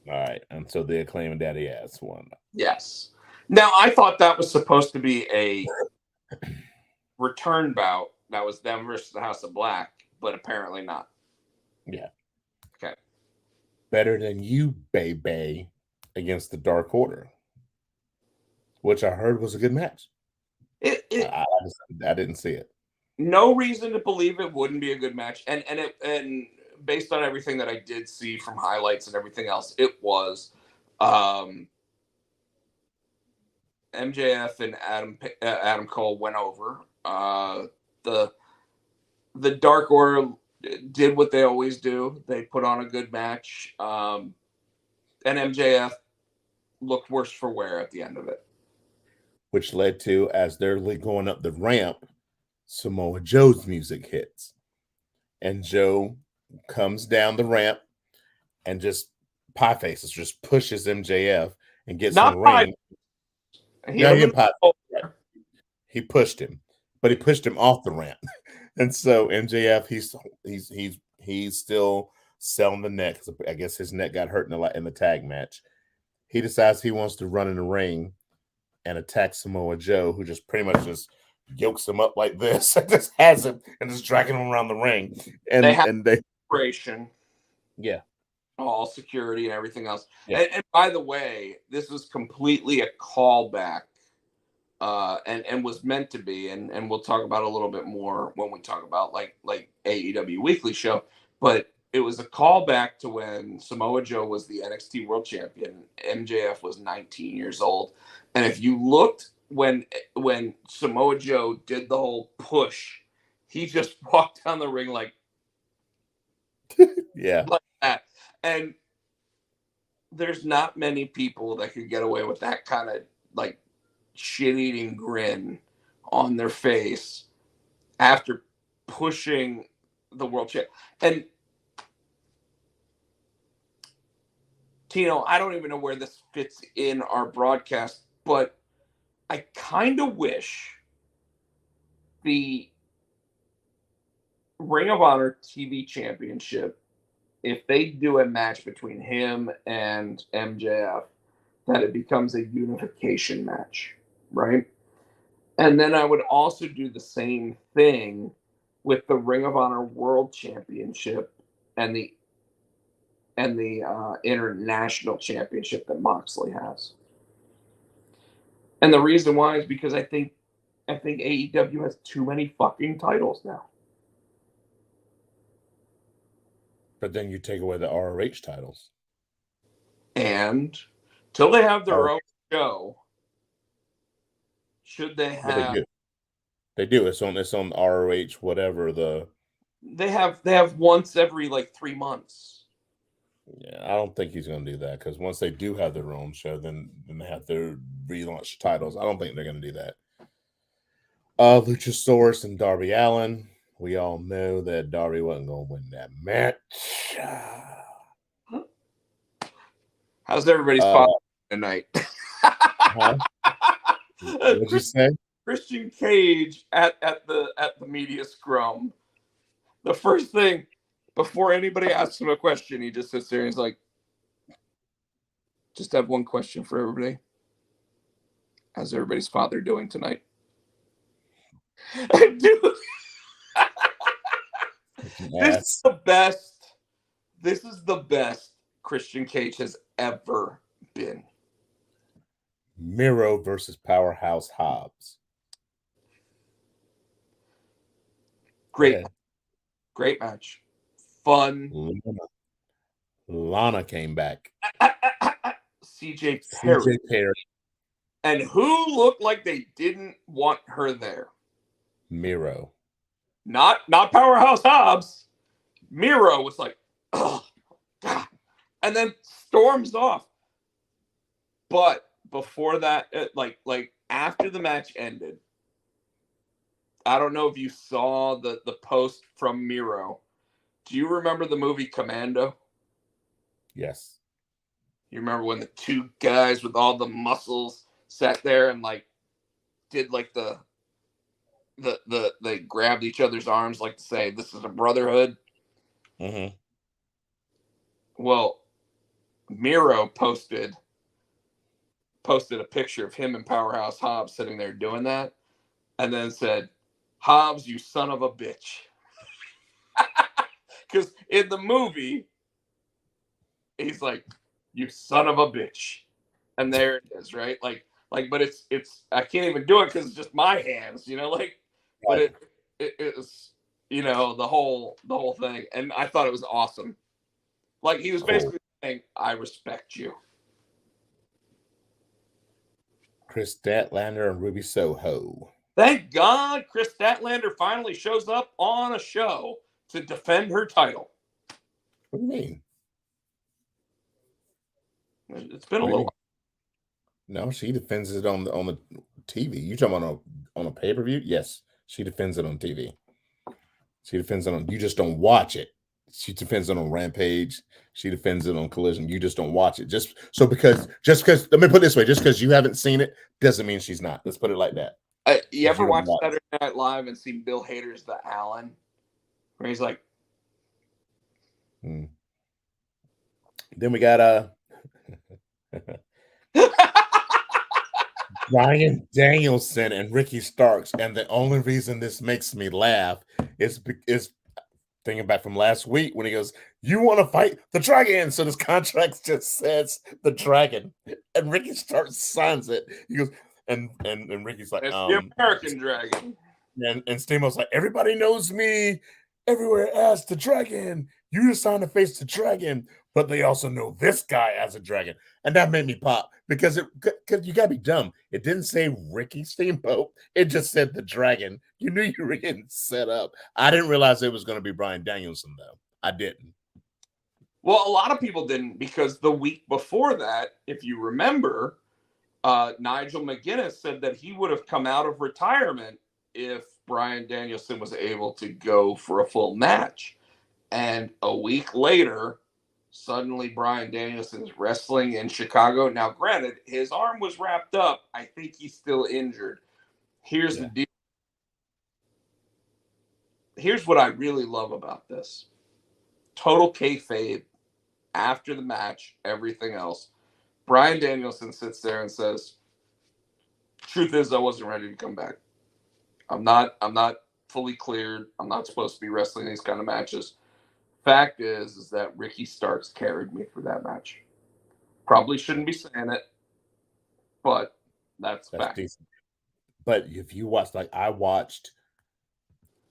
Speaker 3: All right, and so the Acclaimed and Daddy Ass won.
Speaker 2: Yes. Now I thought that was supposed to be a return bout. That was them versus the House of Black, but apparently not.
Speaker 3: Yeah.
Speaker 2: Okay.
Speaker 3: Better Than You, baby, against the Dark Order, which I heard was a good match. I didn't see it.
Speaker 2: No reason to believe it wouldn't be a good match, and based on everything that I did see from highlights and everything else, it was. MJF and Adam Cole went over. The Dark Order did what they always do. They put on a good match. And MJF looked worse for wear at the end of it.
Speaker 3: Which led to, as they're going up the ramp, Samoa Joe's music hits. And Joe comes down the ramp and just pie faces, just pushes MJF and gets in the ring. He pushed him, but he pushed him off the ramp. And so MJF, he's still selling the neck. I guess his neck got hurt in the tag match. He decides he wants to run in the ring and attack Samoa Joe, who just pretty much just yokes him up like this and just has him and just dragging him around the ring. And they
Speaker 2: operation.
Speaker 3: Yeah.
Speaker 2: All security and everything else. Yeah. And by the way, this was completely a callback. And was meant to be, and we'll talk about a little bit more when we talk about like AEW Weekly Show, but it was a callback to when Samoa Joe was the NXT World Champion. MJF was 19 years old, and if you looked when Samoa Joe did the whole push, he just walked down the ring like
Speaker 3: yeah,
Speaker 2: like that. And there's not many people that could get away with that kind of like shit-eating grin on their face after pushing the world champ. And Tino, I don't even know where this fits in our broadcast, but I kind of wish the Ring of Honor TV Championship, if they do a match between him and MJF, that it becomes a unification match, right? And then I would also do the same thing with the Ring of Honor World Championship and the International Championship that Moxley has. And the reason why is because I think AEW has too many fucking titles now.
Speaker 3: But then you take away the ROH titles.
Speaker 2: And till they have their own show, should they have?
Speaker 3: They do. It's on ROH, whatever
Speaker 2: They have once every like 3 months.
Speaker 3: Yeah, I don't think he's going to do that because once they do have their own show, then they have to relaunch titles. I don't think they're going to do that. Luchasaurus and Darby Allin. We all know that Darby wasn't going to win that match.
Speaker 2: How's everybody's father tonight?
Speaker 3: What'd you say?
Speaker 2: Christian Cage at the media scrum. The first thing before anybody asks him a question, he just sits there and he's like, "Just have one question for everybody. How's everybody's father doing tonight?" Dude, this is the best. This is the best Christian Cage has ever been.
Speaker 3: Miro versus Powerhouse Hobbs.
Speaker 2: Great match. Fun.
Speaker 3: Lana came back.
Speaker 2: CJ Perry. And who looked like they didn't want her there?
Speaker 3: Miro.
Speaker 2: Not Powerhouse Hobbs. Miro was like, oh, God. And then storms off. But before that, like after the match ended, I don't know if you saw the post from Miro. Do you remember the movie Commando?
Speaker 3: Yes.
Speaker 2: You remember when the two guys with all the muscles sat there and like did like they grabbed each other's arms like to say this is a brotherhood?
Speaker 3: Mm-hmm.
Speaker 2: Well, Miro posted a picture of him and Powerhouse Hobbs sitting there doing that, and then said, "Hobbs, you son of a bitch." Because in the movie, he's like, "You son of a bitch," and there it is, right? Like, but it's I can't even do it because it's just my hands, like. But it was, the whole thing, and I thought it was awesome. Like he was basically saying, "I respect you."
Speaker 3: Chris Statlander and Ruby Soho.
Speaker 2: Thank God Chris Statlander finally shows up on a show to defend her title.
Speaker 3: What do you mean?
Speaker 2: It's been a little while.
Speaker 3: No, she defends it on the TV. You talking about on a pay-per-view? Yes, she defends it on TV. She defends it on. You just don't watch it. She defends it on Rampage. She defends it on Collision. You just don't watch it. Just because. Let me put it this way: just because you haven't seen it doesn't mean she's not. Let's put it like that.
Speaker 2: You ever watch Saturday Night Live and see Bill Hader's The Allen, where he's like,
Speaker 3: Then we got Bryan Danielson and Ricky Starks, and the only reason this makes me laugh is thinking back from last week when he goes, "You want to fight the dragon?" So this contract just says the dragon, and Ricky Starks signs it. He goes, and Ricky's like,
Speaker 2: "It's the American dragon."
Speaker 3: And Steamboat's like, "Everybody knows me everywhere as the dragon. You just signed to face the dragon, but they also know this guy as a dragon." And that made me pop because you gotta be dumb. It didn't say Ricky Steamboat. It just said the dragon. You knew you were getting set up. I didn't realize it was going to be Bryan Danielson, though. I didn't.
Speaker 2: Well, a lot of people didn't, because the week before that, if you remember, Nigel McGuinness said that he would have come out of retirement if Bryan Danielson was able to go for a full match. And a week later, suddenly Bryan Danielson's wrestling in Chicago. Now, granted, his arm was wrapped up. I think he's still injured. Here's the deal. Here's what I really love about this. Total kayfabe. After the match, everything else, Bryan Danielson sits there and says, truth is, I wasn't ready to come back. I'm not fully cleared. I'm not supposed to be wrestling these kind of matches. Fact is that Ricky Starks carried me for that match. Probably shouldn't be saying it, but that's fact.
Speaker 3: Decent. But if you watch, like I watched,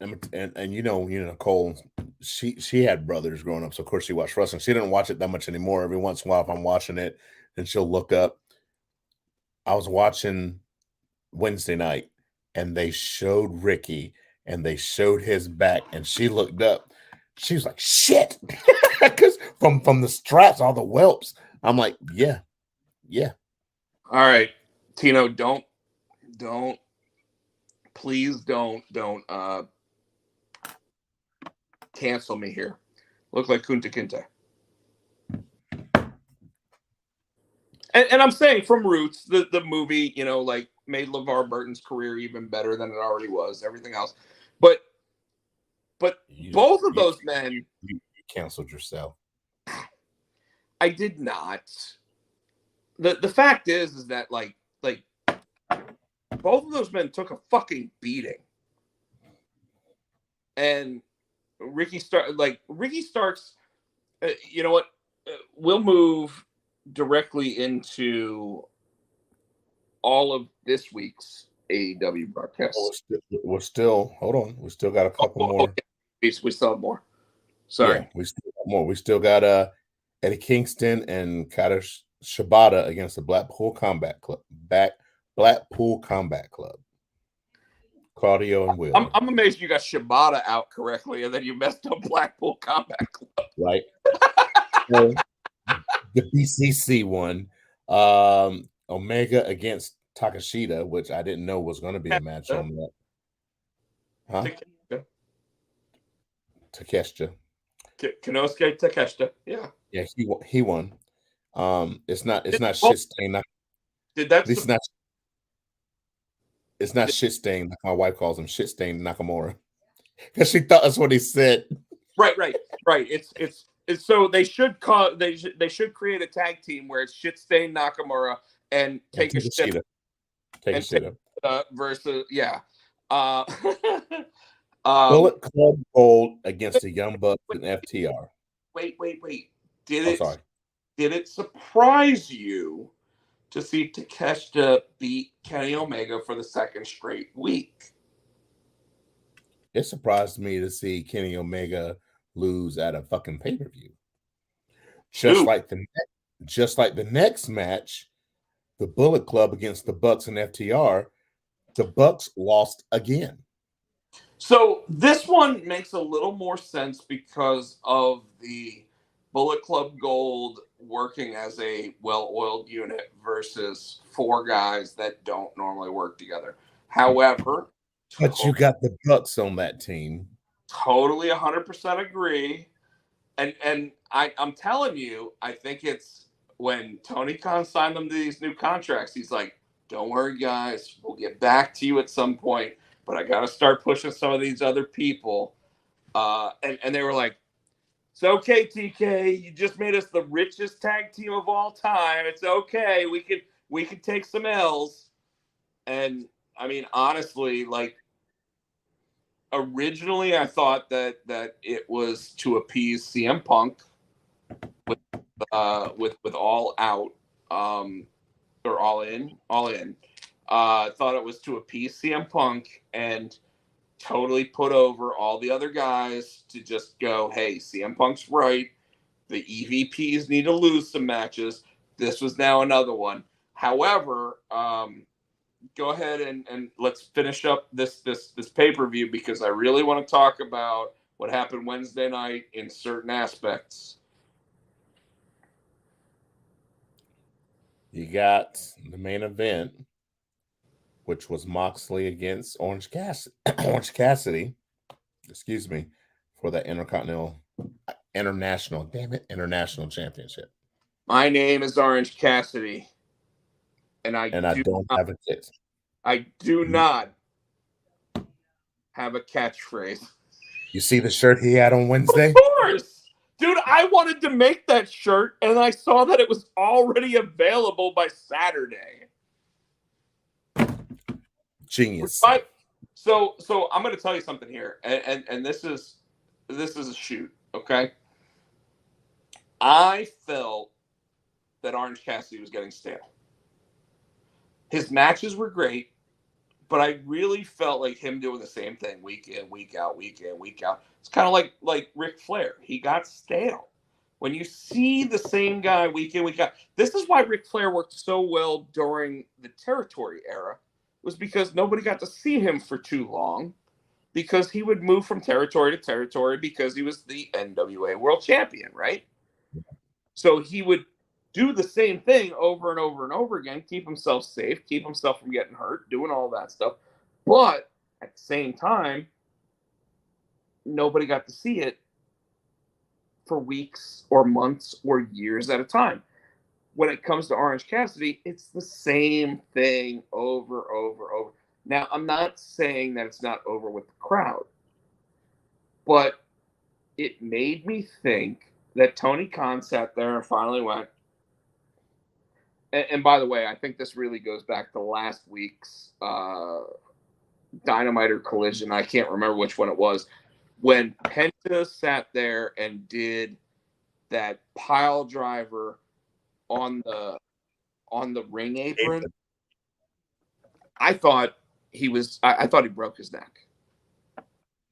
Speaker 3: and you know Nicole, she had brothers growing up, so of course she watched wrestling. She didn't watch it that much anymore. Every once in a while, if I'm watching it, then she'll look up. I was watching Wednesday night, and they showed Ricky, and they showed his back, and she looked up. She was like, "Shit," because from the straps, all the whelps. I'm like, yeah.
Speaker 2: All right, Tino, please don't cancel me here. Look like Kunta Kinte. And I'm saying from Roots, the movie, like made LeVar Burton's career even better than it already was. Everything else, but both of those men,
Speaker 3: you canceled yourself.
Speaker 2: I did not. The fact is that like both of those men took a fucking beating, and Ricky Starks, you know what? We'll move directly into all of this week's AEW broadcast.
Speaker 3: We're still hold on. We still got a couple more.
Speaker 2: Yeah. We still have more. Sorry.
Speaker 3: Yeah, we still got more. We still got Eddie Kingston and Kata Shibata against the Blackpool Combat Club. Blackpool Combat Club. Claudio and Will.
Speaker 2: I'm amazed you got Shibata out correctly, and then you messed up Blackpool Combat Club.
Speaker 3: Right. So, the BCC one, Omega against Takeshita, which I didn't know was going to be a match on that. Huh? Takeshita.
Speaker 2: Konosuke Takeshita. Yeah.
Speaker 3: Yeah, he won. It's not shit stain. It's not shit stain like my wife calls him, shit stain Nakamura, because she thought that's what he said.
Speaker 2: Right. It's so they should create a tag team where it's shit stain Nakamura and Takeshita versus
Speaker 3: Bullet Club Gold against the Young Bucks and FTR.
Speaker 2: Wait. Did it surprise you to see Takeshita beat Kenny Omega for the second straight week?
Speaker 3: It surprised me to see Kenny Omega lose at a fucking pay-per-view. Just like the next match, the Bullet Club against the Bucks and FTR, the Bucks lost again.
Speaker 2: So this one makes a little more sense because of the Bullet Club Gold working as a well-oiled unit versus four guys that don't normally work together. However,
Speaker 3: but you got the Bucks on that team.
Speaker 2: Totally 100% agree. And I'm telling you, I think it's when Tony Khan signed them to these new contracts, he's like, don't worry, guys, we'll get back to you at some point, but I got to start pushing some of these other people. And they were like, it's okay, TK. You just made us the richest tag team of all time. It's okay. We can take some L's. And I mean, honestly, like originally I thought that it was to appease CM Punk with All Out or All In. I thought it was to appease CM Punk and totally put over all the other guys to just go, hey, CM Punk's right. The EVPs need to lose some matches. This was now another one. However, go ahead and let's finish up this pay-per-view because I really want to talk about what happened Wednesday night in certain aspects.
Speaker 3: You got the main event, which was Moxley against Orange Cassidy, excuse me, for the International Championship.
Speaker 2: My name is Orange Cassidy, and I
Speaker 3: And I don't have a kid.
Speaker 2: I do not have a catchphrase.
Speaker 3: You see the shirt he had on Wednesday?
Speaker 2: Of course! Dude, I wanted to make that shirt, and I saw that it was already available by Saturday.
Speaker 3: Genius.
Speaker 2: So I'm going to tell you something here, and this is a shoot, okay? I felt that Orange Cassidy was getting stale. His matches were great, but I really felt like him doing the same thing week in, week out, week in, week out. It's kind of like Ric Flair. He got stale. When you see the same guy week in, week out, this is why Ric Flair worked so well during the territory era, was because nobody got to see him for too long, because he would move from territory to territory because he was the NWA World Champion, right? So he would do the same thing over and over and over again, keep himself safe, keep himself from getting hurt, doing all that stuff. But at the same time, nobody got to see it for weeks or months or years at a time. When it comes to Orange Cassidy, it's the same thing over. Now, I'm not saying that it's not over with the crowd, but it made me think that Tony Khan sat there and finally went, and by the way, I think this really goes back to last week's Dynamite or Collision. I can't remember which one it was. When Penta sat there and did that pile driver on the ring apron, I thought he broke his neck.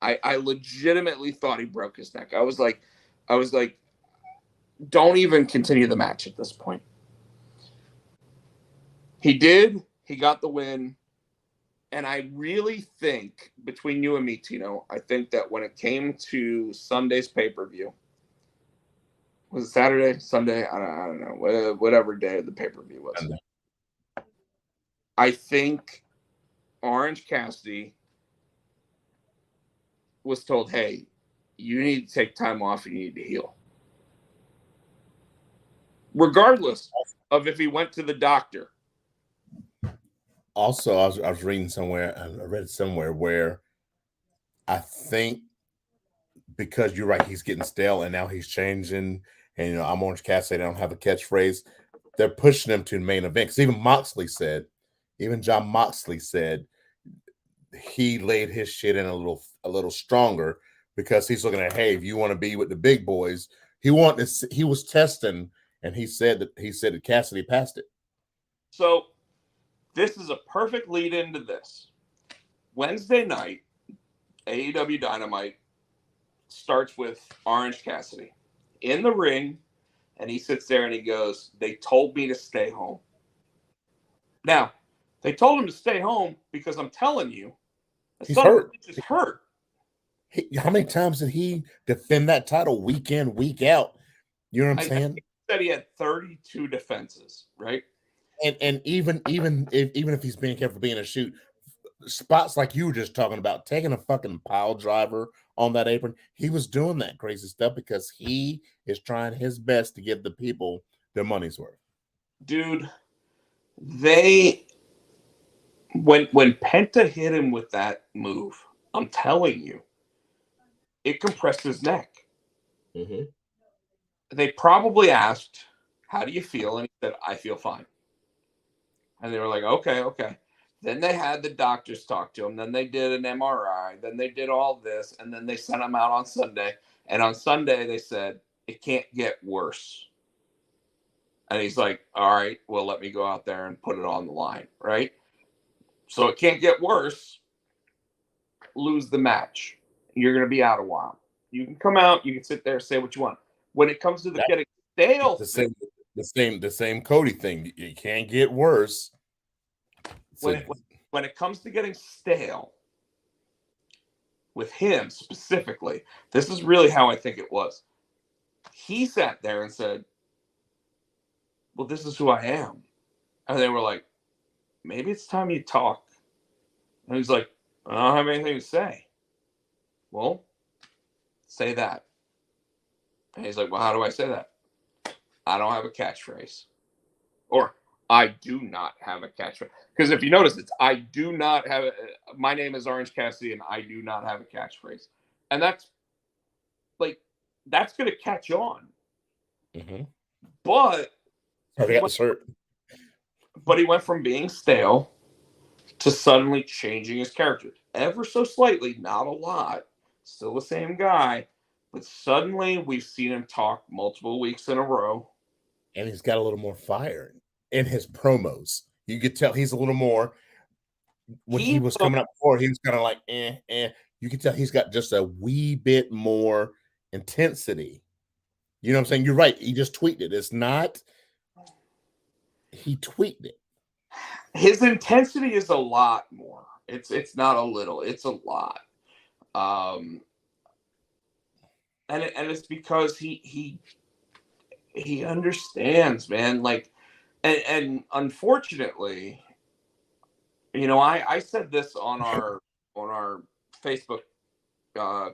Speaker 2: I legitimately thought he broke his neck. I was like, don't even continue the match at this point. He did. He got the win. And I really think, between you and me, Tino, I think that when it came to Sunday's pay-per-view, was it Saturday? Sunday? I don't know. Whatever day the pay-per-view was.
Speaker 3: Sunday.
Speaker 2: I think Orange Cassidy was told, hey, you need to take time off and you need to heal. Regardless of if he went to the doctor.
Speaker 3: Also, I was reading somewhere, I read somewhere where I think, because you're right, he's getting stale and now he's changing, and I'm Orange Cassidy, I don't have a catchphrase. They're pushing him to the main event. Because even John Moxley said he laid his shit in a little stronger, because he's looking at, hey, if you want to be with the big boys, he was testing, and he said that Cassidy passed it.
Speaker 2: So this is a perfect lead into this. Wednesday night, AEW Dynamite starts with Orange Cassidy in the ring, and he sits there and he goes, they told me to stay home. Now, they told him to stay home because I'm telling you,
Speaker 3: he's hurt.
Speaker 2: He's hurt.
Speaker 3: How many times did he defend that title week in, week out? You know what I'm saying?
Speaker 2: He said he had 32 defenses, right?
Speaker 3: And even if he's being careful being a shoot, spots like you were just talking about, taking a fucking pile driver on that apron, he was doing that crazy stuff because he is trying his best to give the people their money's worth.
Speaker 2: Dude, when Penta hit him with that move, I'm telling you, it compressed his neck.
Speaker 3: Mm-hmm.
Speaker 2: They probably asked, how do you feel? And he said, I feel fine. And they were like, okay. Then they had the doctors talk to him. Then they did an MRI. Then they did all this. And then they sent him out on Sunday. And on Sunday, they said, it can't get worse. And he's like, all right, well, let me go out there and put it on the line, right? So it can't get worse. Lose the match. You're going to be out a while. You can come out. You can sit there and say what you want. When it comes to the getting stale,
Speaker 3: the same Cody thing. You can't get worse.
Speaker 2: When it comes to getting stale, with him specifically, this is really how I think it was. He sat there and said, well, this is who I am. And they were like, maybe it's time you talk. And he's like, I don't have anything to say. Well, say that. And he's like, well, how do I say that? I don't have a catchphrase. Or I do not have a catchphrase. Because if you notice, it's I do not have a, my name is Orange Cassidy and I do not have a catchphrase. And that's like, that's going to catch on.
Speaker 3: Mm-hmm.
Speaker 2: But
Speaker 3: Oh, they got the shirt.
Speaker 2: But he went from being stale to suddenly changing his character ever so slightly, not a lot, still the same guy, but suddenly we've seen him talk multiple weeks in a row.
Speaker 3: And he's got a little more fire in his promos. You could tell he's a little more. When he was coming up before, he was kind of like, You can tell he's got just a wee bit more intensity. You know what I'm saying? You're right. He just tweaked it. It's not. He tweaked it.
Speaker 2: His intensity is a lot more. It's not a little. It's a lot. And it's because he understands, man. Like, and unfortunately, you know, I said this on our Facebook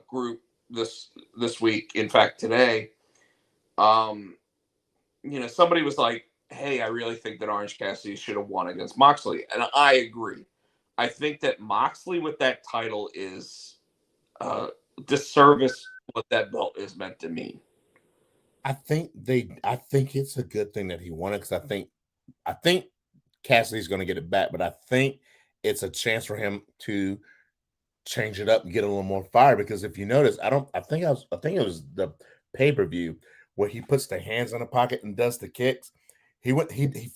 Speaker 2: group this week. In fact, today, you know, somebody was like, "Hey, I really think that Orange Cassidy should have won against Moxley," and I agree. I think that Moxley with that title is disservice what that belt is meant to mean.
Speaker 3: I think it's a good thing that he won it, because I think Cassidy's going to get it back, but I think it's a chance for him to change it up and get a little more fire. Because if you notice, I think it was the pay-per-view where he puts the hands in the pocket and does the kicks. He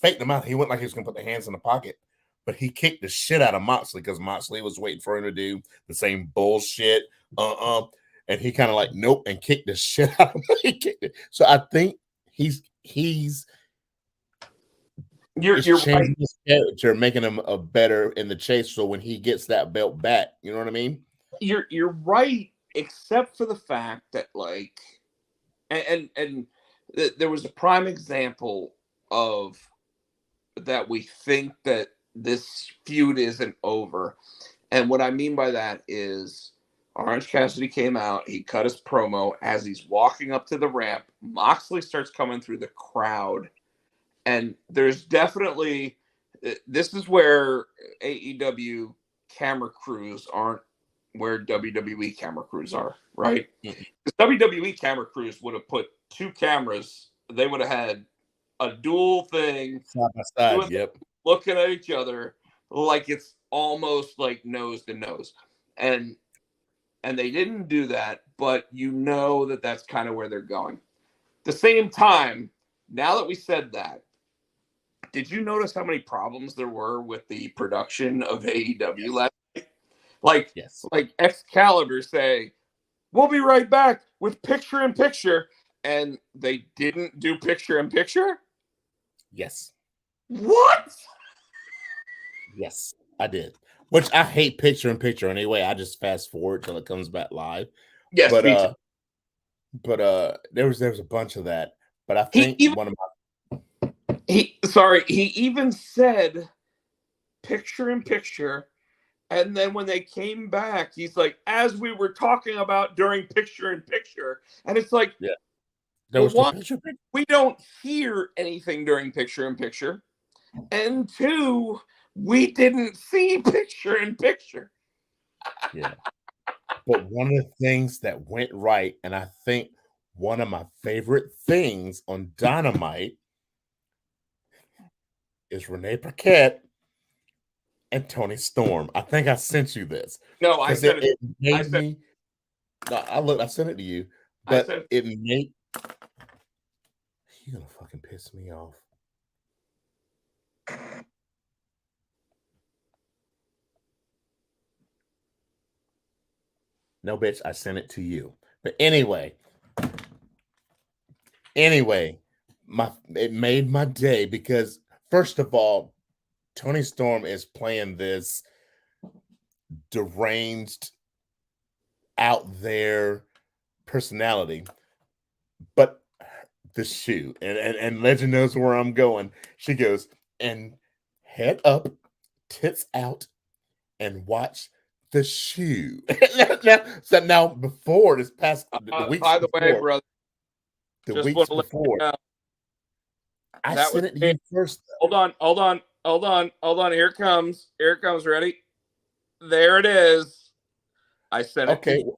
Speaker 3: faked them out. He went like he was going to put the hands in the pocket, but he kicked the shit out of Moxley because Moxley was waiting for him to do the same bullshit. And he kind of like, nope, and kicked the shit out of him. He kicked it. So I think he's
Speaker 2: you're
Speaker 3: changing
Speaker 2: right.
Speaker 3: his character, making him a better in the chase. So when he gets that belt back, you know what I mean?
Speaker 2: You're right, except for the fact that, like, and there was a prime example of that. We think that this feud isn't over, and what I mean by that is Orange Cassidy came out, he cut his promo. As he's walking up to the ramp, Moxley starts coming through the crowd, and there's definitely, this is where AEW camera crews aren't where WWE camera crews are, right? Because WWE camera crews would have put two cameras, they would have had a dual thing
Speaker 3: Side by side, yep.
Speaker 2: looking at each other like it's almost like nose to nose. And they didn't do that, but you know that that's kind of where they're going. At the same time, now that we said that, did you notice how many problems there were with the production of AEW last night? Like,
Speaker 3: yes.
Speaker 2: Like Excalibur say, we'll be right back with picture in picture, and they didn't do picture in picture?
Speaker 3: Yes.
Speaker 2: What?
Speaker 3: Yes, I did. Which I hate picture in picture anyway. I just fast forward till it comes back live.
Speaker 2: Yes,
Speaker 3: but
Speaker 2: me too.
Speaker 3: There was a bunch of that. But I think
Speaker 2: he even said picture in picture, and then when they came back, he's like, as we were talking about during picture in picture, and it's like,
Speaker 3: yeah, there was no picture.
Speaker 2: We don't hear anything during picture in picture, and two, we didn't see picture in picture.
Speaker 3: Yeah. But one of the things that went right, and I think one of my favorite things on Dynamite, is Renee Paquette and Tony Storm. I think I sent you this.
Speaker 2: No, I said it.
Speaker 3: I sent it to you, but it made. You're gonna fucking piss me off. No, bitch, I sent it to you. But anyway, it made my day because, first of all, Tony Storm is playing this deranged, out there personality, but the shoe, and Legend knows where I'm going. She goes, and head up, tits out, and watch the shoe. Now before this past the weeks
Speaker 2: By the way,
Speaker 3: before,
Speaker 2: brother,
Speaker 3: the
Speaker 2: just
Speaker 3: weeks
Speaker 2: want to let you
Speaker 3: before,
Speaker 2: know
Speaker 3: I
Speaker 2: that was
Speaker 3: sent it to
Speaker 2: me.
Speaker 3: you first.
Speaker 2: Hold on, hold on, hold on, hold on. Here it comes. Here it comes. Ready? There it is. I sent it to
Speaker 3: Okay,
Speaker 2: you.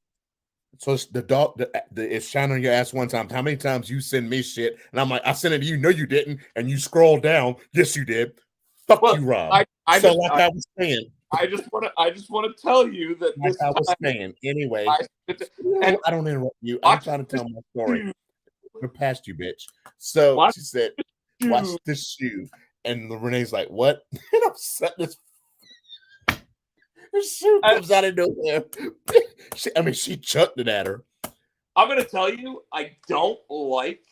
Speaker 3: so it's the dog. It's shining on your ass one time. How many times you send me shit, and I'm like, I sent it to you. No, you didn't. And you scroll down. Yes, you did. Fuck
Speaker 2: Well,
Speaker 3: you, Rob.
Speaker 2: I
Speaker 3: So
Speaker 2: just
Speaker 3: like I was saying,
Speaker 2: I just want to tell you that
Speaker 3: like
Speaker 2: this
Speaker 3: I was
Speaker 2: time
Speaker 3: saying. Anyway,
Speaker 2: I sent it and
Speaker 3: no, I don't interrupt you. I'm
Speaker 2: watch
Speaker 3: trying to
Speaker 2: the
Speaker 3: tell my story.
Speaker 2: shoe.
Speaker 3: We're past you, bitch. So
Speaker 2: Watch
Speaker 3: she said,
Speaker 2: the
Speaker 3: "Watch
Speaker 2: shoe.
Speaker 3: this shoe," and Renee's like, "What?" And I'm setting this shoe
Speaker 2: And
Speaker 3: comes out of nowhere. She chucked it at her.
Speaker 2: I'm gonna tell you, I don't like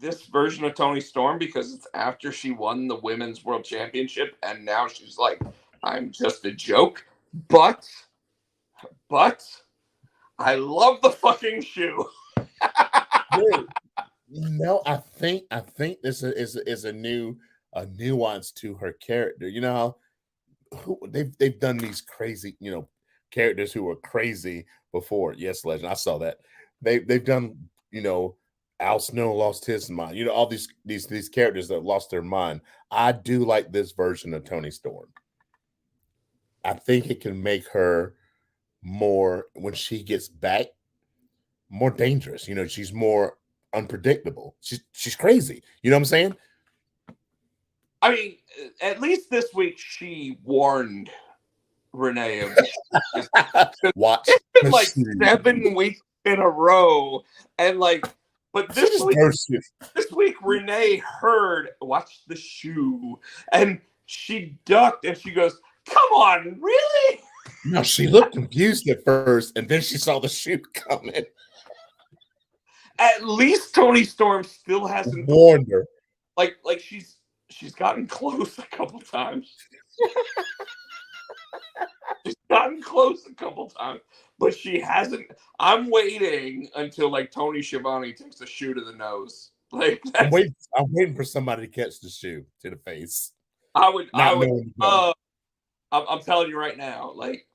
Speaker 2: this version of Tony Storm because it's after she won the women's world championship, and now she's like, I'm just a joke. But I love the fucking shoe.
Speaker 3: Dude, no, I think this is a nuance to her character. You know how they've done these crazy, characters who were crazy before. Yes, Legend, I saw that. They've done, Al Snow lost his mind. All these characters that lost their mind. I do like this version of Tony Storm. I think it can make her more when she gets back more dangerous. She's more unpredictable. She's crazy. You know what I'm saying?
Speaker 2: I mean, at least this week she warned Renee of the shoe.
Speaker 3: Watch
Speaker 2: It's
Speaker 3: the
Speaker 2: been like
Speaker 3: shoe.
Speaker 2: 7 weeks in a row, and but
Speaker 3: She just burst it.
Speaker 2: this week Renee heard watch the shoe, and she ducked and she goes, "Come on, really?"
Speaker 3: No, she looked confused at first, and then she saw the shoe coming.
Speaker 2: At least Tony Storm still hasn't
Speaker 3: Warned her.
Speaker 2: like she's gotten close a couple times. She's gotten close a couple times, but she hasn't. I'm waiting until like Tony Schiavone takes a shoe to the nose. Like
Speaker 3: I'm
Speaker 2: that's
Speaker 3: waiting. I'm waiting for somebody to catch the shoe to the face,
Speaker 2: I
Speaker 3: not
Speaker 2: would
Speaker 3: knowing. No.
Speaker 2: I'm telling you right now, like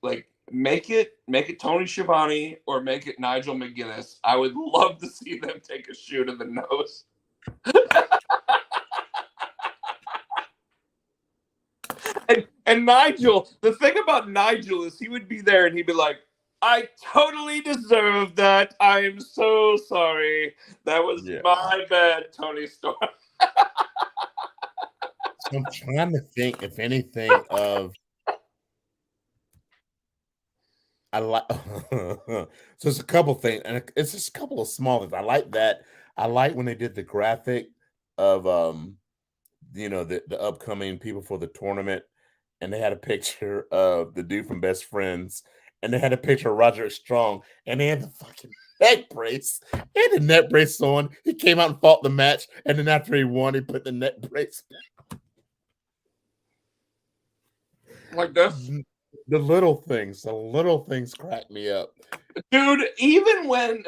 Speaker 2: make it Tony Schiavone or make it Nigel McGuinness. I would love to see them take a shoe to the nose. And Nigel, the thing about Nigel is he would be there and he'd be like, I totally deserve that. I am so sorry. That was
Speaker 3: Yeah.
Speaker 2: my bad, Tony Storm.
Speaker 3: So I'm trying to think, if anything, of I like. So it's a couple things, and it's just a couple of small things. I like that. I like when they did the graphic of the upcoming people for the tournament, and they had a picture of the dude from Best Friends, and they had a picture of Roderick Strong, and they had the fucking neck brace. He had the neck brace on. He came out and fought the match, and then after he won, he put the neck brace back.
Speaker 2: Like this.
Speaker 3: The little things crack me up.
Speaker 2: Dude, even when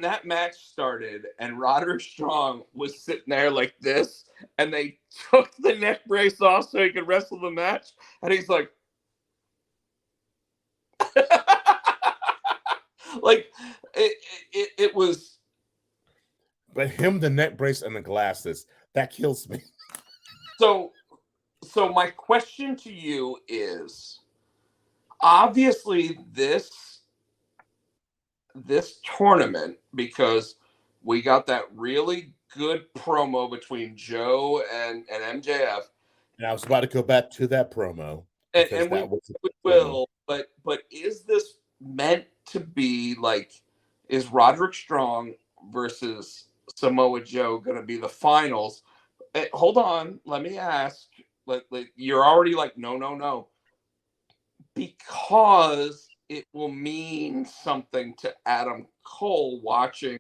Speaker 2: that match started and Roderick Strong was sitting there like this, and they took the neck brace off so he could wrestle the match, and he's like, like it was.
Speaker 3: But him, the neck brace and the glasses, that kills me.
Speaker 2: So my question to you is, obviously this tournament, because we got that really good promo between Joe and MJF,
Speaker 3: And I was about to go back to that promo because
Speaker 2: and
Speaker 3: that was
Speaker 2: we
Speaker 3: promo.
Speaker 2: will, but is this meant to be like, is Roderick Strong versus Samoa Joe going to be the finals? Hold on, let me ask. You're already like, no, because it will mean something to Adam Cole watching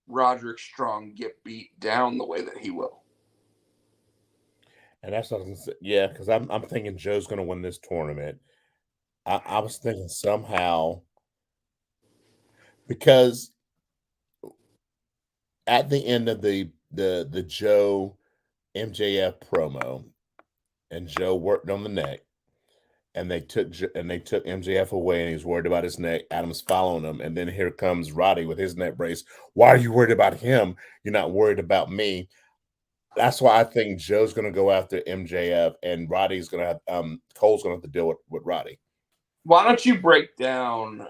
Speaker 2: Roderick Strong get beat down the way that he will.
Speaker 3: And that's what I was gonna say. Yeah, because I'm thinking Joe's gonna win this tournament. I was thinking somehow because at the end of the Joe MJF promo, and Joe worked on the neck, and they took MJF away, and he was worried about his neck. Adam's following him, and then here comes Roddy with his neck brace. Why are you worried about him? You're not worried about me. That's why I think Joe's going to go after MJF, and Roddy's going to have Cole's going to have to deal with Roddy.
Speaker 2: Why don't you break down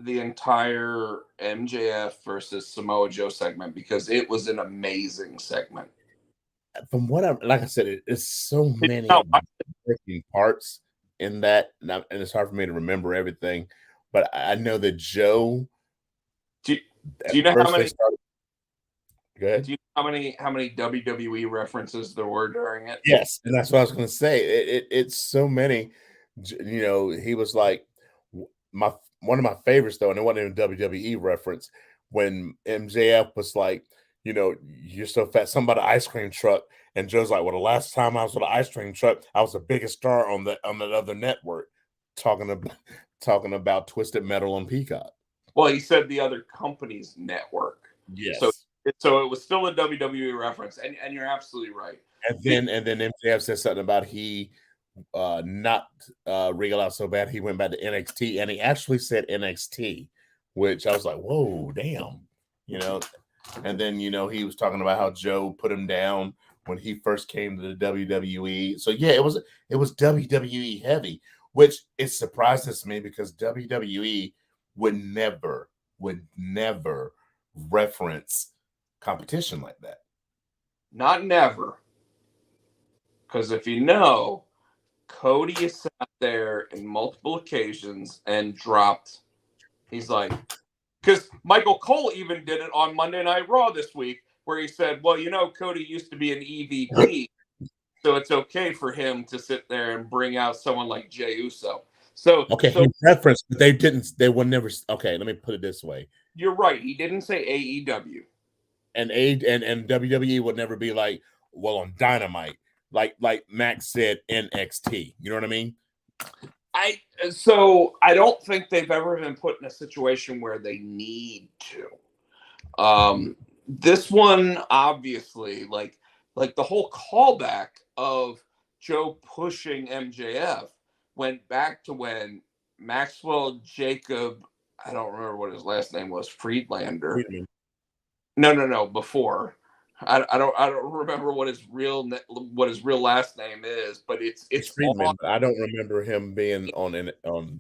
Speaker 2: the entire MJF versus Samoa Joe segment, because it was an amazing segment.
Speaker 3: From what like I said, it's so many parts in that, and it's hard for me to remember everything. But I know that Joe.
Speaker 2: Do you know how many?
Speaker 3: Go ahead.
Speaker 2: Do you know how many WWE references there were during it?
Speaker 3: Yes, and that's what I was going to say. It's so many. You know, he was like one of my favorites though, and it wasn't even a WWE reference when MJF was like, you know, you're so fat, something about an ice cream truck, and Joe's like, well, the last time I was with an ice cream truck, I was the biggest star on that other network, talking about Twisted Metal on Peacock.
Speaker 2: Well, he said the other company's network.
Speaker 3: Yes.
Speaker 2: So it was still a WWE reference, and you're absolutely right.
Speaker 3: And then MJF said something about he not wriggle out so bad he went back to NXT, and he actually said NXT, which I was like, whoa, damn, you know. And then, you know, he was talking about how Joe put him down when he first came to the WWE. So yeah, it was WWE heavy, which it surprises me because WWE would never reference competition like that.
Speaker 2: Not never. Because if you know, Cody has sat there in multiple occasions and dropped. He's like, because Michael Cole even did it on Monday Night Raw this week, where he said, well, you know, Cody used to be an EVP, so it's okay for him to sit there and bring out someone like Jey Uso. So
Speaker 3: he referenced, but they would never. Okay, let me put it this way.
Speaker 2: You're right. He didn't say AEW.
Speaker 3: And WWE would never be like, well, on Dynamite, like Max said, NXT. You know what I mean?
Speaker 2: So I don't think they've ever been put in a situation where they need to. This one, obviously, like the whole callback of Joe pushing MJF went back to when Maxwell Jacob, I don't remember what his last name was, Friedlander. No, before. I don't remember what his real last name is, but it's
Speaker 3: Friedman. But I don't remember him being on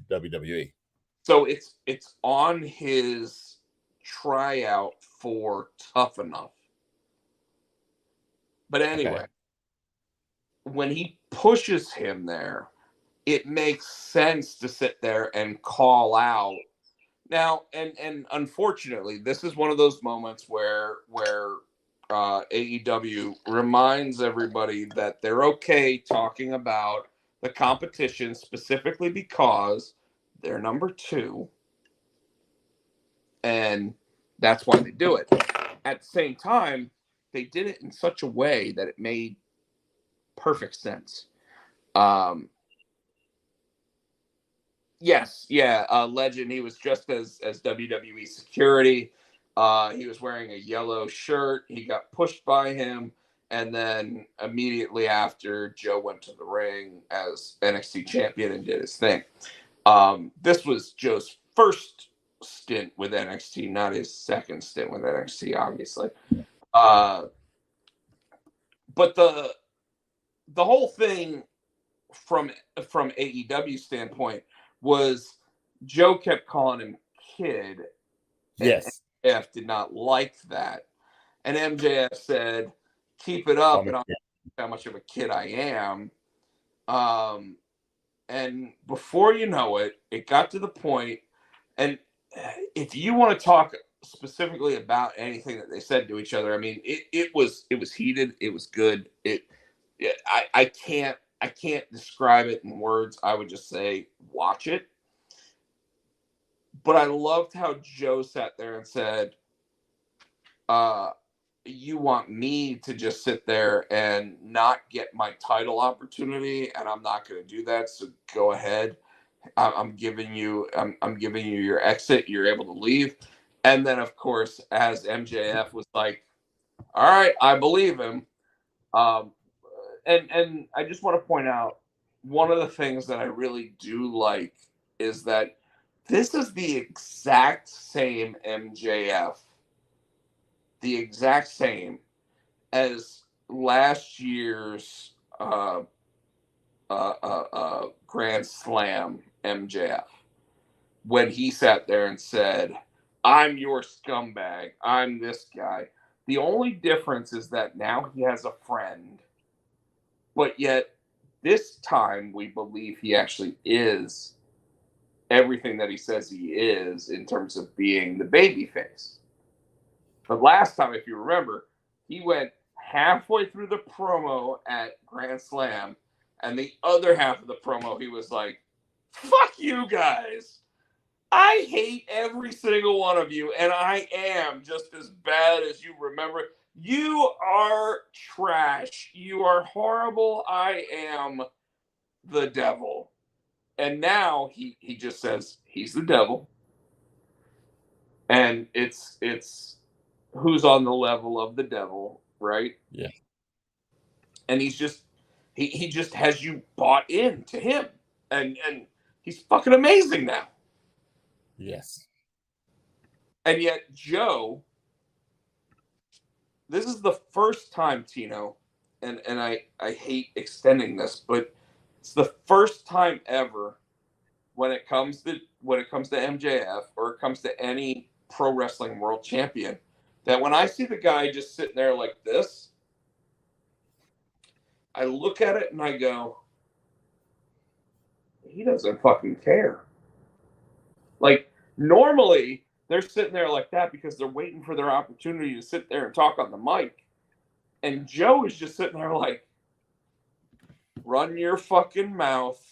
Speaker 3: WWE.
Speaker 2: So it's on his tryout for Tough Enough. But anyway, when he pushes him there, it makes sense to sit there and call out. Now, and unfortunately, this is one of those moments where AEW reminds everybody that they're okay talking about the competition specifically because they're number 2, and that's why they do it. At the same time, they did it in such a way that it made perfect sense. Yes, yeah, Legend. He was just as WWE security. He was wearing a yellow shirt. He got pushed by him, and then immediately after, Joe went to the ring as NXT champion and did his thing. This was Joe's first stint with NXT, not his second stint with NXT, obviously. But the whole thing from AEW standpoint was Joe kept calling him kid.
Speaker 3: Yes.
Speaker 2: And MJF did not like that. And MJF said, keep it up, and I'll tell you how much of a kid I am. And before you know it, it got to the point, and if you want to talk specifically about anything that they said to each other, I mean, it was heated, it was good. I can't describe it in words. I would just say watch it. But I loved how Joe sat there and said, you want me to just sit there and not get my title opportunity, and I'm not going to do that. So go ahead. I'm giving you your exit. You're able to leave. And then, of course, as MJF was like, all right, I believe him. and I just want to point out one of the things that I really do like is that this is the exact same MJF, the exact same as last year's Grand Slam MJF, when he sat there and said, "I'm your scumbag. I'm this guy." The only difference is that now he has a friend, but yet this time we believe he actually is everything that he says he is in terms of being the baby face. But last time, if you remember, he went halfway through the promo at Grand Slam, and the other half of the promo, he was like, "Fuck you guys. I hate every single one of you, and I am just as bad as you remember. You are trash. You are horrible. I am the devil." And now he just says he's the devil, and it's who's on the level of the devil, right?
Speaker 3: Yeah.
Speaker 2: And he's just he just has you bought into him, and he's fucking amazing now.
Speaker 3: Yes.
Speaker 2: And yet Joe, this is the first time, Tino, and I hate extending this, but it's the first time ever when it comes to MJF, or it comes to any pro wrestling world champion, that when I see the guy just sitting there like this, I look at it and I go, he doesn't fucking care. Like, normally they're sitting there like that because they're waiting for their opportunity to sit there and talk on the mic. And Joe is just sitting there like, run your fucking mouth.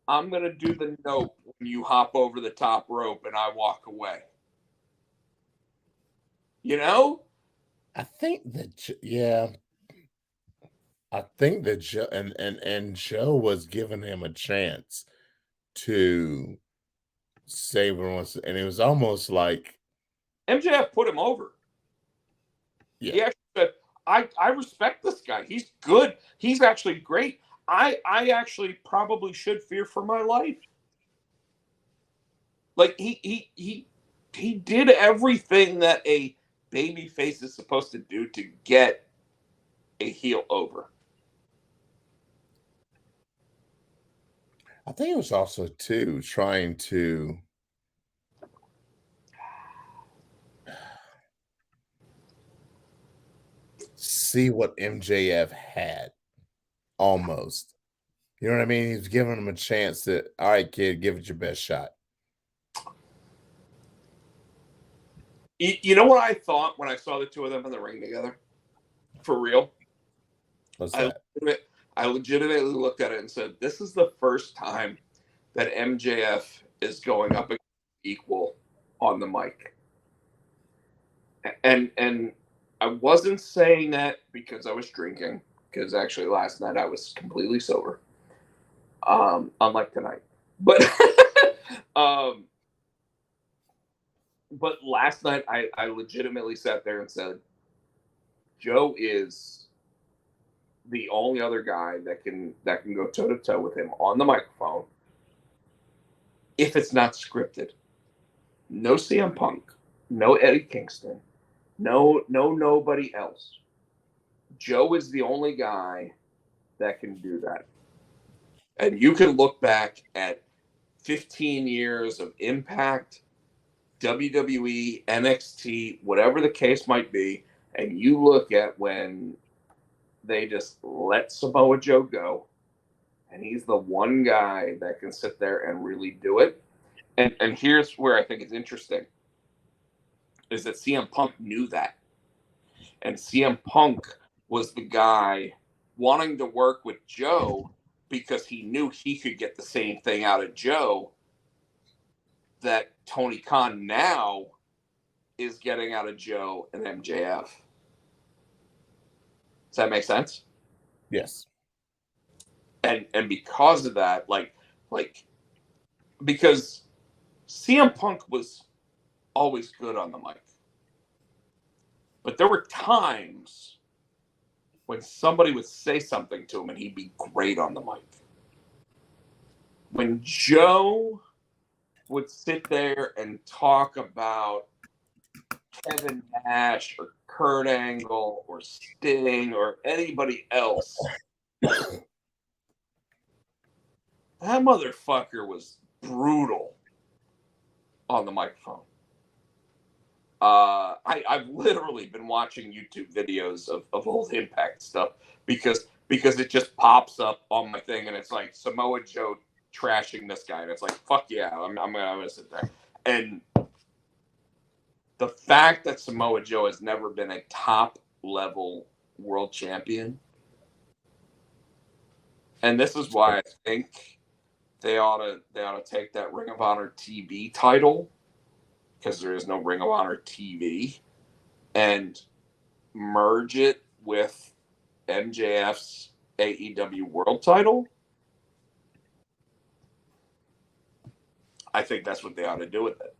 Speaker 2: I'm going to do the nope when you hop over the top rope and I walk away. You know?
Speaker 3: I think that, yeah, I think that Joe and Joe was giving him a chance to save him, and it was almost like
Speaker 2: MJF put him over.
Speaker 3: Yeah.
Speaker 2: He actually said, I respect this guy. He's good. He's actually great. I actually probably should fear for my life. Like, he did everything that a baby face is supposed to do to get a heel over.
Speaker 3: I think it was also too trying to see what MJF had, almost. You know what I mean? He's giving him a chance to, all right, kid, give it your best shot.
Speaker 2: You know what I thought when I saw the two of them in the ring together? For real?
Speaker 3: What's that?
Speaker 2: I legitimately looked at it and said, this is the first time that MJF is going up against equal on the mic. And I wasn't saying that because I was drinking, because actually last night I was completely sober. Unlike tonight. But but last night I legitimately sat there and said, Joe is the only other guy that can go toe to toe with him on the microphone if it's not scripted. No CM Punk, no Eddie Kingston, no nobody else. Joe is the only guy that can do that. And you can look back at 15 years of Impact, WWE, NXT, whatever the case might be, and you look at when they just let Samoa Joe go, and he's the one guy that can sit there and really do it. And here's where I think it's interesting, is that CM Punk knew that. And CM Punk was the guy wanting to work with Joe because he knew he could get the same thing out of Joe that Tony Khan now is getting out of Joe and MJF. Does that make sense?
Speaker 3: Yes.
Speaker 2: And because of that, like because CM Punk was always good on the mic. But there were times when somebody would say something to him and he'd be great on the mic. When Joe would sit there and talk about Kevin Nash or Kurt Angle or Sting or anybody else, that motherfucker was brutal on the microphone. I've literally been watching YouTube videos of old Impact stuff because it just pops up on my thing and it's like Samoa Joe trashing this guy and it's like, fuck yeah, I'm gonna sit there. And the fact that Samoa Joe has never been a top level world champion, and this is why I think they ought to take that Ring of Honor TV title, because there is no Ring of Honor TV, and merge it with MJF's AEW World title. I think that's what they ought to do with it.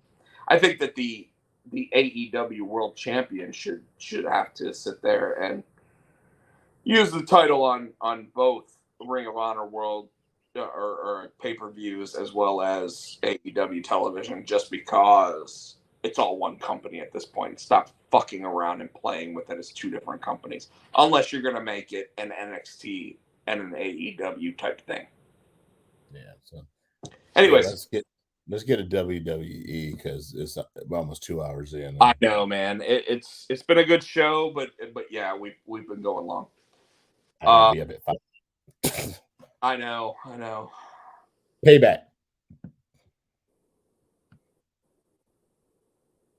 Speaker 2: I think that the AEW World Champion should have to sit there and use the title on both Ring of Honor World or pay-per-views as well as AEW television, just because it's all one company at this point. Stop fucking around and playing with it as two different companies, unless you're going to make it an NXT and an AEW type thing.
Speaker 3: Yeah. So,
Speaker 2: anyways,
Speaker 3: let's get a WWE because it's almost 2 hours in.
Speaker 2: I know, man. It's been a good show, but yeah, we've been going long.
Speaker 3: I gotta be up at 5.
Speaker 2: I know.
Speaker 3: Payback.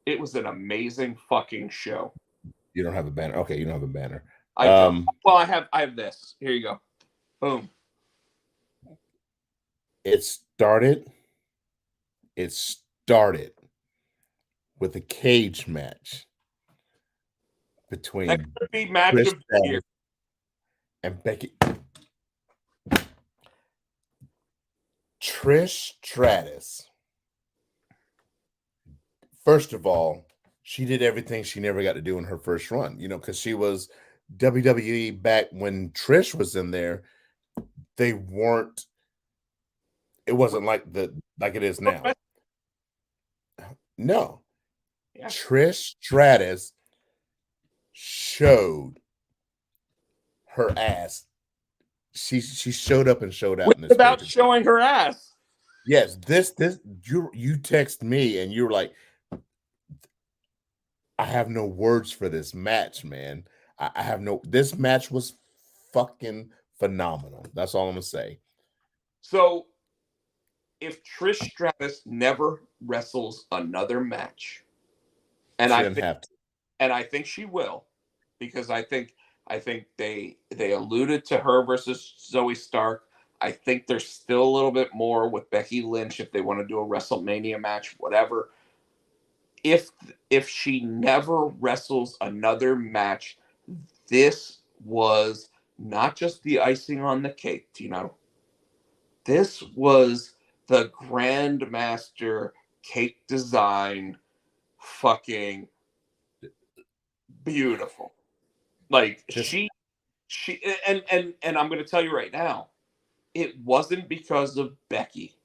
Speaker 2: It was an amazing fucking show.
Speaker 3: You don't have a banner. Okay, you don't have a banner.
Speaker 2: I don't. Well, I have this. Here you go. Boom.
Speaker 3: It started with a cage match between
Speaker 2: that could be match
Speaker 3: Chris
Speaker 2: of the year
Speaker 3: and Becky. Trish Stratus. First of all, she did everything she never got to do in her first run, because she was WWE back when Trish was in there. It wasn't like it is now. No.
Speaker 2: Yeah.
Speaker 3: Trish Stratus showed her ass. She showed up and showed out in this
Speaker 2: without showing her ass.
Speaker 3: Yes, this you text me and you were like, I have no words for this match, man. This match was fucking phenomenal. That's all I'm gonna say.
Speaker 2: So if Trish Stratus never wrestles another match, and I think she will, because I think they alluded to her versus Zoe Stark. I think there's still a little bit more with Becky Lynch if they want to do a WrestleMania match, whatever. If she never wrestles another match, this was not just the icing on the cake, Tino. This was the Grandmaster cake design, fucking beautiful. Like she and I'm going to tell you right now, it wasn't because of Becky.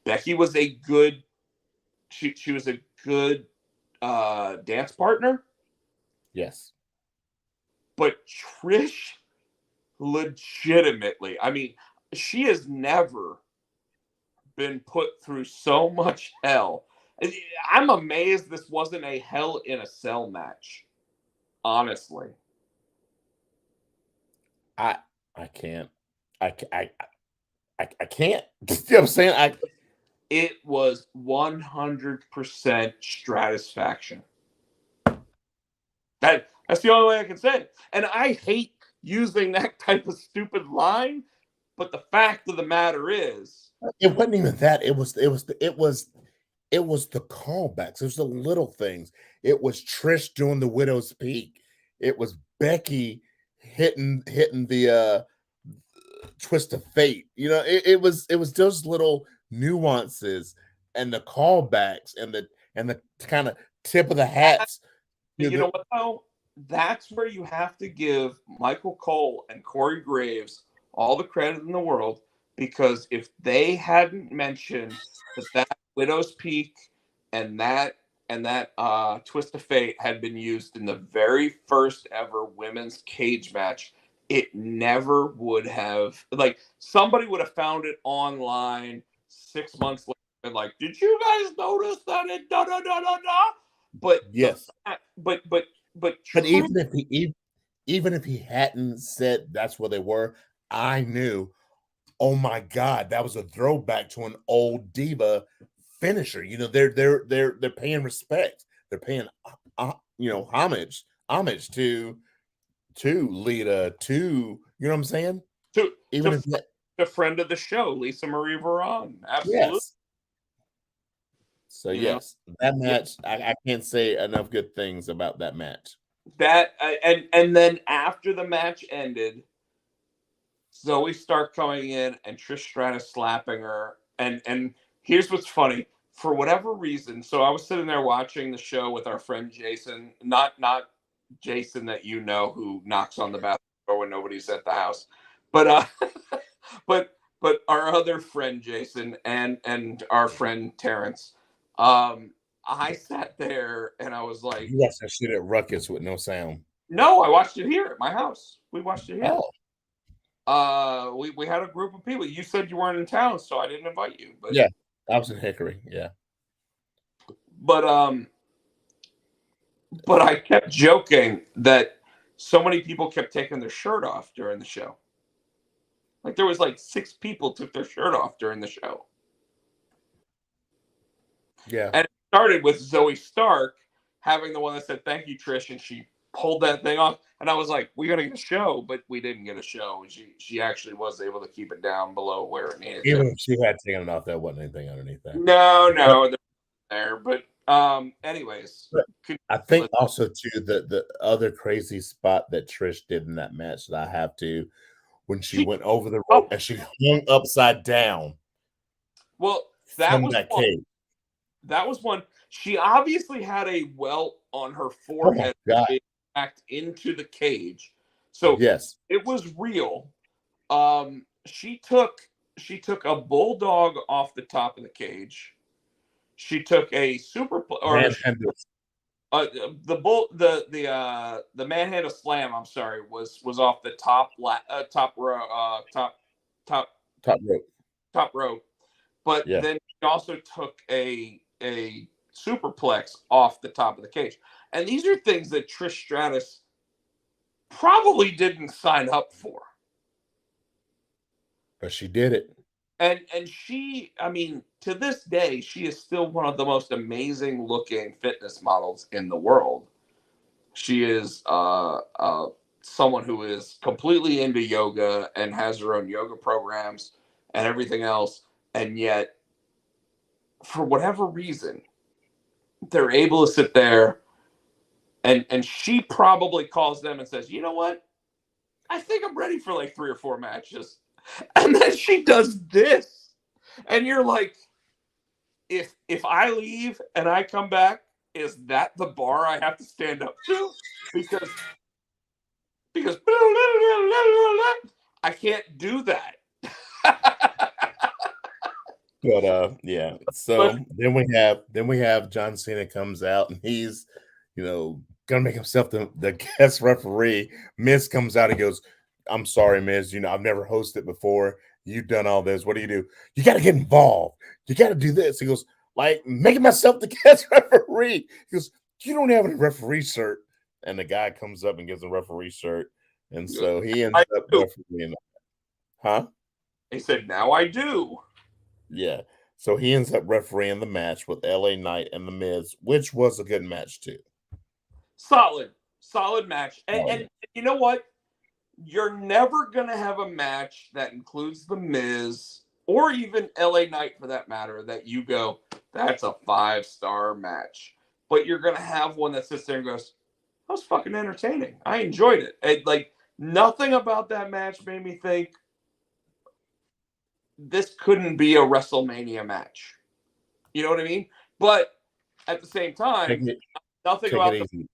Speaker 2: Becky was a good. She was a good dance partner.
Speaker 3: Yes.
Speaker 2: But Trish, legitimately, I mean, she has never been put through so much hell. I'm amazed this wasn't a Hell in a Cell match. Honestly.
Speaker 3: I can't. I can't. You know what I'm saying?
Speaker 2: It was 100% Stratusfaction. That's the only way I can say it. And I hate using that type of stupid line, but the fact of the matter is,
Speaker 3: it wasn't even that. It was the callbacks. It was the little things. It was Trish doing the Widow's Peak. It was Becky hitting the twist of fate. It was those little nuances and the callbacks and the kind of tip of the hats.
Speaker 2: You know what though? that's where you have to give Michael Cole and Corey Graves all the credit in the world, because if they hadn't mentioned that Widow's Peak and that Twist of Fate had been used in the very first ever women's cage match, it never would have, like, somebody would have found it online 6 months later and like, did you guys notice that it da da da da da? But
Speaker 3: Yes.
Speaker 2: but
Speaker 3: But
Speaker 2: true,
Speaker 3: even if he hadn't said that's where they were, I knew, oh my God, that was a throwback to an old diva finisher. You know, they're paying respect. They're paying homage to Lita, to, you know what I'm saying?
Speaker 2: to
Speaker 3: Even
Speaker 2: to
Speaker 3: if that,
Speaker 2: a friend of the show, Lisa Marie Varon. Absolutely.
Speaker 3: yes. So
Speaker 2: You know,
Speaker 3: yes, that
Speaker 2: yeah,
Speaker 3: match, I can't say enough good things about that match.
Speaker 2: that and then after the match ended, Zoe Stark coming in and Trish Stratus slapping her. And here's what's funny. For whatever reason, so I was sitting there watching the show with our friend Jason, not Jason that you know, who knocks on the bathroom door when nobody's at the house, but but our other friend Jason and our friend Terrence. I sat there and I was like,
Speaker 3: You watched that shit at Ruckus with no sound.
Speaker 2: no, I watched it here at my house. We watched it here.
Speaker 3: Oh,
Speaker 2: We had a group of people. You said you weren't in town, so I didn't invite you. But
Speaker 3: yeah, I was in Hickory. Yeah,
Speaker 2: but um, but I kept joking that so many people kept taking their shirt off during the show. Like there was like 6 people took their shirt off during the show,
Speaker 3: yeah.
Speaker 2: and it started with Zoe Stark having the one that said "Thank you, Trish," and she pulled that thing off, and I was like, "We're gonna get a show," but we didn't get a show. And she actually was able to keep it down below where it needed to.
Speaker 3: Even if she had taken it off, there wasn't anything underneath that.
Speaker 2: No, there. But anyways,
Speaker 3: But I think also too the other crazy spot that Trish did in that match that I have to, when she went over the rope and she hung upside down.
Speaker 2: Well, that
Speaker 3: from
Speaker 2: was
Speaker 3: that
Speaker 2: one.
Speaker 3: cage.
Speaker 2: That was one. She obviously had a welt on her
Speaker 3: Oh my
Speaker 2: forehead
Speaker 3: God.
Speaker 2: backed into the cage, so
Speaker 3: Yes,
Speaker 2: it was real. She took a bulldog off the top of the cage. She took a
Speaker 3: manhandle.
Speaker 2: the manhandle slam. I'm sorry, was off the top row, top
Speaker 3: Top rope.
Speaker 2: top rope. But
Speaker 3: Yeah,
Speaker 2: then she also took a superplex off the top of the cage. And these are things that Trish Stratus probably didn't sign up for.
Speaker 3: but she did it.
Speaker 2: And she, I mean, to this day, she is still one of the most amazing looking fitness models in the world. She is someone who is completely into yoga and has her own yoga programs and everything else. And yet, for whatever reason, they're able to sit there and she probably calls them and says, you know what? I think I'm ready for like 3 or 4 matches. And then she does this. And you're like, if I leave and I come back, is that the bar I have to stand up to? Because I can't do that.
Speaker 3: But yeah.
Speaker 2: But
Speaker 3: So then we have John Cena comes out and he's, gonna make himself the guest referee. Miz comes out and goes, I'm sorry, Miz, I've never hosted before. You've done all this. What do? You gotta get involved. You gotta do this. He goes, like, making myself the guest referee. He goes, you don't have any referee shirt. And the guy comes up and gives him a referee shirt. And so he ends up refereeing. Huh?
Speaker 2: he said, now I do.
Speaker 3: Yeah. So he ends up refereeing the match with LA Knight and The Miz, which was a good match too.
Speaker 2: Solid match. And you know what? You're never going to have a match that includes The Miz or even LA Knight for that matter that you go, that's a 5-star match. But you're going to have one that sits there and goes, that was fucking entertaining. I enjoyed it. Like, nothing about that match made me think this couldn't be a WrestleMania match. You know what I mean? But at the same time, nothing
Speaker 3: take
Speaker 2: about
Speaker 3: it easy.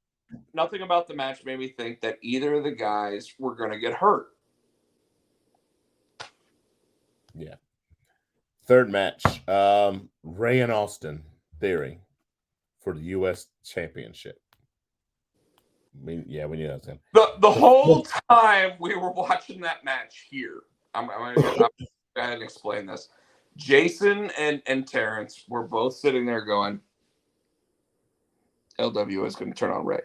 Speaker 2: nothing about the match made me think that either of the guys were going to get hurt.
Speaker 3: Yeah. Third match, Ray and Austin Theory for the U.S. Championship. We knew that was him.
Speaker 2: The whole time we were watching that match here, I'm going to go ahead and explain this. Jason and Terrence were both sitting there going, LWO is going to turn on Ray.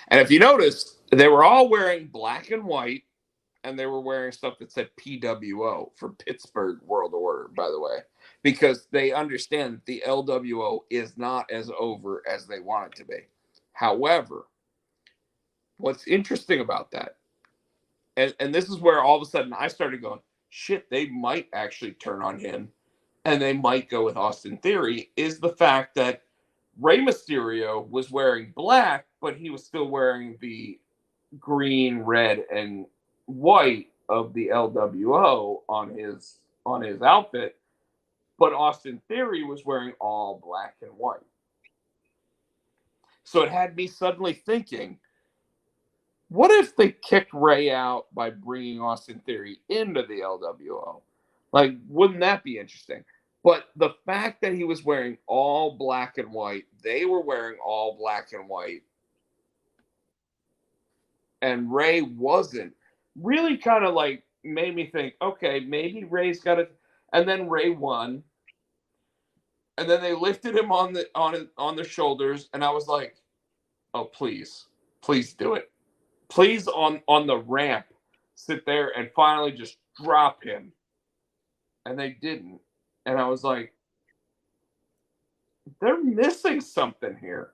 Speaker 2: And if you notice, they were all wearing black and white, and they were wearing stuff that said PWO for Pittsburgh World Order, by the way, because they understand that the LWO is not as over as they want it to be. However, what's interesting about that, and this is where all of a sudden I started going, shit, they might actually turn on him, and they might go with Austin Theory, is the fact that Rey Mysterio was wearing black, but he was still wearing the green, red, and white of the LWO on his outfit, but Austin Theory was wearing all black and white. So it had me suddenly thinking, what if they kicked Ray out by bringing Austin Theory into the LWO? Like, wouldn't that be interesting? But the fact that he was wearing all black and white, they were wearing all black and white, and Ray wasn't, really kind of like made me think, okay, maybe Ray's got it. And then Ray won, and then they lifted him on the shoulders, and I was like, oh, please do it, please, on the ramp, sit there and finally just drop him. And they didn't, and I was like, they're missing something here,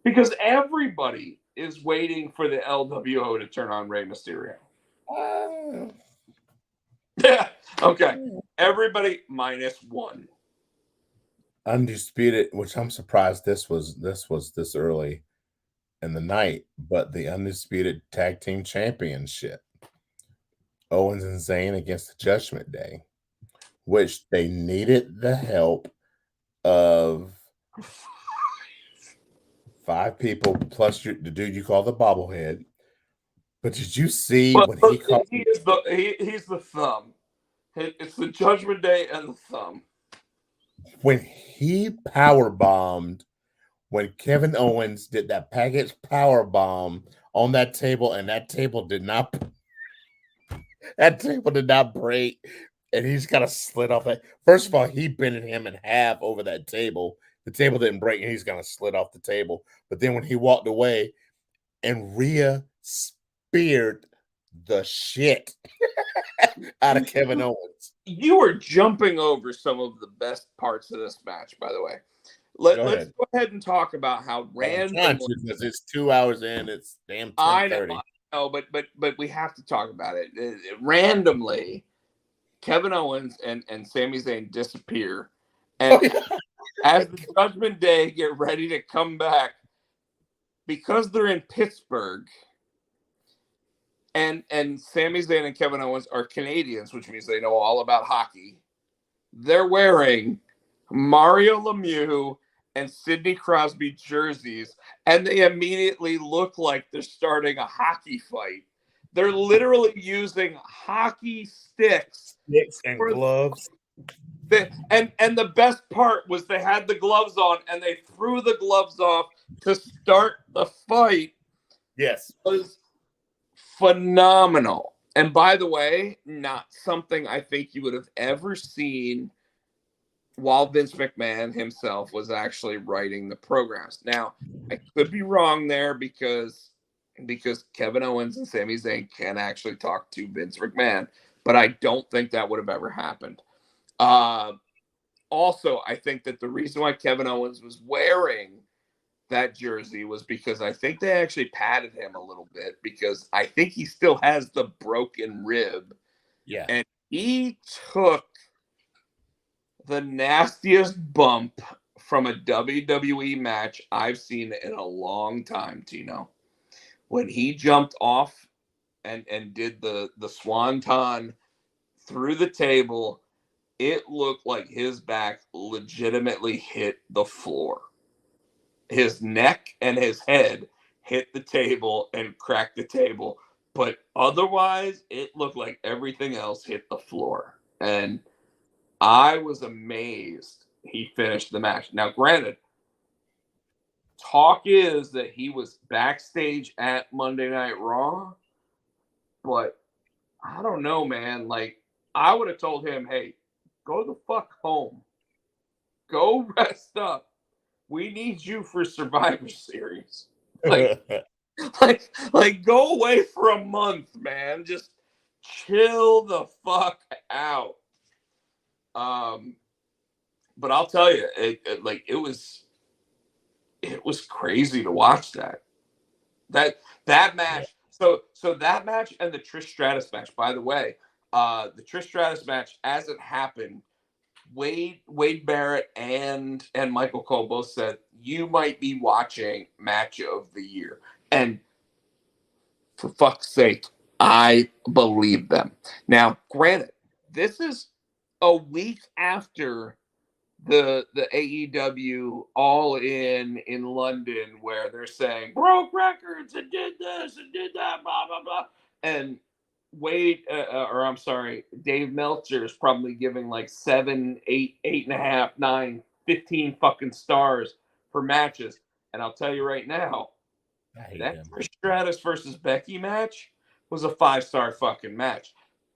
Speaker 2: because everybody is waiting for the LWO to turn on Rey Mysterio. Yeah. Okay. Everybody -1.
Speaker 3: Undisputed, which I'm surprised this was this early in the night, but the Undisputed Tag Team Championship, Owens and Zayn against the Judgment Day, which they needed the help of 5 people plus the dude you call the bobblehead. But did you see when he called?
Speaker 2: He's the thumb. It's the Judgment Day and the thumb.
Speaker 3: When he power bombed, when Kevin Owens did that package power bomb on that table, and that table did not break, and he's got a slit off it. First of all, he bended him in half over that table. The table didn't break, and he's gonna slit off the table. But then when he walked away, and Rhea speared the shit out of Kevin Owens.
Speaker 2: You were jumping over some of the best parts of this match, by the way. Let's go ahead and talk about how random,
Speaker 3: because it's 2 hours in. It's damn 10:30.
Speaker 2: I know, but we have to talk about it. Randomly, Kevin Owens and Sami Zayn disappear, and as the Judgment Day get ready to come back, because they're in Pittsburgh, and Sami Zayn and Kevin Owens are Canadians, which means they know all about hockey. They're wearing Mario Lemieux and Sidney Crosby jerseys, and they immediately look like they're starting a hockey fight. They're literally using hockey sticks
Speaker 3: and gloves.
Speaker 2: And the best part was they had the gloves on, and they threw the gloves off to start the fight.
Speaker 3: Yes.
Speaker 2: It was phenomenal. And by the way, not something I think you would have ever seen while Vince McMahon himself was actually writing the programs. Now, I could be wrong there because Kevin Owens and Sami Zayn can actually talk to Vince McMahon, but I don't think that would have ever happened. Also, I think that the reason why Kevin Owens was wearing that jersey was because I think they actually patted him a little bit, because I think he still has the broken rib.
Speaker 3: Yeah.
Speaker 2: And he took the nastiest bump from a WWE match I've seen in a long time, Tino. When he jumped off and did the swanton through the table, it looked like his back legitimately hit the floor. his neck and his head hit the table and cracked the table. But otherwise, it looked like everything else hit the floor. And I was amazed he finished the match. Now, granted, talk is that he was backstage at Monday Night Raw, but I don't know, man. Like, I would have told him, hey, go the fuck home. Go rest up. We need you for Survivor Series. Like, go away for a month, man. Just chill the fuck out. But I'll tell you, it was crazy to watch that match. So that match and the Trish Stratus match. By the way, the Trish Stratus match, as it happened, Wade Barrett and Michael Cole both said you might be watching match of the year, and for fuck's sake, I believe them. Now, granted, this is a week after the AEW All In London, where they're saying broke records and did this and did that, blah blah blah, and Dave Meltzer is probably giving like 7, 8, 8.5, 9, 15 fucking stars for matches. And I'll tell you right now, that Trish Stratus versus Becky match was a 5-star fucking match.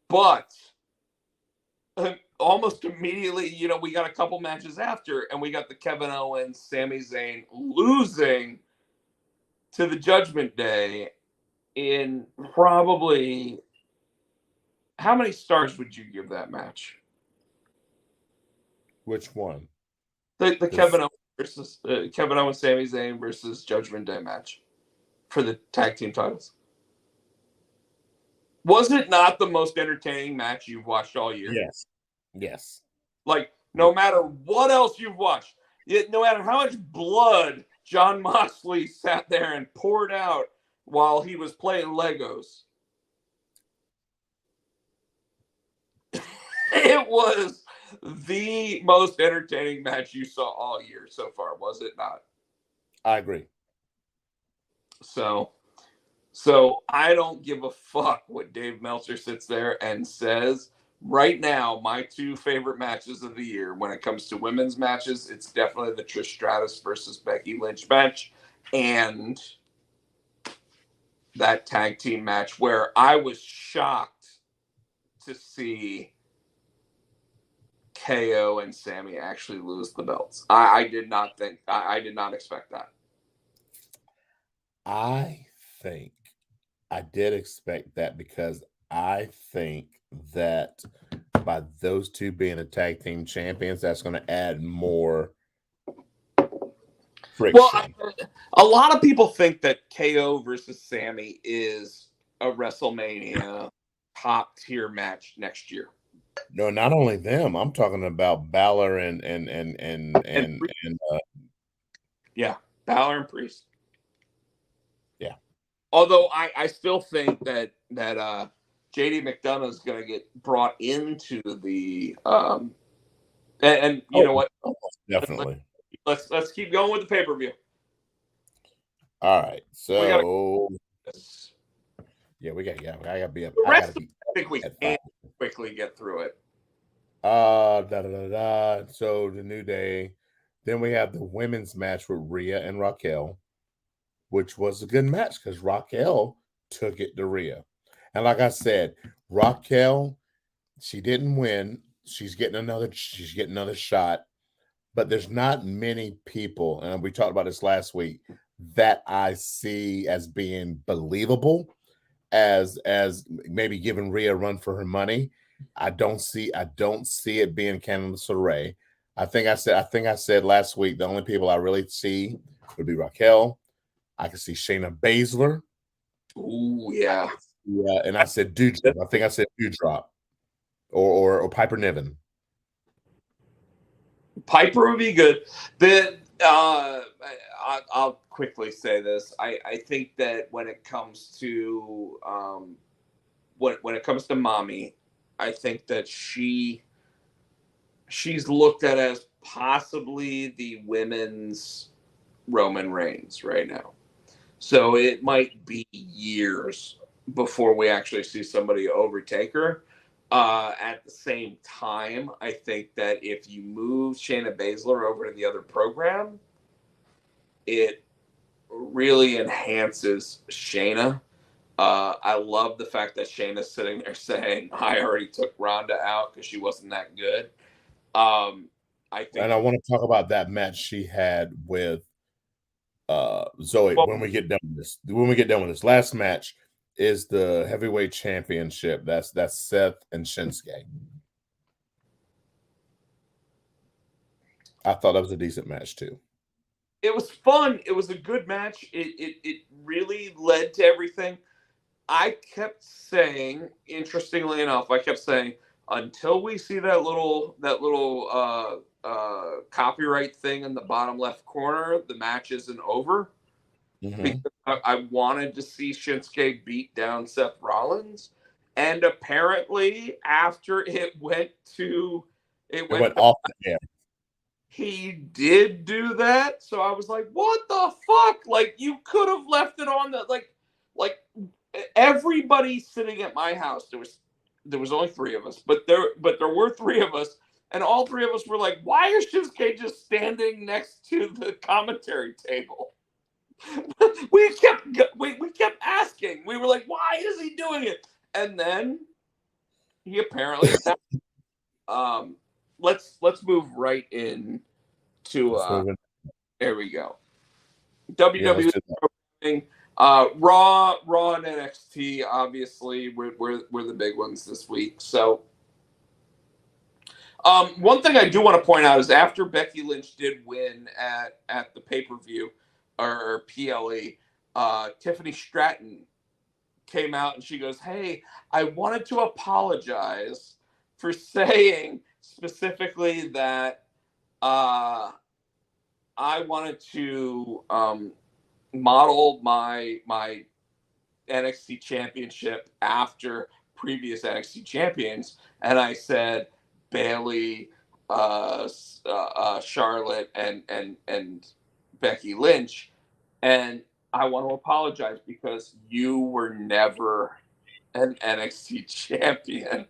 Speaker 2: But almost immediately, we got a couple matches after, and we got the Kevin Owens, Sami Zayn losing to the Judgment Day in probably. How many stars would you give that match?
Speaker 3: Which one?
Speaker 2: The Kevin Owens versus Kevin Owens, Sami Zayn versus Judgment Day match for the tag team titles. Was it not the most entertaining match you've watched all year?
Speaker 3: Yes.
Speaker 2: Like, no matter what else you've watched, no matter how much blood Jon Moxley sat there and poured out while he was playing Legos, it was the most entertaining match you saw all year so far, was it not?
Speaker 3: I agree.
Speaker 2: So I don't give a fuck what Dave Meltzer sits there and says. Right now, my 2 favorite matches of the year, when it comes to women's matches, it's definitely the Trish Stratus versus Becky Lynch match and that tag team match where I was shocked to see KO and Sammy actually lose the belts. I did not expect that.
Speaker 3: I think I did expect that because I think that by those 2 being the tag team champions, that's going to add more friction.
Speaker 2: Well, a lot of people think that KO versus Sammy is a WrestleMania top tier match next year.
Speaker 3: No, not only them. I'm talking about Balor and
Speaker 2: yeah, Balor and Priest.
Speaker 3: Yeah.
Speaker 2: Although I still think that JD McDonough is going to get brought into the and you know what?
Speaker 3: Definitely.
Speaker 2: Let's keep going with the pay-per-view.
Speaker 3: All right. So I gotta be up.
Speaker 2: I think we can quickly get through it.
Speaker 3: So the New Day. Then we have the women's match with Rhea and Raquel, which was a good match because Raquel took it to Rhea. And like I said, Raquel, she didn't win. She's getting another shot. But there's not many people, and we talked about this last week, that I see as being believable, as maybe giving Rhea a run for her money. I don't see it being Candice LeRae. I think I said last week the only people I really see would be Raquel. I can see Shayna Baszler.
Speaker 2: Ooh, yeah.
Speaker 3: Yeah, and I said Doudrop. I think I said Doudrop or Piper Niven. Piper
Speaker 2: would be good. I'll quickly say this. I think that when it comes to when it comes to Mommy, I think that she's looked at as possibly the women's Roman Reigns right now. So it might be years before we actually see somebody overtake her. At the same time, I think that if you move Shayna Baszler over to the other program, it really enhances Shayna. I love the fact that Shayna's sitting there saying, "I already took Ronda out because she wasn't that good." I think,
Speaker 3: and I want to talk about that match she had with Zoe
Speaker 2: well,
Speaker 3: when we get done with this. When we get done with this, last match is the heavyweight championship. That's Seth and Shinsuke. I thought that was a decent match too.
Speaker 2: it was fun. It was a good match. It really led to everything. I kept saying, interestingly enough, I kept saying until we see that little copyright thing in the bottom left corner, the match isn't over.
Speaker 3: Mm-hmm.
Speaker 2: Because I wanted to see Shinsuke beat down Seth Rollins, and apparently after it went
Speaker 3: It went off the air.
Speaker 2: he did do that. So I was like, what the fuck? Like, you could have left it on the like everybody sitting at my house. There was only three of us, but there were three of us, and all three of us were like, why is Shinsuke just standing next to the commentary table? we kept asking. We were like, why is he doing it? And then he apparently found. Let's move right in to there we go.
Speaker 3: Yeah, let's
Speaker 2: WWE
Speaker 3: do that.
Speaker 2: programming. Raw and NXT obviously were the big ones this week. So one thing I do want to point out is after Becky Lynch did win at the pay-per-view or PLE, Tiffany Stratton came out and she goes, "Hey, I wanted to apologize for saying specifically that I wanted to model my NXT championship after previous NXT champions, and I said Bailey, Charlotte, and Becky Lynch, and I want to apologize because you were never an NXT champion."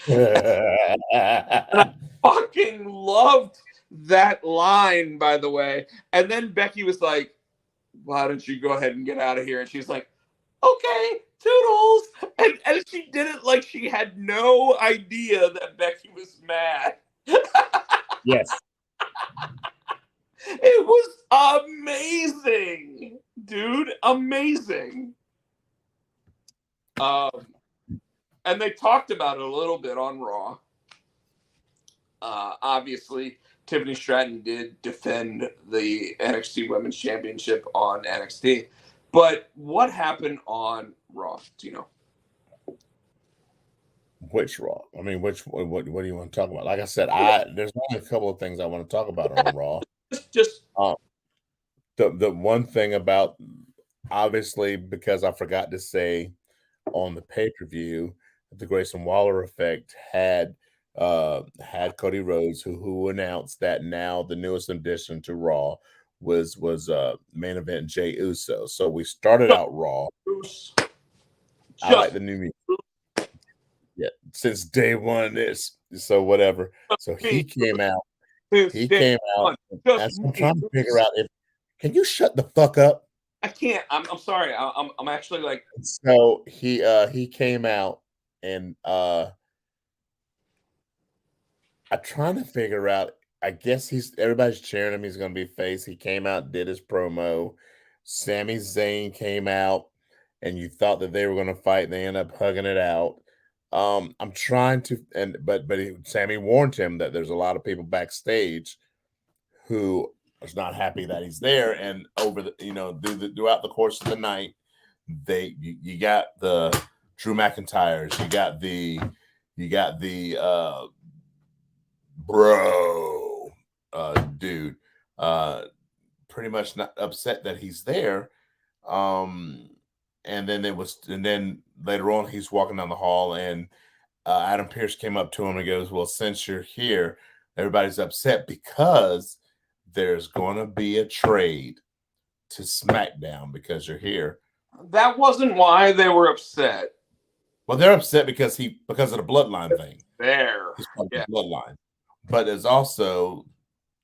Speaker 2: And I fucking loved that line, by the way. And then Becky was like, "Why don't you go ahead and get out of here?" And she's like, "Okay, toodles." And she did it like she had no idea that Becky was mad.
Speaker 3: Yes.
Speaker 2: It was amazing, dude. Amazing. And they talked about it a little bit on Raw. Obviously, Tiffany Stratton did defend the NXT Women's Championship on NXT. But what happened on Raw, Tino?
Speaker 3: Which Raw? I mean, what do you want to talk about? Like I said, there's only a couple of things I want to talk about on Raw.
Speaker 2: Just
Speaker 3: The one thing about, obviously, because I forgot to say on the pay-per-view, the Grayson Waller effect had Cody Rhodes, who announced that now the newest addition to Raw was main event Jey Uso. So we started out Raw. I like the new music. Yeah, since day one, so whatever. So he came out. He came out. And so I'm trying to figure out if can you shut the fuck up?
Speaker 2: I can't. I'm sorry. I'm actually like.
Speaker 3: So he came out and I'm trying to figure out. I guess everybody's cheering him. He's going to be face. He came out, did his promo. Sami Zayn came out, and you thought that they were going to fight. They end up hugging it out. I'm trying to, but Sammy warned him that there's a lot of people backstage who is not happy that he's there, and over the throughout the course of the night, you got the Drew McIntyres, you got the bro dude pretty much not upset that he's there. And then later on he's walking down the hall and Adam Pearce came up to him and goes, "Well, since you're here, everybody's upset because there's going to be a trade to SmackDown because you're here.
Speaker 2: That wasn't why they were upset.
Speaker 3: Well, they're upset because of the bloodline thing.
Speaker 2: There.
Speaker 3: He's part of
Speaker 2: Yeah.
Speaker 3: the bloodline. But there's also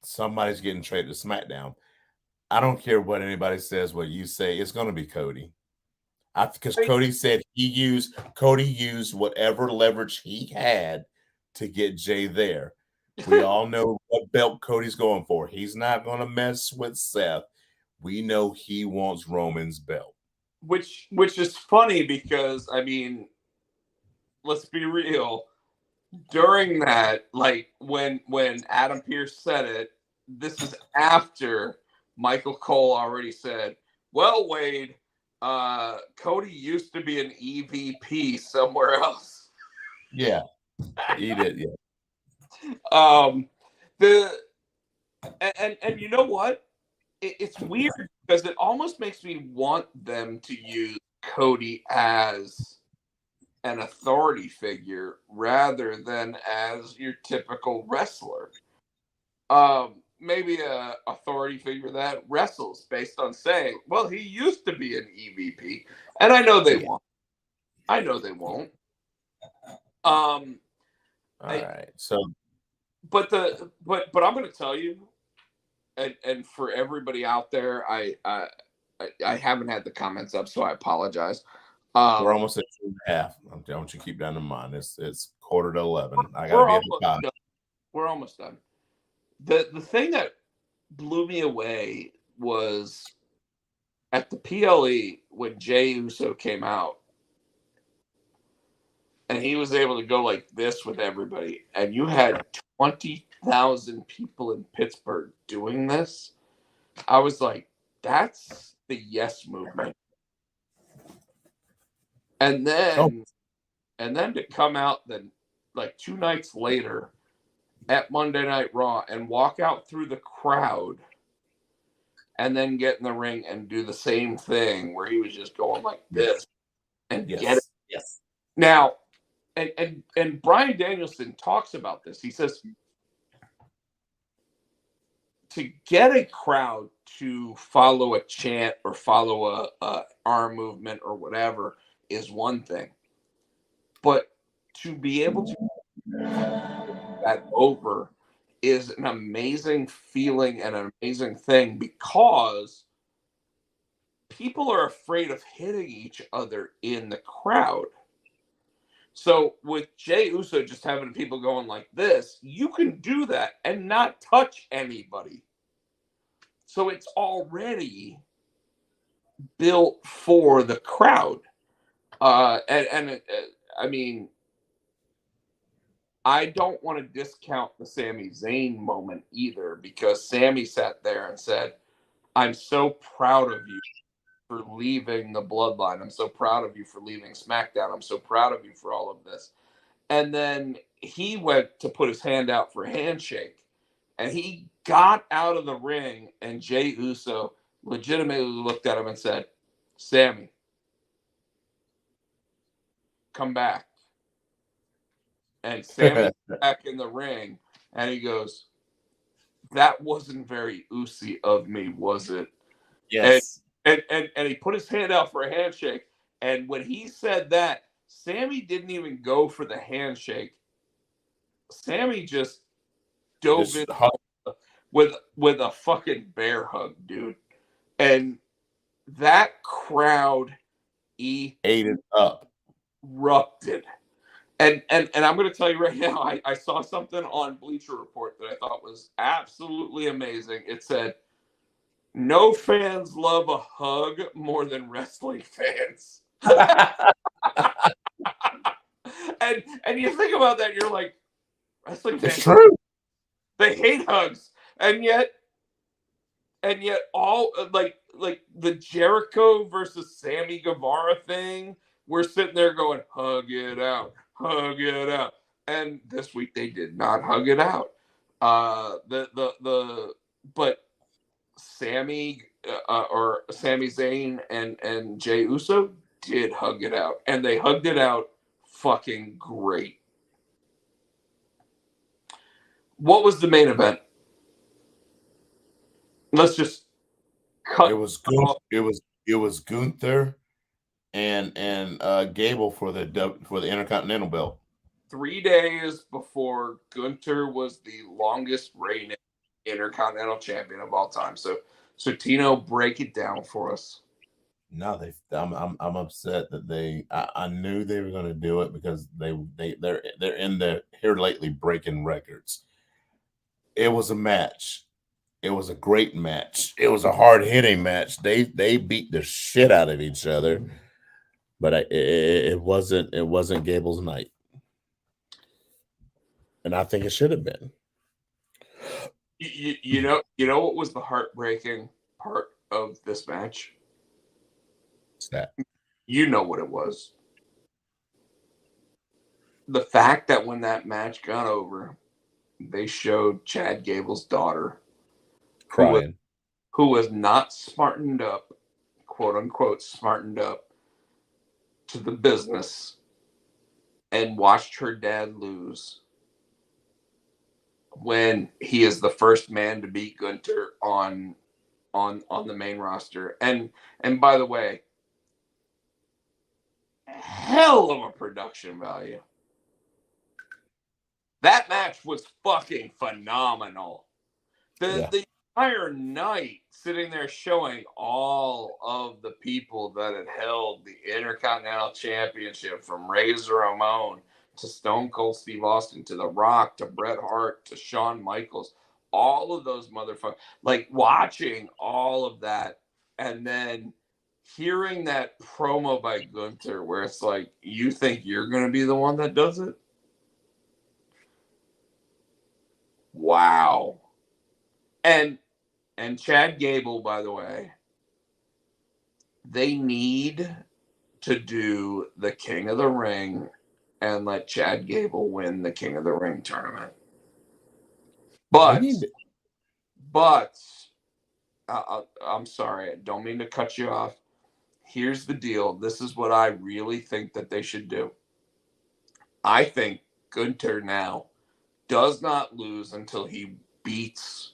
Speaker 3: somebody's getting traded to SmackDown. I don't care what anybody says, what you say, it's going to be Cody. Because Cody said Cody used whatever leverage he had to get Jay there. We all know what belt Cody's going for. He's not going to mess with Seth. We know he wants Roman's belt.
Speaker 2: Which is funny because, I mean, let's be real. During that, like when Adam Pearce said it, this is after Michael Cole already said, well, Wade, Cody used to be an EVP somewhere else.
Speaker 3: Yeah, he did. Yeah.
Speaker 2: And you know what? It's weird because it almost makes me want them to use Cody as an authority figure rather than as your typical wrestler. Maybe a authority figure that wrestles based on saying, well, he used to be an EVP. And I know they won't. I know they won't.
Speaker 3: All right. So
Speaker 2: but I'm gonna tell you, and for everybody out there, I haven't had the comments up, so I apologize.
Speaker 3: We're almost at 2.5. I want you to keep that in mind. It's 11:15. I gotta be at the 5.
Speaker 2: We're almost done. The thing that blew me away was at the PLE when Jey Uso came out and he was able to go like this with everybody, and you had 20,000 people in Pittsburgh doing this. I was like, that's the yes movement. And then to come out then like 2 nights later at Monday Night Raw and walk out through the crowd and then get in the ring and do the same thing where he was just going like this and get it.
Speaker 3: Yes.
Speaker 2: Now, and Bryan Danielson talks about this. He says to get a crowd to follow a chant or follow a arm movement or whatever is one thing, but to be able to that over is an amazing feeling and an amazing thing because people are afraid of hitting each other in the crowd. So with Jey Uso just having people going like this, you can do that and not touch anybody. So it's already built for the crowd. I mean, I don't want to discount the Sami Zayn moment either because Sami sat there and said, I'm so proud of you for leaving the bloodline. I'm so proud of you for leaving SmackDown. I'm so proud of you for all of this. And then he went to put his hand out for a handshake. And he got out of the ring, and Jey Uso legitimately looked at him and said, Sami, come back. And Sami back in the ring, and he goes, that wasn't very Usi of me, was it?
Speaker 3: Yes.
Speaker 2: And he put his hand out for a handshake. And when he said that, Sami didn't even go for the handshake. Sami just dove in with a fucking bear hug, dude. And that crowd
Speaker 3: ate it up.
Speaker 2: Erupted. And I'm going to tell you right now, I saw something on Bleacher Report that I thought was absolutely amazing. It said, no fans love a hug more than wrestling fans. and you think about that, you're like, wrestling fans,
Speaker 3: it's true.
Speaker 2: They hate hugs. And yet all like the Jericho versus Sammy Guevara thing, we're sitting there going, hug it out. And this week they did not hug it out. But Sami or Sami Zayn and Jey Uso did hug it out, and they hugged it out fucking great. What was the main event? Let's just cut
Speaker 3: It was
Speaker 2: off
Speaker 3: it was Gunther and Gable for the Intercontinental belt.
Speaker 2: 3 days before Gunther was the longest reigning Intercontinental Champion of all time. So Tino, break it down for us.
Speaker 3: No, I'm upset that I knew they were going to do it because they're in the here lately breaking records. It was a match. It was a great match. It was a hard hitting match. They beat the shit out of each other, but it wasn't Gable's night, and I think it should have been.
Speaker 2: You know what was the heartbreaking part of this match?
Speaker 3: What's that?
Speaker 2: You know what it was. The fact that when that match got over, they showed Chad Gable's daughter,
Speaker 3: Crying.
Speaker 2: who was not smartened up, quote unquote, smartened up to the business, and watched her dad lose when he is the first man to beat Gunther on the main roster. And by the way, hell of a production value. That match was fucking phenomenal. The entire night sitting there showing all of the people that had held the Intercontinental Championship, from Razor Ramon to Stone Cold Steve Austin to The Rock to Bret Hart to Shawn Michaels, all of those motherfuckers, like watching all of that and then hearing that promo by Gunther where it's like, you think you're going to be the one that does it? Wow. And Chad Gable, by the way, they need to do the King of the Ring and let Chad Gable win the King of the Ring tournament. But I'm sorry, I don't mean to cut you off. Here's the deal. This is what I really think that they should do. I think Gunther now does not lose until he beats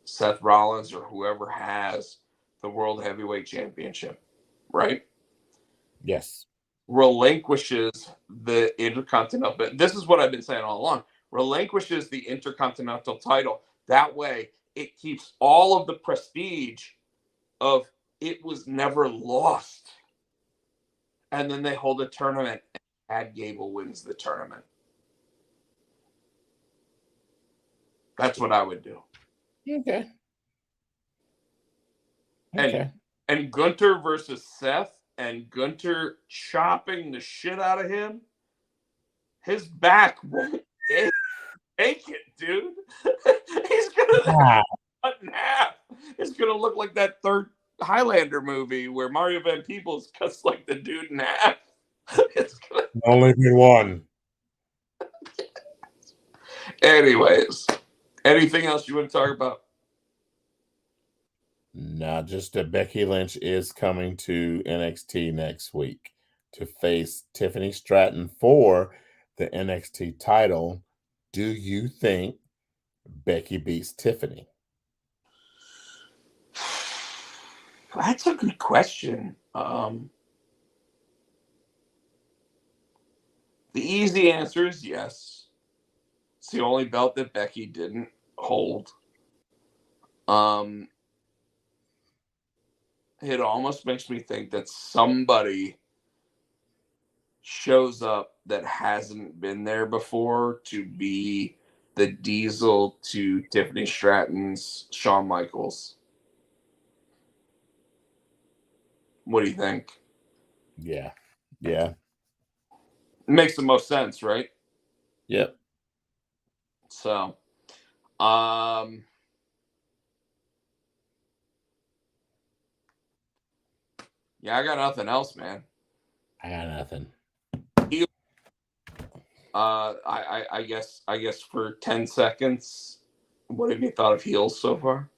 Speaker 2: Seth Rollins or whoever has the World Heavyweight Championship, right?
Speaker 3: Yes.
Speaker 2: Relinquishes the Intercontinental, but this is what I've been saying all along, relinquishes the Intercontinental title. That way it keeps all of the prestige of it was never lost. And then they hold a tournament and Chad Gable wins the tournament. That's what I would do.
Speaker 3: Okay. Okay.
Speaker 2: And Gunther versus Seth, and Gunther chopping the shit out of him. His back won't take it, dude. He's gonna cut in half. It's gonna look like that third Highlander movie where Mario Van Peebles cuts like the dude in half. It's gonna
Speaker 3: only be one.
Speaker 2: Anyways, anything else you want to talk about?
Speaker 3: No, just that Becky Lynch is coming to NXT next week to face Tiffany Stratton for the NXT title. Do you think Becky beats Tiffany?
Speaker 2: That's a good question. The easy answer is yes. It's the only belt that Becky didn't hold. It almost makes me think that somebody shows up that hasn't been there before to be the Diesel to Tiffany Stratton's Shawn Michaels. What do you think?
Speaker 3: Yeah. Yeah.
Speaker 2: It makes the most sense, right?
Speaker 3: Yep.
Speaker 2: So, yeah, I got nothing else, man.
Speaker 3: I got nothing.
Speaker 2: I guess for 10 seconds, what have you thought of heels so far?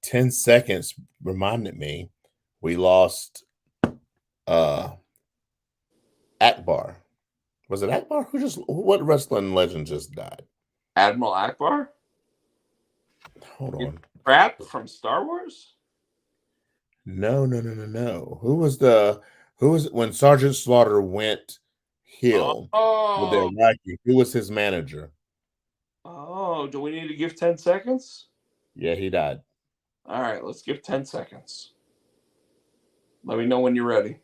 Speaker 3: 10 seconds reminded me we lost Akbar. Was it Akbar? What wrestling legend just died?
Speaker 2: Admiral Akbar?
Speaker 3: Hold on.
Speaker 2: Crap from Star Wars?
Speaker 3: No. Who was when Sergeant Slaughter went Hill with their
Speaker 2: Oh,
Speaker 3: Iraqi? Who was his manager?
Speaker 2: oh, do we need to give 10 seconds?
Speaker 3: Yeah, he died.
Speaker 2: All right, let's give 10 seconds. Let me know when you're ready.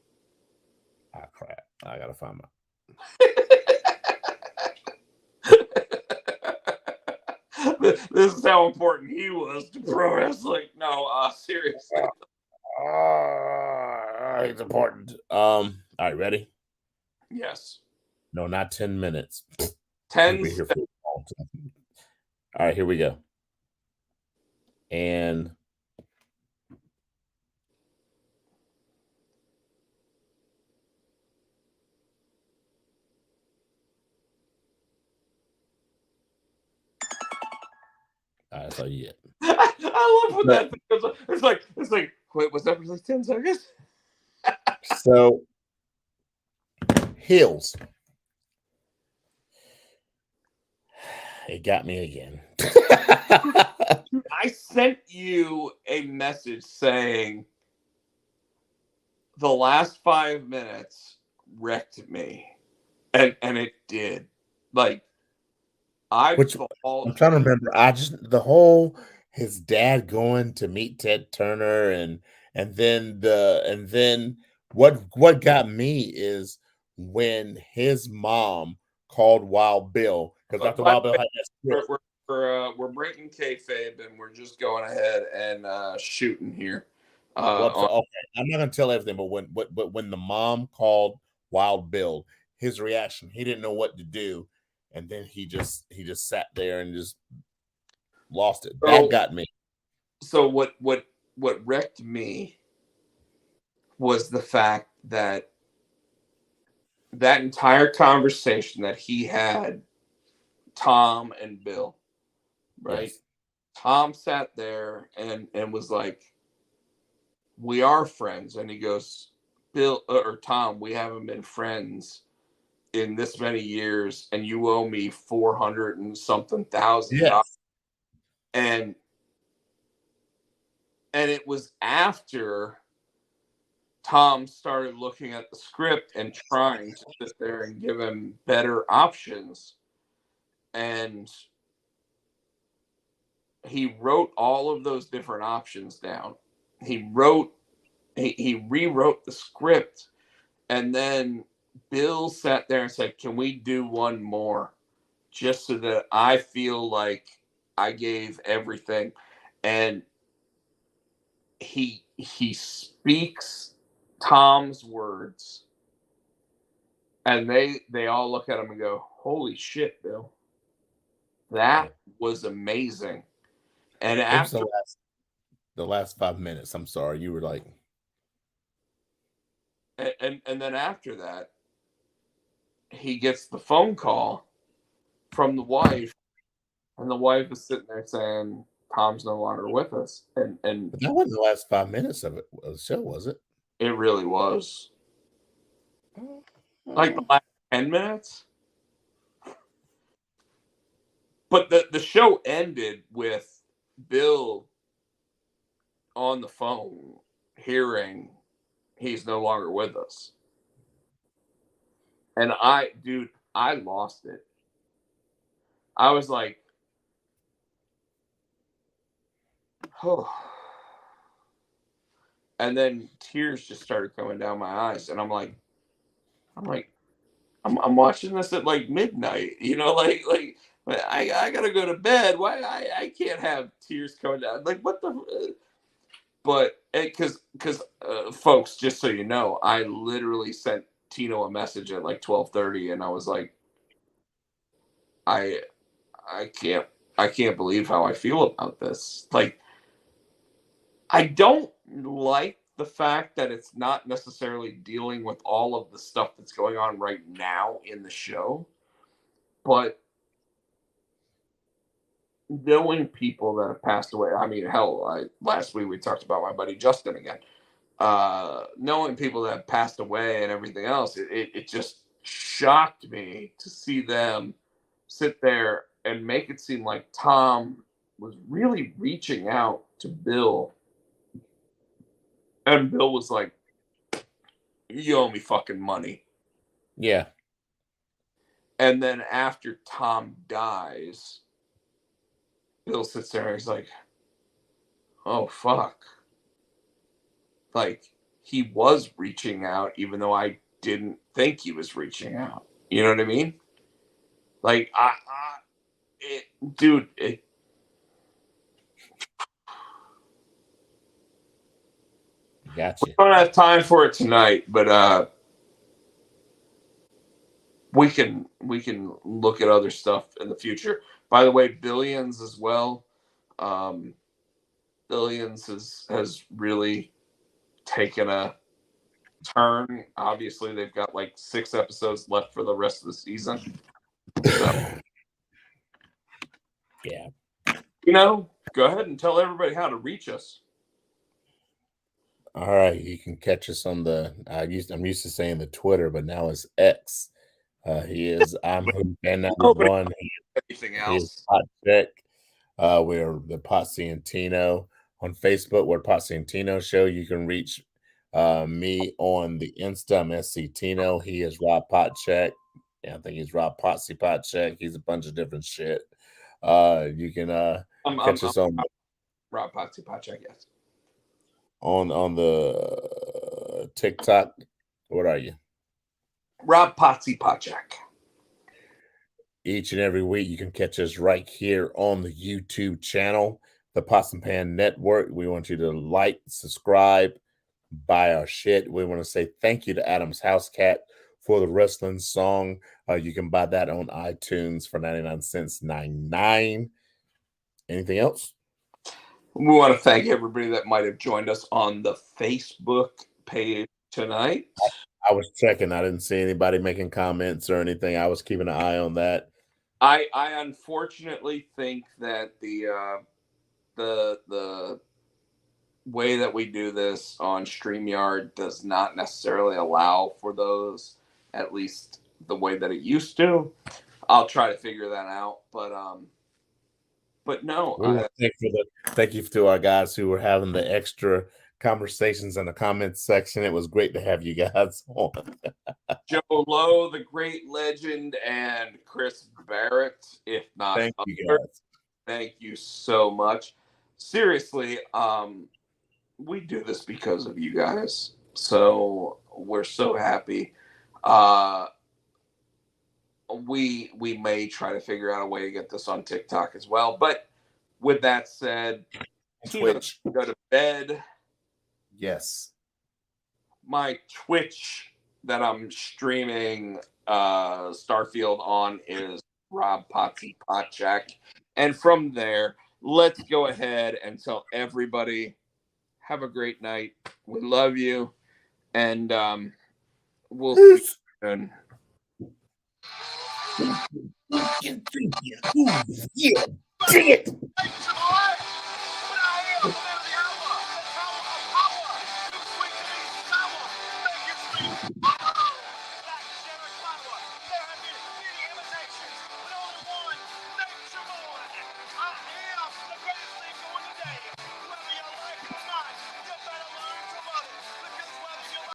Speaker 3: Ah, crap. I gotta find my.
Speaker 2: This is how important he was to pro wrestling. No, seriously.
Speaker 3: It's important. All right, ready?
Speaker 2: Yes.
Speaker 3: No, not 10 minutes.
Speaker 2: 10
Speaker 3: We'll be here for a long time. All right, here we go. And that's all you get.
Speaker 2: I love when that thing goes. It's like, wait, was that really 10 seconds?
Speaker 3: So, Hills. It got me again.
Speaker 2: I sent you a message saying the last 5 minutes wrecked me, and it did. Like I'm
Speaker 3: trying to remember. The whole his dad going to meet Ted Turner and then what got me is when his mom called Wild Bill, because Dr. Wild Bill had that script.
Speaker 2: We're breaking kayfabe and we're just going ahead and shooting here.
Speaker 3: Okay, I'm not gonna tell everything, but when the mom called Wild Bill, his reaction, he didn't know what to do, and then he just sat there and just lost it. That got me.
Speaker 2: So what wrecked me was the fact that entire conversation that he had, Tom and Bill, right? Yes. Tom sat there and was like, "We are friends," and he goes, "Bill or Tom, we haven't been friends in this many years, and you owe me 400 and something thousand dollars." And it was after Tom started looking at the script and trying to sit there and give him better options. And he wrote all of those different options down. He rewrote the script, and then Bill sat there and said, "Can we do one more? Just so that I feel like I gave everything." And he speaks Tom's words, and they all look at him and go, "Holy shit, Bill, that was amazing." And after
Speaker 3: the last 5 minutes, I'm sorry, you were like,
Speaker 2: and then after that, he gets the phone call from the wife, and the wife is sitting there saying, "Tom's no longer with us." And
Speaker 3: but that wasn't the last 5 minutes of the show, was it?
Speaker 2: it really was. Like the last 10 minutes. But the show ended with Bill on the phone hearing he's no longer with us. And I lost it. I was like, oh. And then tears just started coming down my eyes. And I'm watching this at like midnight, like I gotta go to bed. Why I can't have tears coming down? Like what the? But because folks, just so you know, I literally sent Tino a message at like 12:30, and I was like, I can't believe how I feel about this. Like, I don't like the fact that it's not necessarily dealing with all of the stuff that's going on right now in the show, but knowing people that have passed away. I mean, hell, last week we talked about my buddy Justin again. Knowing people that have passed away and everything else, it just shocked me to see them sit there and make it seem like Tom was really reaching out to Bill, and Bill was like, "You owe me fucking money."
Speaker 3: Yeah.
Speaker 2: And then after Tom dies, Bill sits there and he's like, "Oh fuck!" Like he was reaching out, even though I didn't think he was reaching out. You know what I mean? Like dude,
Speaker 3: Gotcha.
Speaker 2: we don't have time for it tonight, but we can look at other stuff in the future. By the way, Billions as well. Billions has really taken a turn. Obviously, they've got like 6 episodes left for the rest of the season. So,
Speaker 3: yeah.
Speaker 2: Go ahead and tell everybody how to reach us.
Speaker 3: All right, you can catch us on the. I'm used to saying the Twitter, but now it's X. He is I'm Who Fan 91.
Speaker 2: Anything
Speaker 3: He is
Speaker 2: else?
Speaker 3: Hot Check. We're the Potsy and Tino on Facebook. We're Potsy and Tino Show. You can reach me on the Insta. I'm SC Tino. He is Rob Potcheck. Yeah, I think he's Rob Potsy Potcheck. He's a bunch of different shit. You can catch us on
Speaker 2: Rob Potsy Potcheck. Yes.
Speaker 3: On the TikTok. What are you?
Speaker 2: Rob Potsy Potcheck.
Speaker 3: Each and every week, you can catch us right here on the YouTube channel, the Pots and Pan Network. We want you to like, subscribe, buy our shit. We want to say thank you to Adam's House Cat for the wrestling song. You can buy that on iTunes for 99 cents, 99. Anything else?
Speaker 2: We want to thank everybody that might have joined us on the Facebook page tonight.
Speaker 3: I was checking. I didn't see anybody making comments or anything. I was keeping an eye on that.
Speaker 2: I unfortunately think that the way that we do this on StreamYard does not necessarily allow for those, at least the way that it used to. I'll try to figure that out, but no.
Speaker 3: Thank you to our guys who were having the extra conversations in the comments section. It was great to have you guys on.
Speaker 2: Joe Lowe, the great legend, and Chris Barrett, if not
Speaker 3: thank
Speaker 2: others,
Speaker 3: you guys.
Speaker 2: Thank you so much. Seriously, we do this because of you guys. So we're so happy. We may try to figure out a way to get this on TikTok as well. But with that said,
Speaker 3: Twitch,
Speaker 2: go to bed.
Speaker 3: Yes.
Speaker 2: My Twitch that I'm streaming Starfield on is Rob Potsy Potcheck. And from there, let's go ahead and tell everybody, have a great night. We love you. And we'll see you soon.
Speaker 3: Yeah, dig it.
Speaker 1: Power.